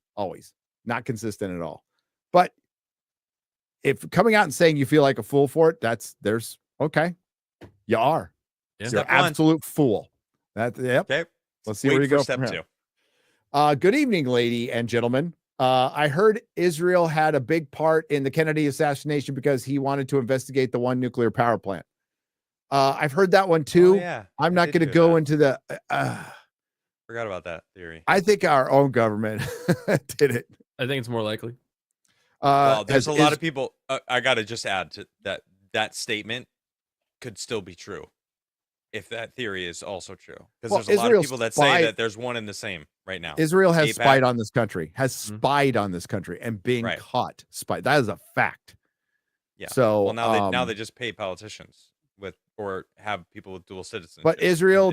Speaker 3: not consistent at all. But if coming out and saying you feel like a fool for it, okay. You are.
Speaker 1: Yeah.
Speaker 3: You're an absolute fool.
Speaker 1: Okay.
Speaker 3: Let's see where you go
Speaker 1: step
Speaker 3: from
Speaker 1: two.
Speaker 3: here. Good evening, lady and gentlemen. I heard Israel had a big part in the Kennedy assassination because he wanted to investigate the one nuclear power plant. I've heard that one too. I'm not going to go into the.
Speaker 1: Forgot about that theory.
Speaker 3: I think our own government did it.
Speaker 5: I think it's more likely.
Speaker 1: Well, there's a lot of people. I got to just add to that statement could still be true if that theory is also true, because there's a lot of people that say that there's one and the same right now.
Speaker 3: Israel has spied on this country, and being caught spied. That is a fact.
Speaker 1: Yeah.
Speaker 3: So
Speaker 1: well, now they just pay politicians or have people with dual citizenship.
Speaker 3: But Israel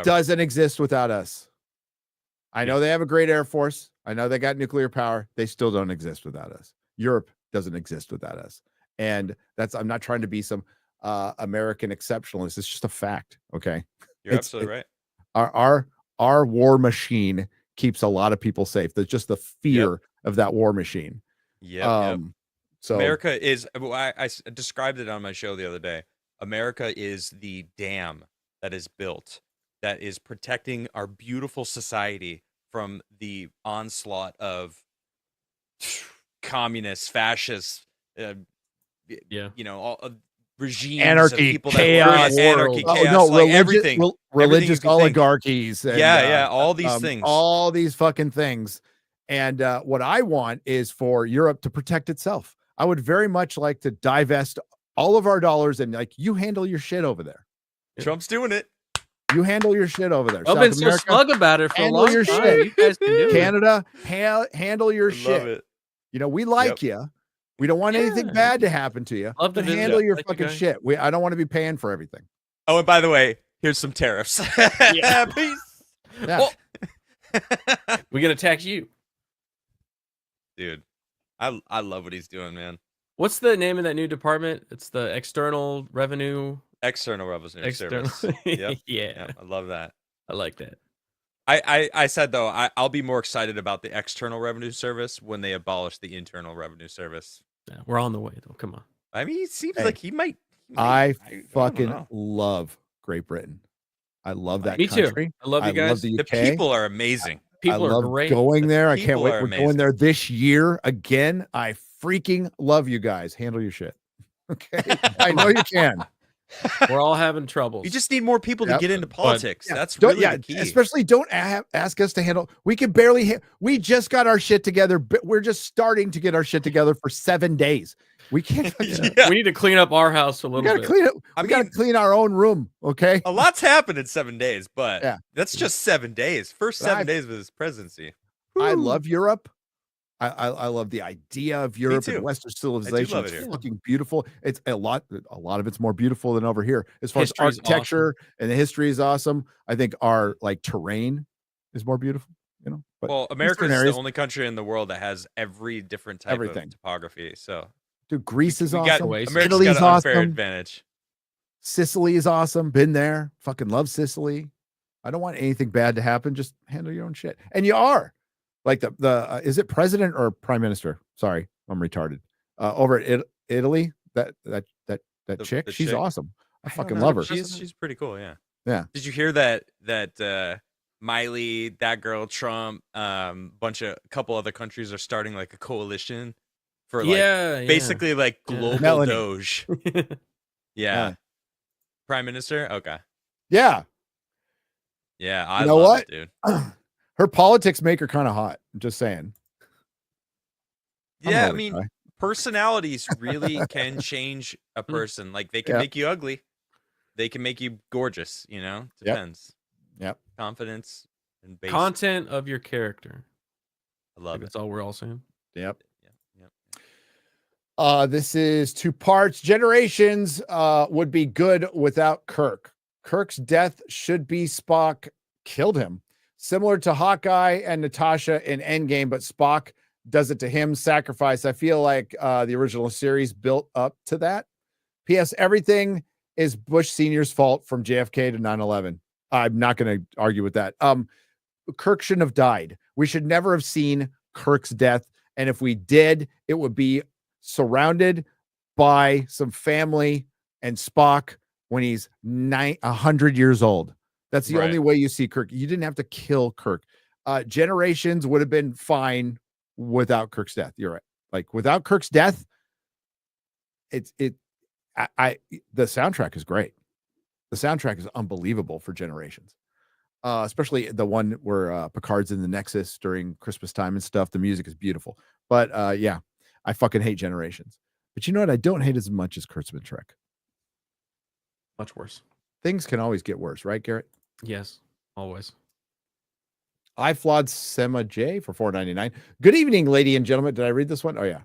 Speaker 3: doesn't exist without us. I know they have a great Air Force. I know they got nuclear power. They still don't exist without us. Europe doesn't exist without us. And I'm not trying to be some American exceptionalist. It's just a fact. Okay.
Speaker 1: You're absolutely right.
Speaker 3: Our war machine keeps a lot of people safe. There's just the fear of that war machine.
Speaker 1: Yeah.
Speaker 3: So
Speaker 1: America is, I described it on my show the other day. America is the dam that is built, that is protecting our beautiful society from the onslaught of communists, fascists, all regimes,
Speaker 3: anarchy,
Speaker 1: people
Speaker 3: chaos,
Speaker 1: everything,
Speaker 3: religious oligarchies,
Speaker 1: and, all these things,
Speaker 3: all these fucking things. And what I want is for Europe to protect itself. I would very much like to divest all of our dollars and you handle your shit over there.
Speaker 1: Trump's doing it.
Speaker 3: You handle your shit over there.
Speaker 5: I've been so smug about it for a long time.
Speaker 3: Shit.
Speaker 5: You guys can do
Speaker 3: Canada, handle your shit.
Speaker 1: Love it.
Speaker 3: We like you. We don't want anything bad to happen to you.
Speaker 5: Love to
Speaker 3: handle your fucking shit. I don't want to be paying for everything.
Speaker 1: Oh, and by the way, here's some tariffs. Peace.
Speaker 3: Yeah.
Speaker 5: We can attack you,
Speaker 1: dude. I love what he's doing, man.
Speaker 5: What's the name of that new department? It's the External Revenue
Speaker 1: Service. Yep.
Speaker 5: Yeah,
Speaker 1: I love that.
Speaker 5: I like that.
Speaker 1: I said though, I'll be more excited about the External Revenue Service when they abolish the Internal Revenue Service.
Speaker 5: Yeah, we're on the way though. Come on.
Speaker 1: I mean, it seems like he might.
Speaker 3: I fucking love Great Britain. I love that country.
Speaker 5: Too. I love you guys.
Speaker 3: Love the UK.
Speaker 1: The people are amazing.
Speaker 5: People
Speaker 3: are
Speaker 5: great.
Speaker 3: Going there. I can't wait. We're
Speaker 1: amazing.
Speaker 3: going there this year again. I freaking love you guys. Handle your shit. Okay. I know you can.
Speaker 5: We're all having troubles.
Speaker 1: You just need more people to get into politics. That's
Speaker 3: don't,
Speaker 1: really the key.
Speaker 3: Especially don't ask us to handle. We can barely. We just got our shit together. But we're just starting to get our shit together for 7 days. We can't.
Speaker 5: We need to clean up our house a little bit.
Speaker 3: Clean it. We got to clean our own room. Okay.
Speaker 1: A lot's happened in 7 days, but that's just 7 days. First 7 days of his presidency.
Speaker 3: I love Europe. I love the idea of Europe and Western civilization. It's fucking beautiful. It's a lot of it's more beautiful than over here. As far as architecture and the history is awesome. I think our like terrain is more beautiful, you know. But
Speaker 1: well, America is the only country in the world that has every different type of topography. So,
Speaker 3: dude, Greece is awesome.
Speaker 1: Italy's got an unfair advantage. Sicily
Speaker 3: is awesome. Been there. Fucking love Sicily. I don't want anything bad to happen. Just handle your own shit. And you are. Like the is it president or prime minister? Sorry, I'm retarded. Over at Italy, that chick, she's awesome. I fucking love her.
Speaker 1: She's pretty cool. Yeah.
Speaker 3: Yeah.
Speaker 1: Did you hear that Miley, that girl, Trump, couple other countries are starting like a coalition for basically like global Doge. Yeah. Prime Minister. Okay.
Speaker 3: Yeah.
Speaker 1: Yeah. I love it, dude.
Speaker 3: Her politics make her kind of hot. I'm just saying.
Speaker 1: Yeah, I mean, personalities really can change a person. Like they can make you ugly. They can make you gorgeous, you know? Depends.
Speaker 3: Yep.
Speaker 1: Confidence and base.
Speaker 5: Content of your character.
Speaker 1: I love it.
Speaker 5: That's all we're all saying.
Speaker 3: Yep. This is 2 parts. Generations would be good without Kirk. Kirk's death should be Spock killed him. Similar to Hawkeye and Natasha in Endgame, but Spock does it to him. Sacrifice. I feel like the original series built up to that. P.S. Everything is Bush Sr.'s fault from JFK to 9/11. I'm not going to argue with that. Kirk shouldn't have died. We should never have seen Kirk's death. And if we did, it would be surrounded by some family and Spock when he's 100 years old. That's the only way you see Kirk. You didn't have to kill Kirk. Generations would have been fine without Kirk's death. You're right. Like without Kirk's death, the soundtrack is great. The soundtrack is unbelievable for Generations. Especially the one where Picard's in the Nexus during Christmas time and stuff. The music is beautiful. But I fucking hate Generations. But you know what? I don't hate as much as Kurtzman Trek.
Speaker 5: Much worse.
Speaker 3: Things can always get worse, right, Garrett?
Speaker 5: Yes, always.
Speaker 3: I flawed Sema J for $4.99. Good evening, lady and gentlemen. Did I read this one? Oh, yeah.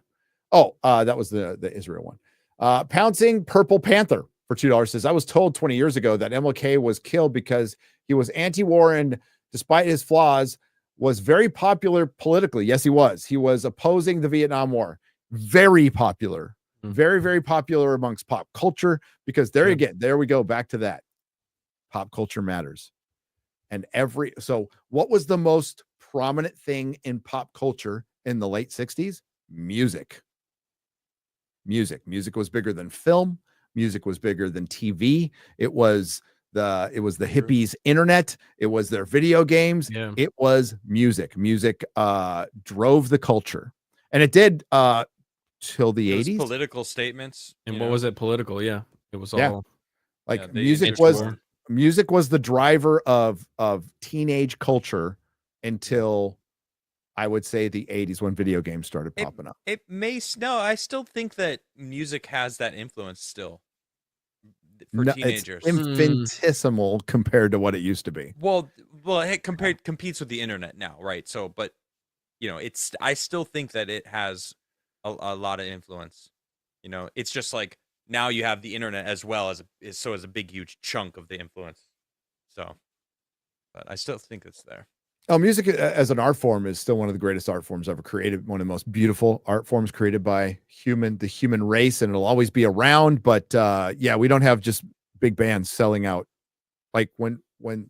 Speaker 3: That was the Israel one. Pouncing Purple Panther for $2 says, I was told 20 years ago that MLK was killed because he was anti-war and, despite his flaws, was very popular politically. Yes, he was. He was opposing the Vietnam War. Very popular. Very, very popular amongst pop culture because there we go. Back to that. Pop culture matters. And so what was the most prominent thing in pop culture in the late 60s? Music. Music was bigger than film. Music was bigger than TV. It was the hippies' internet. It was their video games.
Speaker 5: Yeah.
Speaker 3: It was music. Music drove the culture. And it did till the 80s.
Speaker 1: Political statements.
Speaker 5: And what was it political? Yeah. It was all
Speaker 3: like music was the driver of teenage culture until I would say the 80s when video games started popping up.
Speaker 1: I still think that music has that influence still for teenagers.
Speaker 3: It's infinitesimal compared to what it used to be.
Speaker 1: Well, it competes with the internet now, right? So, but you know, I still think that it has a lot of influence. You know, it's just like now you have the internet as well as a big huge chunk of the influence. So, but I still think it's there.
Speaker 3: Oh, music as an art form is still one of the greatest art forms ever created. One of the most beautiful art forms created by the human race, and it'll always be around. But we don't have just big bands selling out like when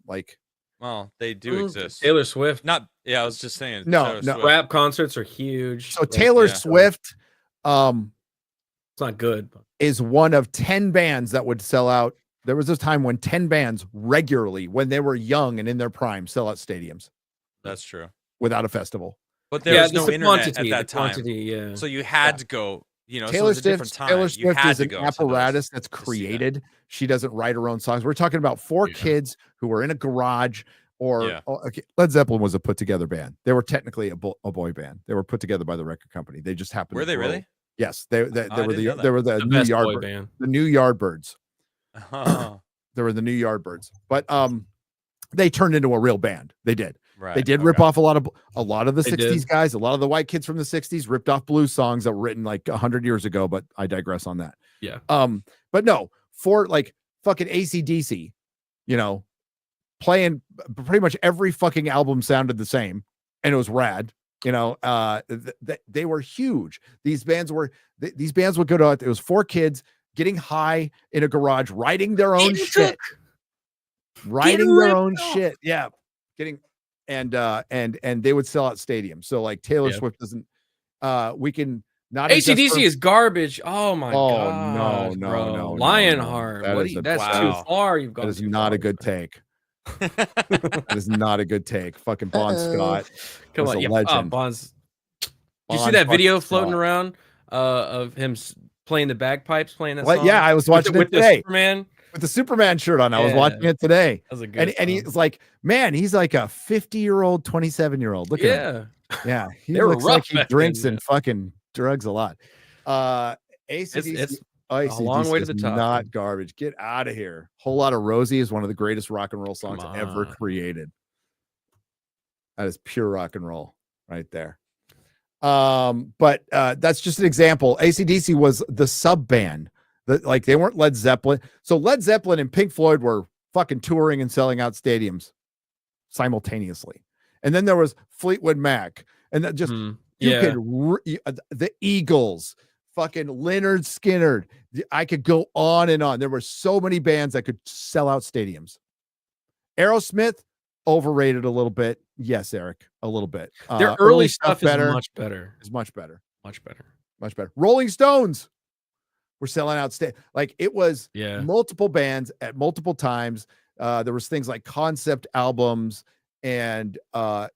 Speaker 3: like.
Speaker 1: Well, they do exist.
Speaker 5: Taylor Swift.
Speaker 1: I was just saying.
Speaker 3: No.
Speaker 5: Rap concerts are huge.
Speaker 3: So Taylor Swift,
Speaker 5: it's not good.
Speaker 3: Is one of 10 bands that would sell out. There was a time when 10 bands regularly, when they were young and in their prime, sell out stadiums.
Speaker 1: That's true.
Speaker 3: Without a festival.
Speaker 1: But there was no internet at that time.
Speaker 5: Yeah.
Speaker 1: So you had to go, you know,
Speaker 3: Taylor
Speaker 1: so it's a different time.
Speaker 3: Taylor Swift is an
Speaker 1: to
Speaker 3: apparatus that's created. She doesn't write her own songs. We're talking about four kids who were in a garage. Okay, Led Zeppelin was a put together band. They were technically a boy band. They were put together by the record company. They just happened.
Speaker 1: Were they really?
Speaker 3: Yes, they were the new Yardbirds. The new Yardbirds. They were the new Yardbirds. But they turned into a real band. They did. Right. They did rip off a lot of the 60s guys. A lot of the white kids from the 60s ripped off blues songs that were written like 100 years ago, but I digress on that.
Speaker 5: Yeah.
Speaker 3: But no, for like fucking AC/DC, playing pretty much every fucking album sounded the same, and it was rad. They were huge. These bands would go to, it was four kids getting high in a garage, writing their own shit. Shit. Yeah. And they would sell out stadiums. So like Taylor Swift doesn't, we can not.
Speaker 5: AC/DC is garbage. Oh my god.
Speaker 3: No.
Speaker 5: Lionheart. That's too far. You've gone.
Speaker 3: That is not a good take. That is not a good take. Fucking Bon Scott.
Speaker 5: Come on, legend. Did you see that video floating around of him playing the bagpipes, playing that song?
Speaker 3: Yeah, I was watching it today.
Speaker 5: Superman.
Speaker 3: With the Superman shirt on. I was watching it today.
Speaker 5: That was a good
Speaker 3: and he's like, man, he's like a 50-year-old, 27-year-old. Look at him. Yeah. He looks like he drinks and fucking drugs a lot. AC/DC.
Speaker 5: It's a long way to the top.
Speaker 3: Not garbage. Get out of here. Whole Lot of Rosie is one of the greatest rock and roll songs ever created. That is pure rock and roll right there. But that's just an example. AC/DC was the sub band. Like they weren't Led Zeppelin. So Led Zeppelin and Pink Floyd were fucking touring and selling out stadiums simultaneously. And then there was Fleetwood Mac, and that just the Eagles, fucking Lynyrd Skynyrd. I could go on and on. There were so many bands that could sell out stadiums. Aerosmith, overrated a little bit. Yes, Eric, a little bit.
Speaker 5: Their early stuff is much better.
Speaker 3: Much better.
Speaker 5: Much better.
Speaker 3: Much better. Rolling Stones were selling out like it was multiple bands at multiple times. There was things like concept albums, and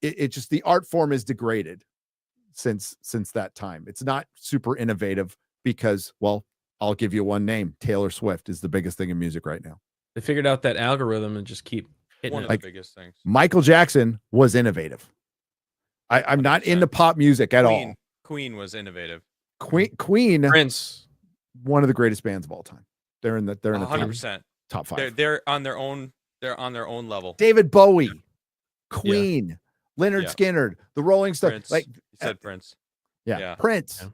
Speaker 3: it just, the art form is degraded since that time. It's not super innovative because, well, I'll give you one name. Taylor Swift is the biggest thing in music right now.
Speaker 5: They figured out that algorithm and just keep hitting
Speaker 1: one of the biggest things.
Speaker 3: Michael Jackson was innovative. I'm not into pop music at all.
Speaker 1: Queen was innovative.
Speaker 3: Queen,
Speaker 5: Prince,
Speaker 3: one of the greatest bands of all time. They're in the
Speaker 1: 100%
Speaker 3: top five.
Speaker 1: They're on their own. They're on their own level.
Speaker 3: David Bowie, Queen, Lynyrd Skynyrd, the Rolling Stones.
Speaker 1: Prince.
Speaker 3: Like
Speaker 1: you said, Prince.
Speaker 3: Yeah. Prince.
Speaker 1: Yeah.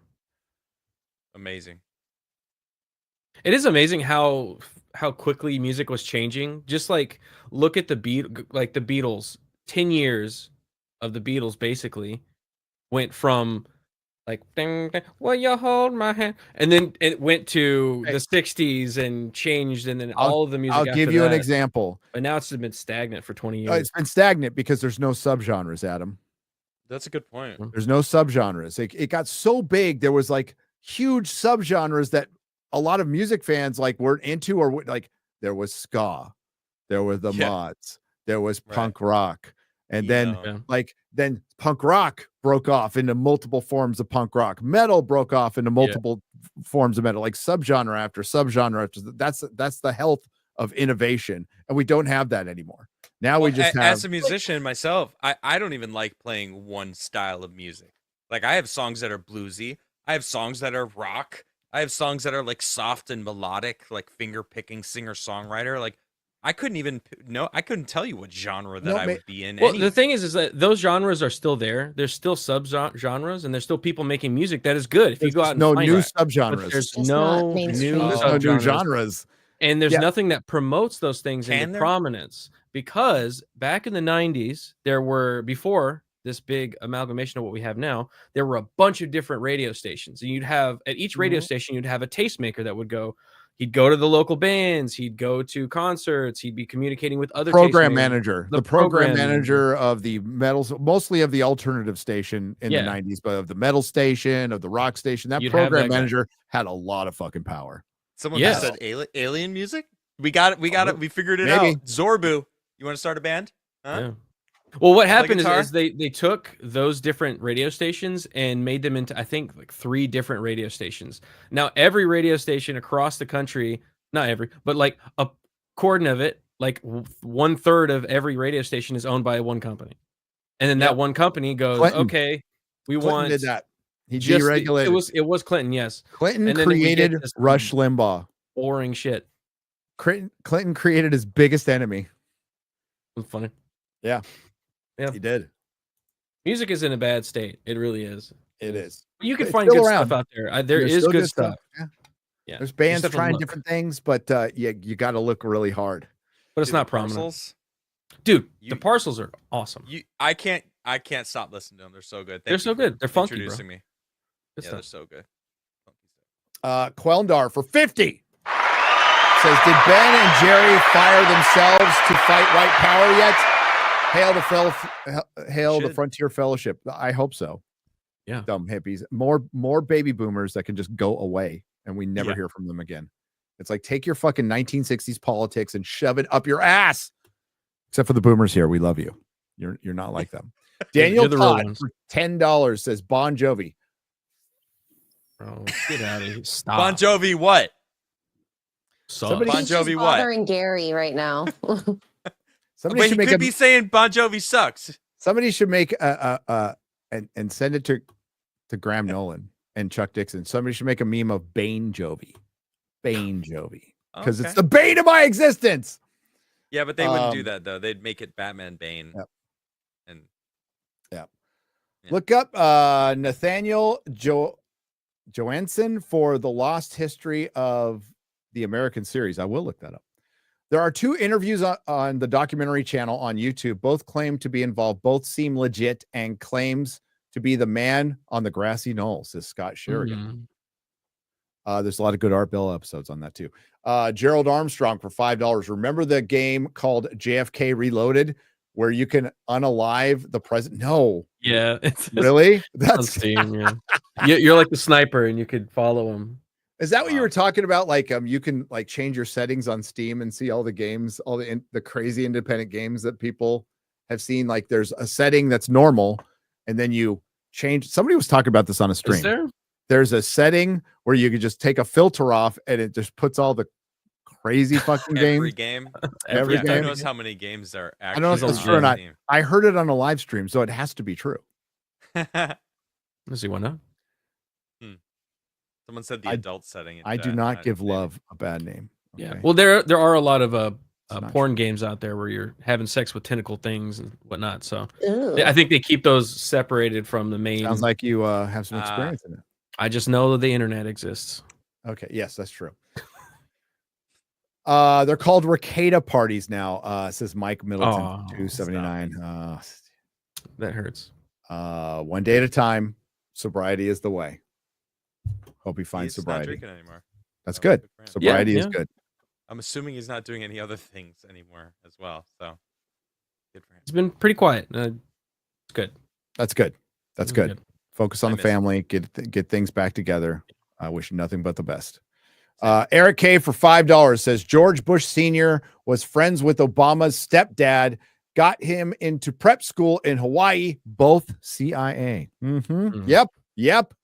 Speaker 1: Amazing.
Speaker 5: It is amazing how quickly music was changing. Just like look at the Beatles. 10 years of the Beatles basically went from like ding, ding, will you hold my hand, and then it went to the 60s and changed, and then all of the music.
Speaker 3: I'll give you an example.
Speaker 5: But now it's been stagnant for 20 years.
Speaker 3: It's been stagnant because there's no subgenres, Adam.
Speaker 1: That's a good point.
Speaker 3: There's no subgenres. It got so big. There was like huge subgenres that a lot of music fans like weren't into, or like there was ska, there were the mods, there was punk rock, and then punk rock broke off into multiple forms of punk rock. Metal broke off into multiple forms of metal, like subgenre after subgenre after. That's the health of innovation, and we don't have that anymore. Now we just have.
Speaker 1: As a musician myself, I don't even like playing one style of music. Like I have songs that are bluesy. I have songs that are rock. I have songs that are like soft and melodic, like finger picking singer-songwriter. Like I couldn't tell you what genre that I would be in.
Speaker 5: Well, the thing is that those genres are still there. There's still sub-genres, and there's still people making music that is good. If you go out and
Speaker 3: no
Speaker 5: find
Speaker 3: new
Speaker 5: it,
Speaker 3: subgenres,
Speaker 5: there's no
Speaker 3: new genres.
Speaker 5: And there's nothing that promotes those things into prominence, because back in the 90s, before this big amalgamation of what we have now, there were a bunch of different radio stations. And you'd have, at each radio station, you'd have a tastemaker that would go, he'd go to the local bands, he'd go to concerts, he'd be communicating with other
Speaker 3: program manager, the program manager of the metals, mostly of the alternative station in the 90s, but of the metal station, of the rock station, that program manager had a lot of fucking power.
Speaker 1: Someone just said alien music. We got it. We figured it out. Zorbu, you want to start a band? Huh?
Speaker 5: Yeah. Well, what happened is they took those different radio stations and made them into, I think, like 3 different radio stations. Now, every radio station across the country not every, but like a quarter of it, like 1/3 of every radio station is owned by one company, and then that one company goes,
Speaker 3: Clinton.
Speaker 5: Okay,
Speaker 3: Clinton
Speaker 5: want
Speaker 3: did that. He
Speaker 5: just
Speaker 3: deregulated.
Speaker 5: it was Clinton, yes.
Speaker 3: Clinton
Speaker 5: And then we get
Speaker 3: created
Speaker 5: this
Speaker 3: Rush Limbaugh.
Speaker 5: boring shit.
Speaker 3: Clinton created his biggest enemy.
Speaker 5: It's funny.
Speaker 3: Yeah,
Speaker 5: Yeah,
Speaker 3: he did.
Speaker 5: Music is in a bad state. It really is.
Speaker 3: It is.
Speaker 5: You can
Speaker 3: It's
Speaker 5: find
Speaker 3: still
Speaker 5: good
Speaker 3: around.
Speaker 5: stuff out there. There
Speaker 3: There's
Speaker 5: is
Speaker 3: still
Speaker 5: good stuff.
Speaker 3: Yeah.
Speaker 5: Yeah,
Speaker 3: There's bands
Speaker 5: Except for
Speaker 3: trying
Speaker 5: look.
Speaker 3: different things, but you got to look really hard.
Speaker 5: But it's
Speaker 1: Dude,
Speaker 5: not
Speaker 1: the
Speaker 5: prominent.
Speaker 1: Parcels,
Speaker 5: Dude, the parcels are awesome.
Speaker 1: I can't stop listening to them. They're so good.
Speaker 5: They're so good. They're funky, bro.
Speaker 1: Introducing me.
Speaker 5: Good
Speaker 1: Yeah,
Speaker 5: stuff.
Speaker 1: they're so good.
Speaker 3: Quelndar for 50 says, did Ben and Jerry fire themselves to fight white power yet? Hail the Frontier Fellowship. I hope so.
Speaker 5: Yeah.
Speaker 3: Dumb hippies. More baby boomers that can just go away and we never hear from them again. It's like, take your fucking 1960s politics and shove it up your ass. Except for the boomers here. We love you. You're not like them. Daniel Todd for $10 says Bon Jovi.
Speaker 5: Bro, get out of here. Stop.
Speaker 1: Bon Jovi, what?
Speaker 3: Somebody,
Speaker 1: Bon
Speaker 4: He's just
Speaker 1: Jovi, what?
Speaker 4: bothering Gary right now.
Speaker 3: Somebody should
Speaker 1: he
Speaker 3: make
Speaker 1: could be saying Bon Jovi sucks.
Speaker 3: Somebody should make and send it to Graham Nolan and Chuck Dixon. Somebody should make a meme of Bane Jovi. Bane Jovi. Because it's the bane of my existence.
Speaker 1: Yeah, but they wouldn't do that though. They'd make it Batman Bane.
Speaker 3: Yep.
Speaker 1: And
Speaker 3: yeah.
Speaker 1: Yeah.
Speaker 3: Look up Nathaniel Johansson for the lost history of the American series. I will look that up. There are 2 interviews on the documentary channel on YouTube. Both claim to be involved. Both seem legit and claims to be the man on the grassy knoll, says Scott Sheridan. There's a lot of good Art Bell episodes on that too. Gerald Armstrong for $5. Remember the game called JFK Reloaded where you can unalive the president? No.
Speaker 5: Yeah. It's
Speaker 3: really?
Speaker 5: That's on Steam, yeah. You're like the sniper and you could follow him.
Speaker 3: Is that what you were talking about? Like, you can like change your settings on Steam and see all the games, all the crazy independent games that people have seen. Like, there's a setting that's normal, and then you change. Somebody was talking about this on a stream.
Speaker 5: Is there?
Speaker 3: There's a setting where you could just take a filter off, and it just puts all the crazy fucking
Speaker 1: every
Speaker 3: games.
Speaker 1: game.
Speaker 3: Every
Speaker 1: Who
Speaker 3: game.
Speaker 1: knows how many games are
Speaker 3: I
Speaker 1: actually
Speaker 3: don't know if it's true or not. I heard it on a live stream, so it has to be true.
Speaker 5: Let's see, why not?
Speaker 1: Someone said the adult setting.
Speaker 3: I do not give love a bad name.
Speaker 5: Okay.
Speaker 3: Okay.
Speaker 5: Well, there are a lot of porn games out there where you're having sex with tentacle things and whatnot. So I think they keep those separated from the main.
Speaker 3: Sounds like you have some experience in it.
Speaker 5: I just know that the internet exists.
Speaker 3: Okay. Yes, that's true. They're called Ricada parties now. Says Mike Middleton 279.
Speaker 5: That hurts.
Speaker 3: One day at a time. Sobriety is the way. Hope he finds
Speaker 1: He's
Speaker 3: sobriety.
Speaker 1: not drinking anymore.
Speaker 3: That's good. Sobriety is good.
Speaker 1: I'm assuming he's not doing any other things anymore as well. So good for him.
Speaker 5: It's been pretty quiet. It's good.
Speaker 3: That's good. That's good. Focus on the family. Get things back together. I wish nothing but the best. Eric K for $5 says George Bush Sr. was friends with Obama's stepdad, got him into prep school in Hawaii, both CIA. Yep.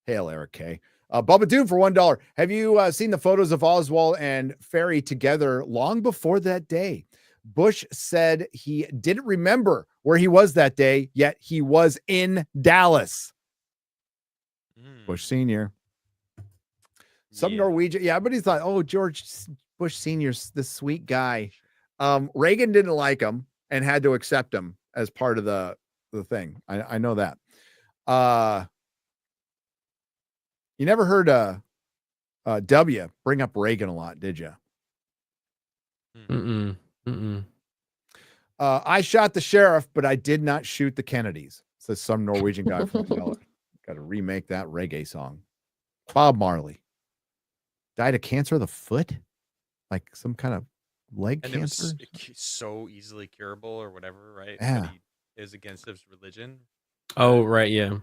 Speaker 3: Hail, Eric K. Bubba Doom for $1. Have you seen the photos of Oswald and Ferry together long before that day? Bush said he didn't remember where he was that day, yet he was in Dallas. Bush Sr. Some Norwegian. Yeah, but he thought, oh, George Bush Sr.'s this sweet guy. Reagan didn't like him and had to accept him as part of the thing. I know that. You never heard W bring up Reagan a lot, did you? I shot the sheriff, but I did not shoot the Kennedys, says some Norwegian guy from Got to remake that reggae song. Bob Marley died of cancer of the foot, like some kind of leg cancer.
Speaker 1: It was so easily curable or whatever, right?
Speaker 3: Yeah.
Speaker 1: But he is against his religion.
Speaker 5: Oh, right, yeah.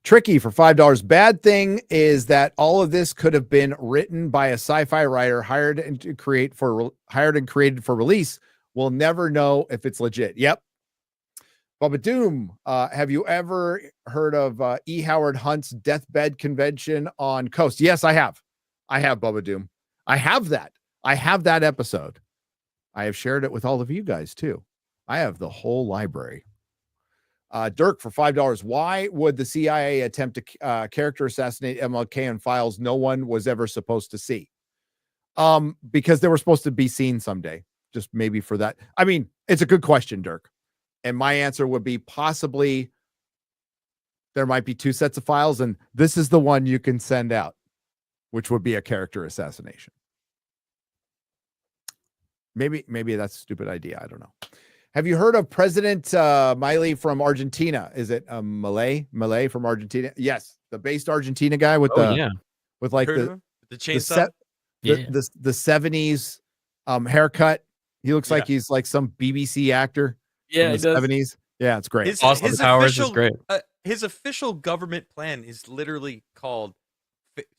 Speaker 3: Tricky for $5. Bad thing is that all of this could have been written by a sci-fi writer hired and created for release. We'll never know if it's legit. Yep. Bubba Doom, have you ever heard of E. Howard Hunt's deathbed convention on Coast? Yes, I have. I have Bubba Doom. I have that. I have that episode. I have shared it with all of you guys too. I have the whole library. Dirk for $5. Why would the CIA attempt to character assassinate MLK in files no one was ever supposed to see? Because they were supposed to be seen someday. Just maybe for that. I mean, it's a good question, Dirk. And my answer would be possibly there might be 2 sets of files, and this is the one you can send out, which would be a character assassination. Maybe that's a stupid idea. I don't know. Have you heard of President Miley from Argentina? Is it Malay from Argentina? Yes, the based Argentina guy with with like the
Speaker 1: chainsaw,
Speaker 3: the 70s haircut. He looks like he's like some BBC actor.
Speaker 5: Yeah,
Speaker 3: in the 70s. Yeah, it's great.
Speaker 5: Austin Powers is great.
Speaker 1: His official government plan is literally called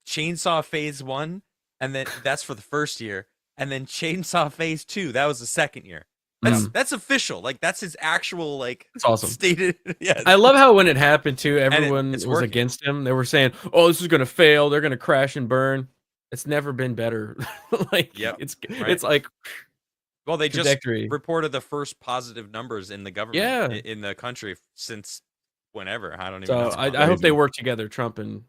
Speaker 1: Chainsaw Phase 1, and then that's for the first year, and then Chainsaw Phase 2. That was the second year. That's official. Like that's his actual
Speaker 5: It's awesome.
Speaker 1: Stated. Yeah.
Speaker 5: I love how when it happened too, everyone was against him. They were saying, "Oh, this is gonna fail. They're gonna crash and burn." It's never been better. It's like.
Speaker 1: Well, they just reported the first positive numbers in the government, in the country since whenever. I don't even know.
Speaker 5: I hope they work together, Trump and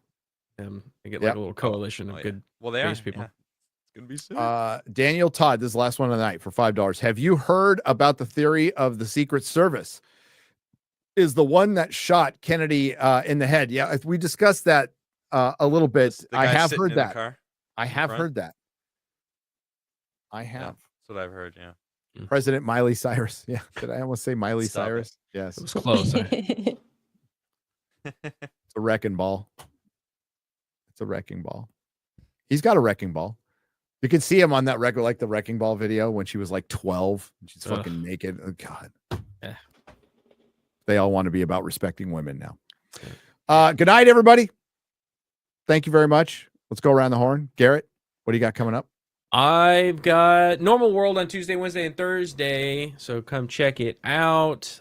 Speaker 5: him, and get like a little coalition of good people.
Speaker 1: Yeah. It's gonna be soon.
Speaker 3: Daniel Todd, this is the last one of the night for $5. Have you heard about the theory of the Secret Service is the one that shot Kennedy in the head? Yeah, we discussed that a little bit. I have heard that. I have heard that. I have.
Speaker 1: Yeah. That's what I've heard, yeah.
Speaker 3: President Miley Cyrus. Yeah. Did I almost say Miley Cyrus? Yes.
Speaker 5: It was close.
Speaker 3: It's a wrecking ball. It's a wrecking ball. He's got a wrecking ball. You can see him on that record, like the wrecking ball video when she was like 12. And she's fucking naked. Oh, God.
Speaker 5: Yeah.
Speaker 3: They all want to be about respecting women now. Good night, everybody. Thank you very much. Let's go around the horn. Garrett, what do you got coming up?
Speaker 5: I've got Normal World on Tuesday, Wednesday, and Thursday, so come check it out.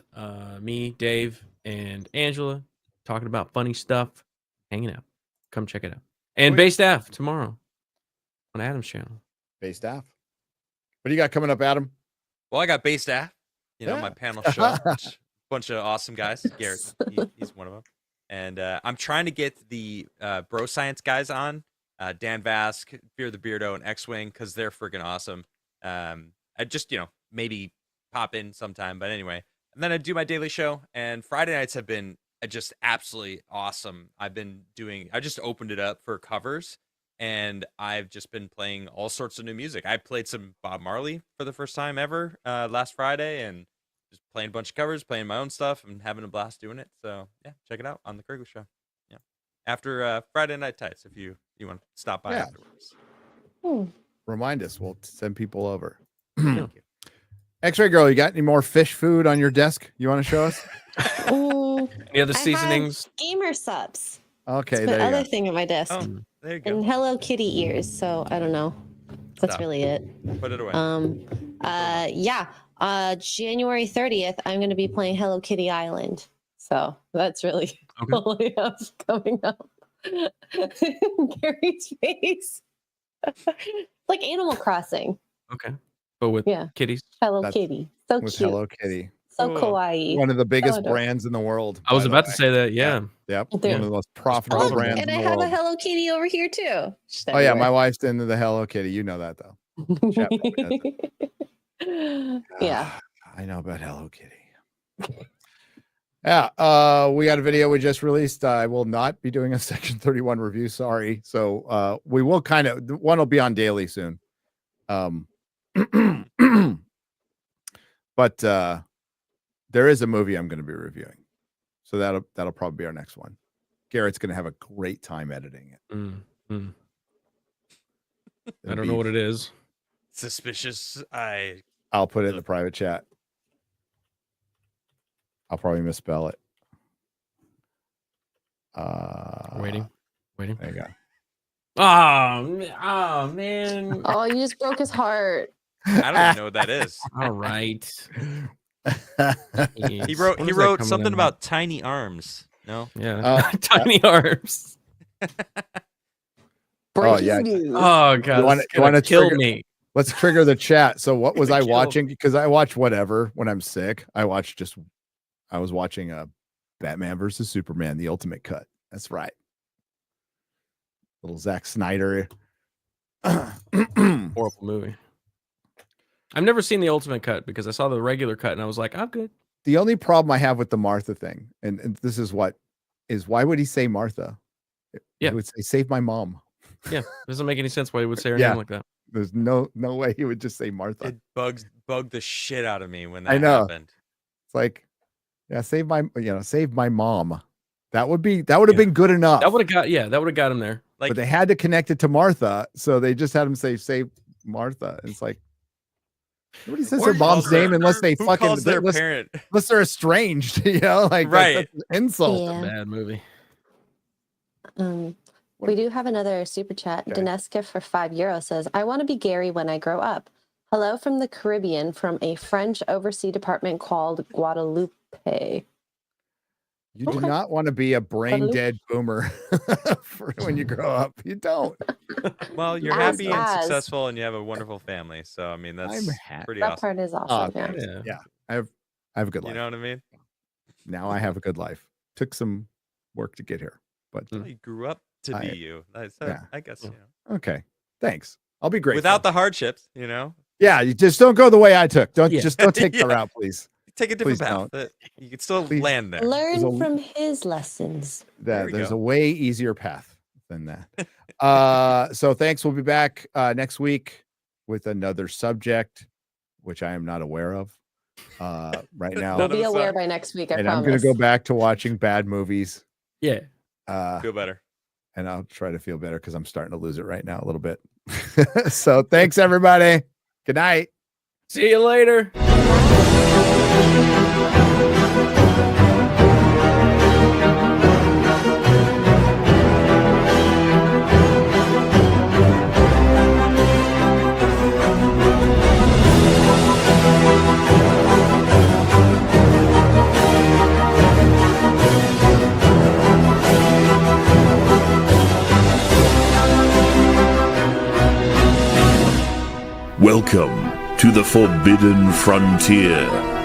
Speaker 5: Me, Dave, and Angela talking about funny stuff, hanging out. Come check it out. And Bay Staff tomorrow on Adam's channel.
Speaker 3: Bay Staff. What do you got coming up, Adam?
Speaker 1: Well, I got Bay Staff, my panel show. Bunch of awesome guys. Garrett, he's one of them. And I'm trying to get the Bro Science guys on. Dan Vask, Fear the Beardo, and X-Wing, because they're freaking awesome. I just, maybe pop in sometime, but anyway. And then I do my daily show, and Friday nights have been just absolutely awesome. I just opened it up for covers, and I've just been playing all sorts of new music. I played some Bob Marley for the first time ever last Friday, and just playing a bunch of covers, playing my own stuff, and having a blast doing it. So, yeah, check it out on the Crigler Show. Yeah. After Friday Night Tights, if you want to stop by afterwards.
Speaker 3: Remind us. We'll send people over. Thank you. X-Ray Girl, you got any more fish food on your desk you want to show us?
Speaker 5: Any other seasonings?
Speaker 4: Gamer subs.
Speaker 3: Okay,
Speaker 4: that's the other thing on my desk.
Speaker 1: Oh, there you go.
Speaker 4: And Hello Kitty ears. So I don't know. That's really it.
Speaker 1: Put it away.
Speaker 4: January 30th, I'm going to be playing Hello Kitty Island. So that's really all I have coming up. Gary's face. Like Animal Crossing.
Speaker 5: Okay. But with kitties.
Speaker 4: Hello Kitty. So
Speaker 3: with
Speaker 4: cute.
Speaker 3: Hello Kitty.
Speaker 4: So kawaii.
Speaker 3: One of the biggest brands in the world.
Speaker 5: I was about to say that, yeah.
Speaker 3: Yep. One of the most profitable brands
Speaker 4: and
Speaker 3: in
Speaker 4: I
Speaker 3: the
Speaker 4: have
Speaker 3: world.
Speaker 4: a Hello Kitty over here too.
Speaker 3: Oh yeah, my wife's into the Hello Kitty. You know that though.
Speaker 4: Yeah.
Speaker 3: I know about Hello Kitty. Yeah, we got a video we just released. I will not be doing a Section 31 review. Sorry. So we will one will be on daily soon. But there is a movie I'm going to be reviewing. So that'll probably be our next one. Garrett's going to have a great time editing it.
Speaker 5: I don't know what it is.
Speaker 1: Suspicious.
Speaker 3: I'll put it in the private chat. I'll probably misspell it.
Speaker 5: Waiting.
Speaker 3: There you go.
Speaker 5: Oh man.
Speaker 4: Oh, you just broke his heart.
Speaker 1: I don't even know what that is.
Speaker 5: All right.
Speaker 1: He wrote something about tiny arms. No?
Speaker 5: Yeah. Tiny arms.
Speaker 4: Breaking news.
Speaker 5: Oh god,
Speaker 3: you want to
Speaker 5: kill me.
Speaker 3: Let's trigger the chat. So what was I
Speaker 5: Kill.
Speaker 3: watching? Because I watch whatever when I'm sick. I was watching Batman versus Superman, the ultimate cut. That's right. Little Zack Snyder.
Speaker 5: Horrible movie. I've never seen the ultimate cut because I saw the regular cut and I was like, I'm good.
Speaker 3: The only problem I have with the Martha thing, and this is why would he say Martha?
Speaker 5: Yeah.
Speaker 3: He would say, save my mom.
Speaker 5: Yeah. Doesn't make any sense why he would say her
Speaker 3: Yeah.
Speaker 5: name like that.
Speaker 3: There's no way he would just say Martha.
Speaker 1: It bugged the shit out of me when that
Speaker 3: I know.
Speaker 1: happened.
Speaker 3: It's like, yeah, save my mom. That would have been good enough.
Speaker 5: That would have got him there.
Speaker 1: Like,
Speaker 3: but they had to connect it to Martha, so they just had him say save Martha. It's like nobody says their mom's name unless they
Speaker 1: calls their parent,
Speaker 3: unless they're estranged, like
Speaker 1: right.
Speaker 3: That's an insult.
Speaker 4: Yeah.
Speaker 5: Bad movie.
Speaker 4: We do have another super chat.
Speaker 3: Okay.
Speaker 4: Daneska for €5 says, I want to be Gary when I grow up. Hello from the Caribbean, from a French overseas department called Guadeloupe.
Speaker 3: You do not want to be a brain dead boomer for when you grow up. You don't.
Speaker 1: Well, you're happy and successful, and you have a wonderful family. So I mean, that's pretty
Speaker 4: that
Speaker 1: awesome.
Speaker 4: part is awesome.
Speaker 3: Yeah. I have a good life.
Speaker 1: You know what I mean?
Speaker 3: Now I have a good life. Took some work to get here, but
Speaker 1: you grew up to be you. I guess. You know.
Speaker 3: Okay. Thanks. I'll be grateful.
Speaker 1: Without the hardships, you know.
Speaker 3: Yeah, you just don't go the way I took. Don't take that route, please.
Speaker 1: Take a different path. You can still land there.
Speaker 4: Learn from his lessons.
Speaker 3: There's a way easier path than that. So thanks. We'll be back next week with another subject, which I am not aware of right now.
Speaker 4: We'll be aware by next week. I promise.
Speaker 3: I'm going to go back to watching bad movies.
Speaker 5: Yeah.
Speaker 1: Feel better.
Speaker 3: And I'll try to feel better because I'm starting to lose it right now a little bit. So thanks, everybody. Good night.
Speaker 5: See you later.
Speaker 2: Welcome to the Forbidden Frontier.